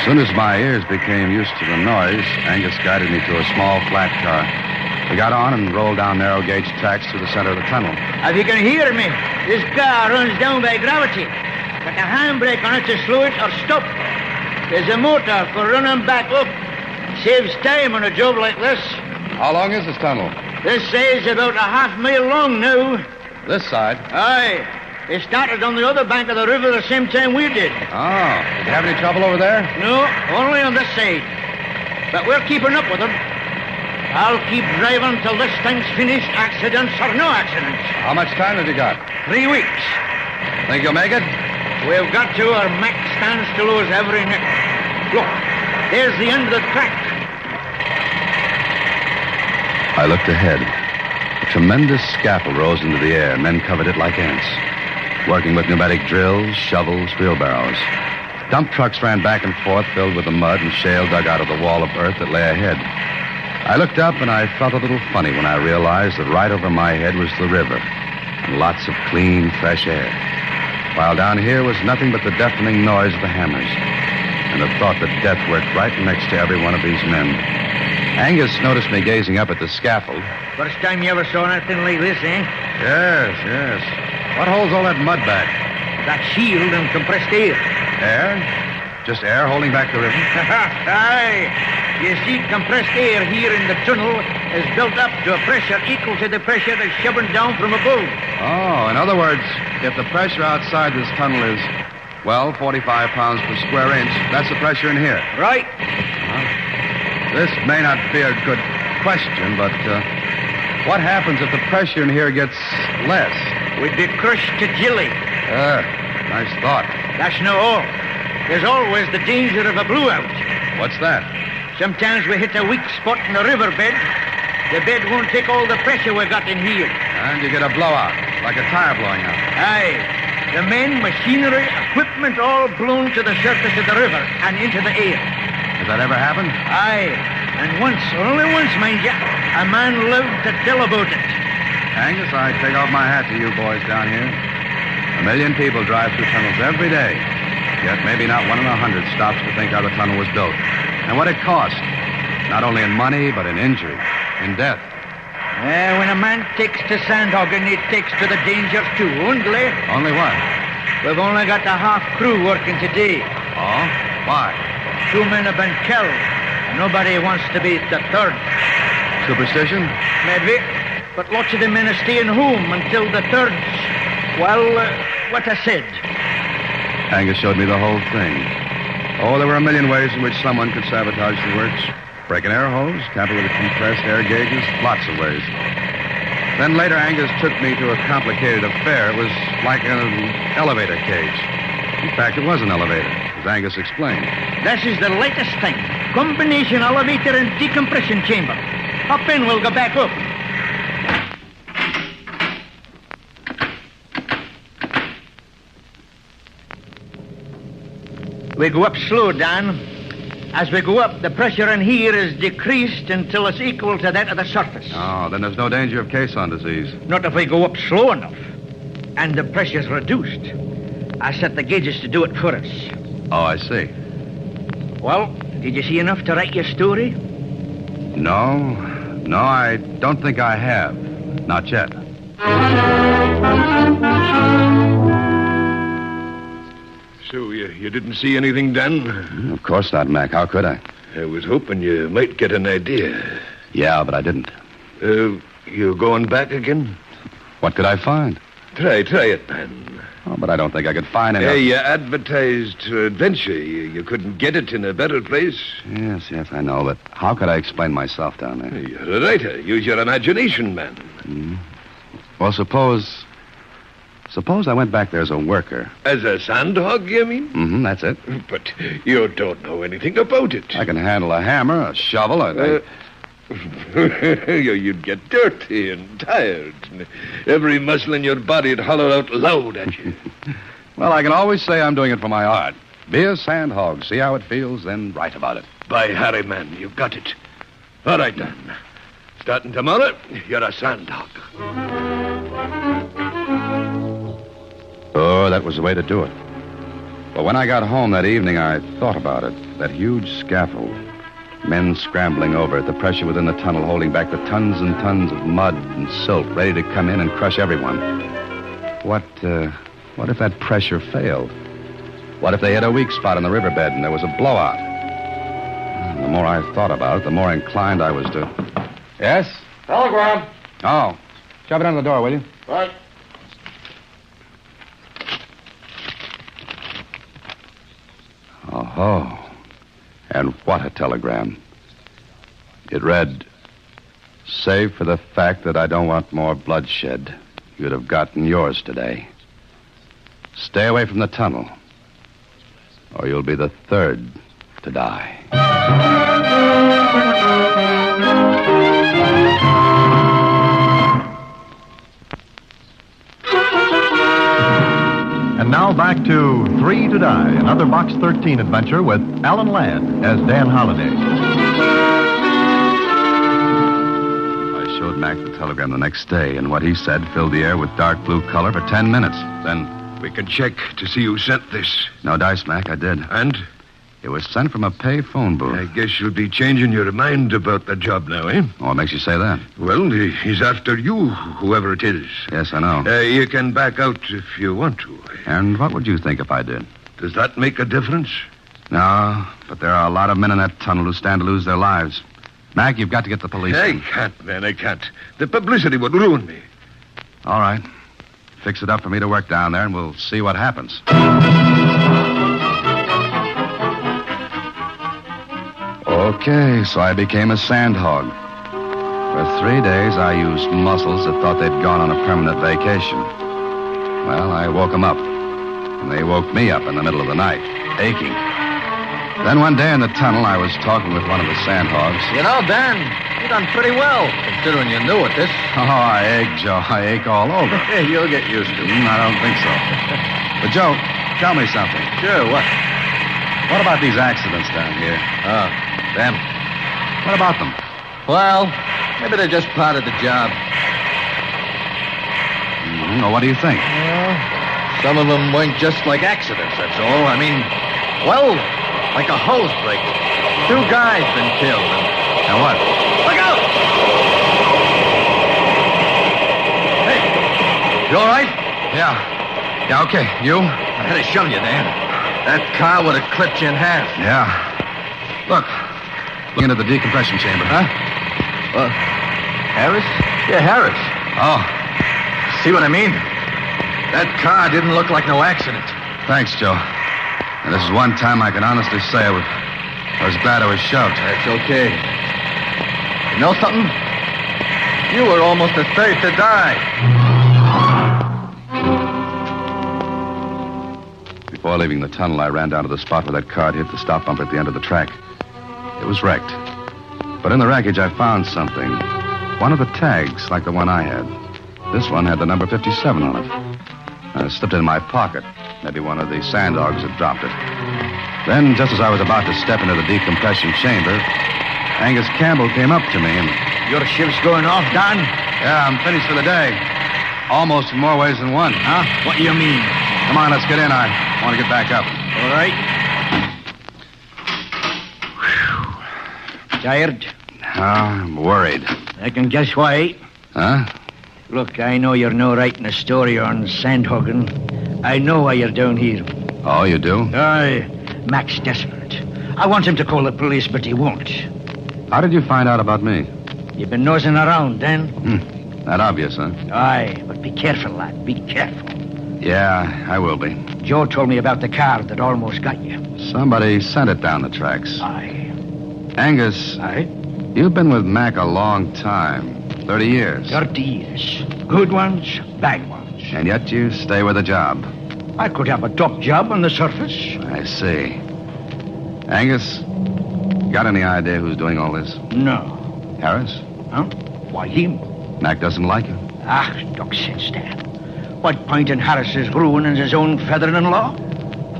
soon as my ears became used to the noise, Angus guided me to a small, flat car. We got on and rolled down narrow gauge tracks through the center of the tunnel. If you can hear me, this car runs down by gravity. But the handbrake on it to slow it or stop. There's a motor for running back up. Saves time on a job like this. How long is this tunnel? This side's about a half-mile long now. This side? Aye. They started on the other bank of the river the same time we did. Oh. Did you have any trouble over there? No, only on this side. But we're keeping up with them. I'll keep driving till this thing's finished, accidents or no accidents. How much time have you got? 3 weeks. Think you'll make it? We've got to, or Mac stands to lose every nick. Look, there's the end of the track. I looked ahead. A tremendous scaffold rose into the air. Men covered it like ants, working with pneumatic drills, shovels, wheelbarrows. Dump trucks ran back and forth, filled with the mud and shale dug out of the wall of earth that lay ahead. I looked up, and I felt a little funny when I realized that right over my head was the river, and lots of clean, fresh air, while down here was nothing but the deafening noise of the hammers, and the thought that death worked right next to every one of these men. Angus noticed me gazing up at the scaffold. First time you ever saw anything like this, eh? Yes. What holds all that mud back? That shield and compressed air. Air? Just air holding back the river? Aye. You see, compressed air here in the tunnel is built up to a pressure equal to the pressure that's shoving down from above. Oh, in other words, if the pressure outside this tunnel is, 45 pounds per square inch, that's the pressure in here. Right. This may not be a good question, but what happens if the pressure in here gets less? We'd be crushed to jelly. Nice thought. That's no all. There's always the danger of a blowout. What's that? Sometimes we hit a weak spot in the riverbed. The bed won't take all the pressure we got in here. And you get a blowout, like a tire blowing out. Aye. The men, machinery, equipment all blown to the surface of the river and into the air. Has that ever happened? Aye. And once, only once, mind you, a man lived to tell about it. Angus, I take off my hat to you boys down here. 1 million people drive through tunnels every day. Yet maybe not 1 in 100 stops to think how the tunnel was built. And what it cost. Not only in money, but in injury, in death. When a man takes to sandhogging, he takes to the dangers too, only. Only what? We've only got the half crew working today. Oh? Why? 2 men have been killed. Nobody wants to be the third. Superstition? Maybe. But lots of the men are staying home until the third's, what I said. Angus showed me the whole thing. Oh, there were a million ways in which someone could sabotage the works. Break an air hose, tamper with the compressed air gauges, lots of ways. Then later, Angus took me to a complicated affair. It was like an elevator cage. In fact, it was an elevator, as Angus explained. This is the latest thing. Combination elevator and decompression chamber. Hop in, we'll go back up. We go up slow, Dan. As we go up, the pressure in here is decreased until it's equal to that of the surface. Oh, then there's no danger of caisson disease. Not if we go up slow enough. And the pressure's reduced. I set the gauges to do it for us. Oh, I see. Well, did you see enough to write your story? No, I don't think I have. Not yet. So, you didn't see anything, Dan? Of course not, Mac. How could I? I was hoping you might get an idea. Yeah, but I didn't. You going back again? What could I find? Try it, man. Oh, but I don't think I could find enough. You advertised adventure. You couldn't get it in a better place. Yes, I know, but how could I explain myself down there? You're a writer. Use your imagination, man. Mm-hmm. Well, suppose I went back there as a worker. As a sandhog, you mean? Mm-hmm, that's it. But you don't know anything about it. I can handle a hammer, a shovel, You'd get dirty and tired. And every muscle in your body'd hollow out loud at you. Well, I can always say I'm doing it for my art. Be a sandhog, see how it feels, then write about it. By Harry, man, you've got it. All right, then. Starting tomorrow, you're a sandhog. Oh, that was the way to do it. But when I got home that evening, I thought about it. That huge scaffold. Men scrambling over it, the pressure within the tunnel holding back the tons and tons of mud and silt ready to come in and crush everyone. What if that pressure failed? What if they hit a weak spot in the riverbed and there was a blowout? And the more I thought about it, the more inclined I was to... Yes? Telegram. Oh. Shove it under the door, will you? Right. Oh. And what a telegram. It read, "Save for the fact that I don't want more bloodshed, you'd have gotten yours today. Stay away from the tunnel, or you'll be the third to die." And now back to 3 to Die, another Box 13 adventure with Alan Ladd as Dan Holliday. I showed Mac the telegram the next day, and what he said filled the air with dark blue color for 10 minutes. Then... We can check to see who sent this. No dice, Mac, I did. And? It was sent from a pay phone booth. I guess you'll be changing your mind about the job now, eh? What makes you say that? Well, he's after you, whoever it is. Yes, I know. You can back out if you want to. And what would you think if I did? Does that make a difference? No, but there are a lot of men in that tunnel who stand to lose their lives. Mac, you've got to get the police I in. can't, man, I can't. The publicity would ruin me. All right. Fix it up for me to work down there, and we'll see what happens. Okay, so I became a sandhog. For 3 days, I used muscles that thought they'd gone on a permanent vacation. Well, I woke them up, and they woke me up in the middle of the night, aching. Then one day in the tunnel, I was talking with one of the sandhogs. You know, Dan, you done pretty well, considering you're new at this. Oh, I ache, Joe. I ache all over. You'll get used to it. I don't think so. But, Joe, tell me something. Sure, what? What about these accidents down here? Oh, them. What about them? Well, maybe they're just part of the job. Well, what do you think? Well, some of them weren't just like accidents, that's all. I mean, well, like a hose break. 2 guys been killed. And what? Look out! Hey, you all right? Yeah. Yeah, okay. You? I had to shove you, Dan. That car would have clipped you in half. Yeah. Look into the decompression chamber. Huh? Harris? Yeah, Harris. Oh. See what I mean? That car didn't look like no accident. Thanks, Joe. And this is one time I can honestly say I was glad I was shoved. That's okay. You know something? You were almost the third to die. Before leaving the tunnel, I ran down to the spot where that car had hit the stop bump at the end of the track. It was wrecked. But in the wreckage, I found something. One of the tags, like the one I had. This one had the number 57 on it. I slipped it in my pocket. Maybe one of the sand dogs had dropped it. Then, just as I was about to step into the decompression chamber, Angus Campbell came up to me and... Your shift's going off, Don? Yeah, I'm finished for the day. Almost in more ways than one. Huh? What do you mean? Come on, let's get in. I want to get back up. All right. Tired? I'm worried. I can guess why. Huh? Look, I know you're no writing a story on Sandhagen. I know why you're down here. Oh, you do? Aye. Mac's desperate. I want him to call the police, but he won't. How did you find out about me? You've been nosing around, then? That obvious, huh? Aye, but be careful, lad. Be careful. Yeah, I will be. Joe told me about the car that almost got you. Somebody sent it down the tracks. Aye. Angus. Aye? You've been with Mac a long time. 30 years. 30 years. Good ones, bad ones. And yet you stay with a job. I could have a top job on the surface. I see. Angus, got any idea who's doing all this? No. Harris? Huh? Why him? Mac doesn't like you. Ah, talk sense, Dan. What point in Harris's ruining his own father-in-law?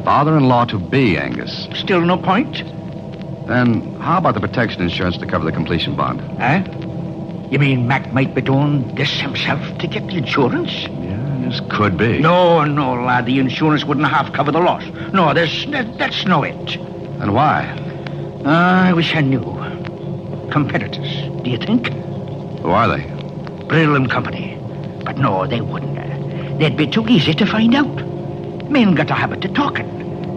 Father-in-law-to-be, Angus. Still no point? Then how about the protection insurance to cover the completion bond? Huh? You mean Mac might be doing this himself to get the insurance? Yeah, This could be. No, lad. The insurance wouldn't half cover the loss. No, that's no it. And why? I wish I knew. Competitors, do you think? Who are they? Brill and Company. But no, they wouldn't. They'd be too easy to find out. Men got a habit of talking.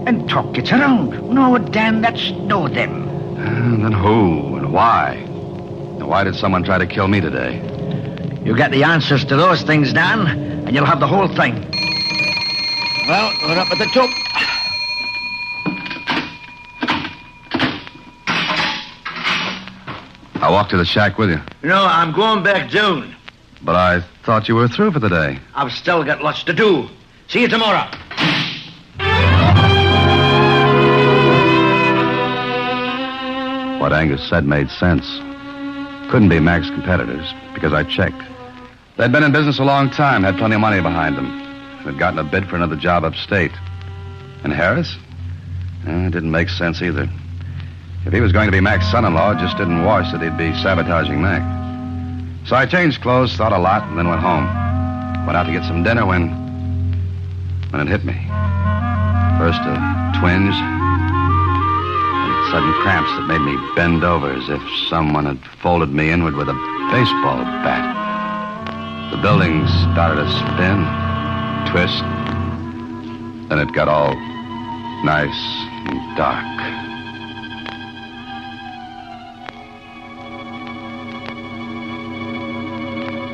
And talk gets around. No, Dan, that's no them. Then who and why? And why did someone try to kill me today? You get the answers to those things, Dan, and you'll have the whole thing. Well, we're up at the top. I'll walk to the shack with you. No, I'm going back down. But I thought you were through for the day. I've still got lots to do. See you tomorrow. What Angus said made sense. Couldn't be Mac's competitors, because I checked. They'd been in business a long time, had plenty of money behind them. They'd gotten a bid for another job upstate. And Harris? It didn't make sense either. If he was going to be Mac's son-in-law, it just didn't wash that he'd be sabotaging Mac. So I changed clothes, thought a lot, and then went home. Went out to get some dinner when it hit me. First a twinge, then sudden cramps that made me bend over as if someone had folded me inward with a baseball bat. The building started to spin, twist. Then it got all nice and dark.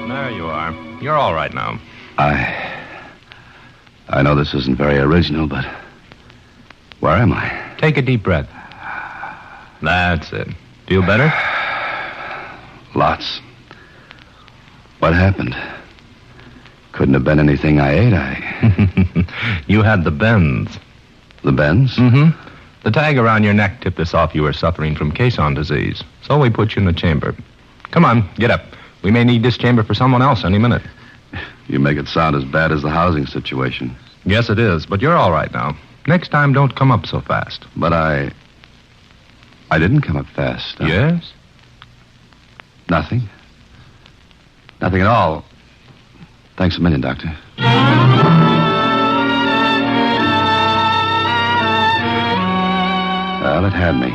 There you are. You're all right now. I know this isn't very original, but where am I? Take a deep breath. That's it. Feel better? Lots. What happened? Couldn't have been anything I ate. You had the bends. The bends? Mm-hmm. The tag around your neck tipped us off you were suffering from caisson disease. So we put you in the chamber. Come on, get up. We may need this chamber for someone else any minute. You make it sound as bad as the housing situation. Yes, it is, but you're all right now. Next time, don't come up so fast. But I didn't come up fast. Yes? Nothing. Nothing at all. Thanks a million, Doctor. Well, it had me.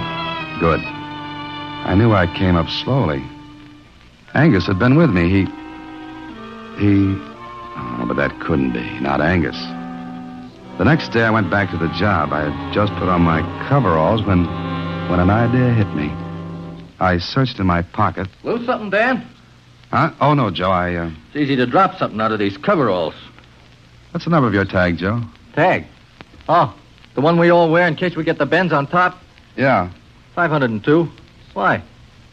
Good. I knew I came up slowly. Angus had been with me. Oh, but that couldn't be. Not Angus. The next day I went back to the job. I had just put on my coveralls when an idea hit me. I searched in my pocket. Lose something, Dan? Huh? Oh, no, Joe. It's easy to drop something out of these coveralls. What's the number of your tag, Joe? Tag? Oh, the one we all wear in case we get the bends on top? Yeah. 502. Why?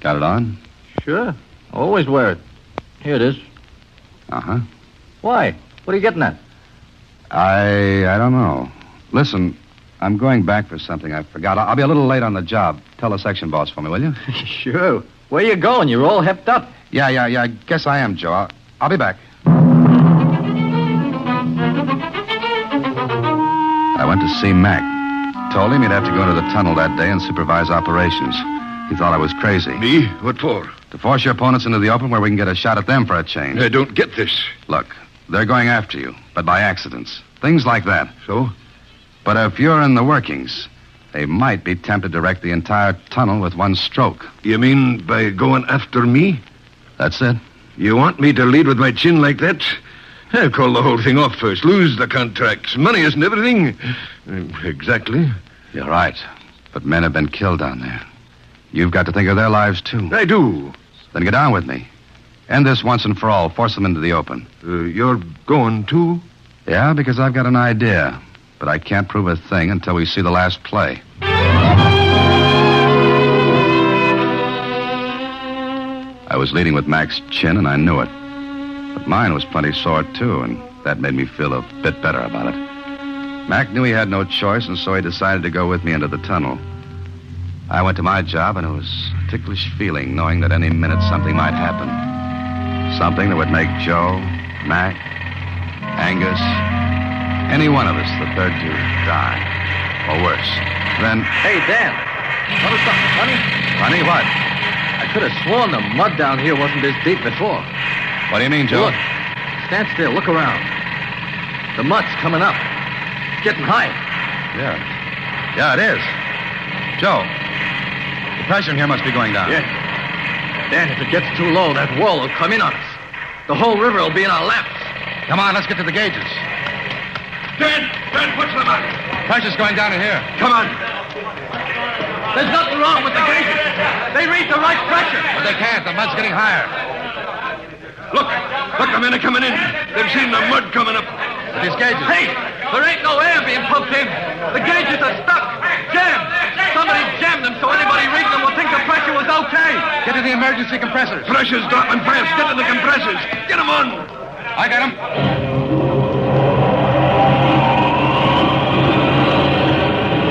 Got it on? Sure. Always wear it. Here it is. Uh-huh. Why? What are you getting at? I don't know. Listen, I'm going back for something I forgot. I'll be a little late on the job. Tell the section boss for me, will you? Sure. Where you going? You're all hepped up. Yeah. I guess I am, Joe. I'll be back. I went to see Mac. Told him he'd have to go into the tunnel that day and supervise operations. He thought I was crazy. Me? What for? To force your opponents into the open where we can get a shot at them for a change. I don't get this. Look, they're going after you, but by accidents. Things like that. So? But if you're in the workings, they might be tempted to wreck the entire tunnel with one stroke. You mean by going after me? That's it. You want me to lead with my chin like that? I'll call the whole thing off first. Lose the contracts. Money isn't everything. Exactly. You're right. But men have been killed down there. You've got to think of their lives, too. I do. Then get down with me. End this once and for all. Force them into the open. You're going, too? Yeah, because I've got an idea. But I can't prove a thing until we see the last play. I was leading with Mac's chin, and I knew it. But mine was plenty sore, too, and that made me feel a bit better about it. Mac knew he had no choice, and so he decided to go with me into the tunnel. I went to my job, and it was a ticklish feeling knowing that any minute something might happen. Something that would make Joe, Mac, Angus, any one of us the third to die. Or worse. Then... Hey, Dan. Notice something funny? Funny what? I could have sworn the mud down here wasn't this deep before. What do you mean, Joe? Look. Stand still. Look around. The mud's coming up. Getting high. Yeah, it is. Joe, the pressure in here must be going down. Yeah. Dan, if it gets too low, that wall will come in on us. The whole river will be in our laps. Come on, let's get to the gauges. Dan, what's the matter? Pressure's going down in here. Come on. There's nothing wrong with the gauges. They read the right pressure. But they can't. The mud's getting higher. Look, the men are coming in. They've seen the mud coming up. With these gauges. Hey, there ain't no air being pumped in. The gauges are stuck. Jammed. Somebody jammed them so anybody reading them will think the pressure was okay. Get to the emergency compressors. Pressure's dropping fast. Get to the compressors. Get them on. I got them.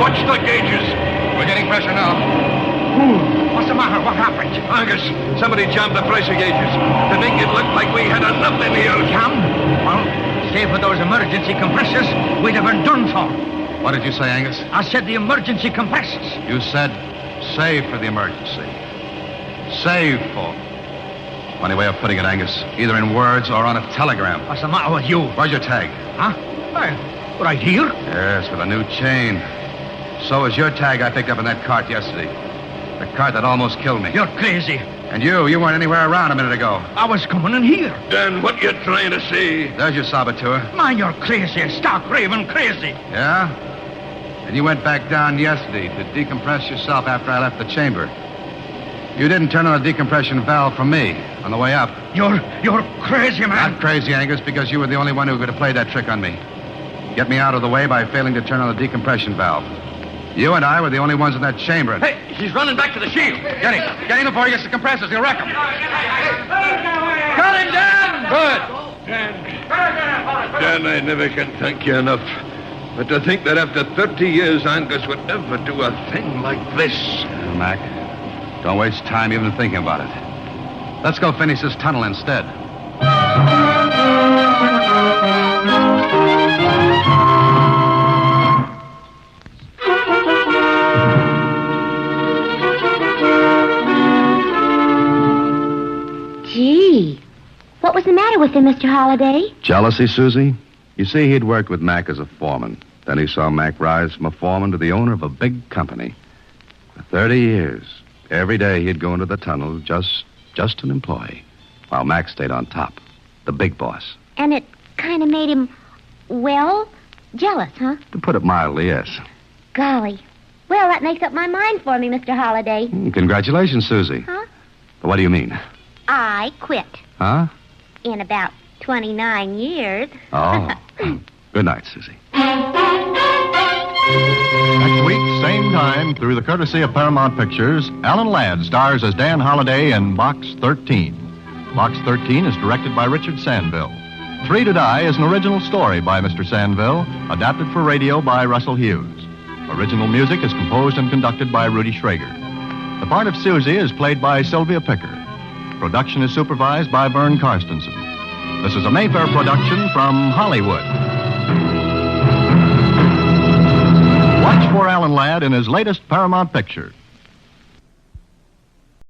Watch the gauges. We're getting pressure now. What's the matter? What happened? Angus, somebody jammed the pressure gauges to make it look like we had enough in here. Jammed? Well, save for those emergency compressors, we'd have been done for. What did you say, Angus? I said the emergency compressors. You said save for the emergency. Save for. Funny way of putting it, Angus. Either in words or on a telegram. What's the matter with you? Where's your tag? Huh? Right here? Yes, with a new chain. So is your tag I picked up in that cart yesterday. The cart that almost killed me. You're crazy. And you weren't anywhere around a minute ago. I was coming in here. Dan, what you trying to say? There's your saboteur. Man, you're crazy. Stark raving crazy. Yeah? And you went back down yesterday to decompress yourself after I left the chamber. You didn't turn on the decompression valve for me on the way up. You're crazy, man. Not crazy, Angus, because you were the only one who could have played that trick on me. Get me out of the way by failing to turn on the decompression valve. You and I were the only ones in that chamber. Hey, he's running back to the shield. Get him. Get him before he gets the compressors. He'll wreck him. Got him, Dan! Good. Dan, I never can thank you enough. But to think that after 30 years, Angus would ever do a thing like this. Mac, don't waste time even thinking about it. Let's go finish this tunnel instead. Gee, what was the matter with him, Mr. Holliday? Jealousy, Susie? You see, he'd worked with Mac as a foreman. Then he saw Mac rise from a foreman to the owner of a big company. For 30 years, every day he'd go into the tunnel just an employee, while Mac stayed on top, the big boss. And it kind of made him, well, jealous, huh? To put it mildly, yes. Golly. Well, that makes up my mind for me, Mr. Holliday. Congratulations, Susie. Huh? But what do you mean? I quit. Huh? In about 29 years. Oh. Good night, Susie. Next week, same time, through the courtesy of Paramount Pictures, Alan Ladd stars as Dan Holliday in Box 13. Box 13 is directed by Richard Sandville. Three to Die is an original story by Mr. Sandville, adapted for radio by Russell Hughes. Original music is composed and conducted by Rudy Schrager. The part of Susie is played by Sylvia Picker. Production is supervised by Vern Karstensen. This is a Mayfair production from Hollywood. Watch for Alan Ladd in his latest Paramount picture.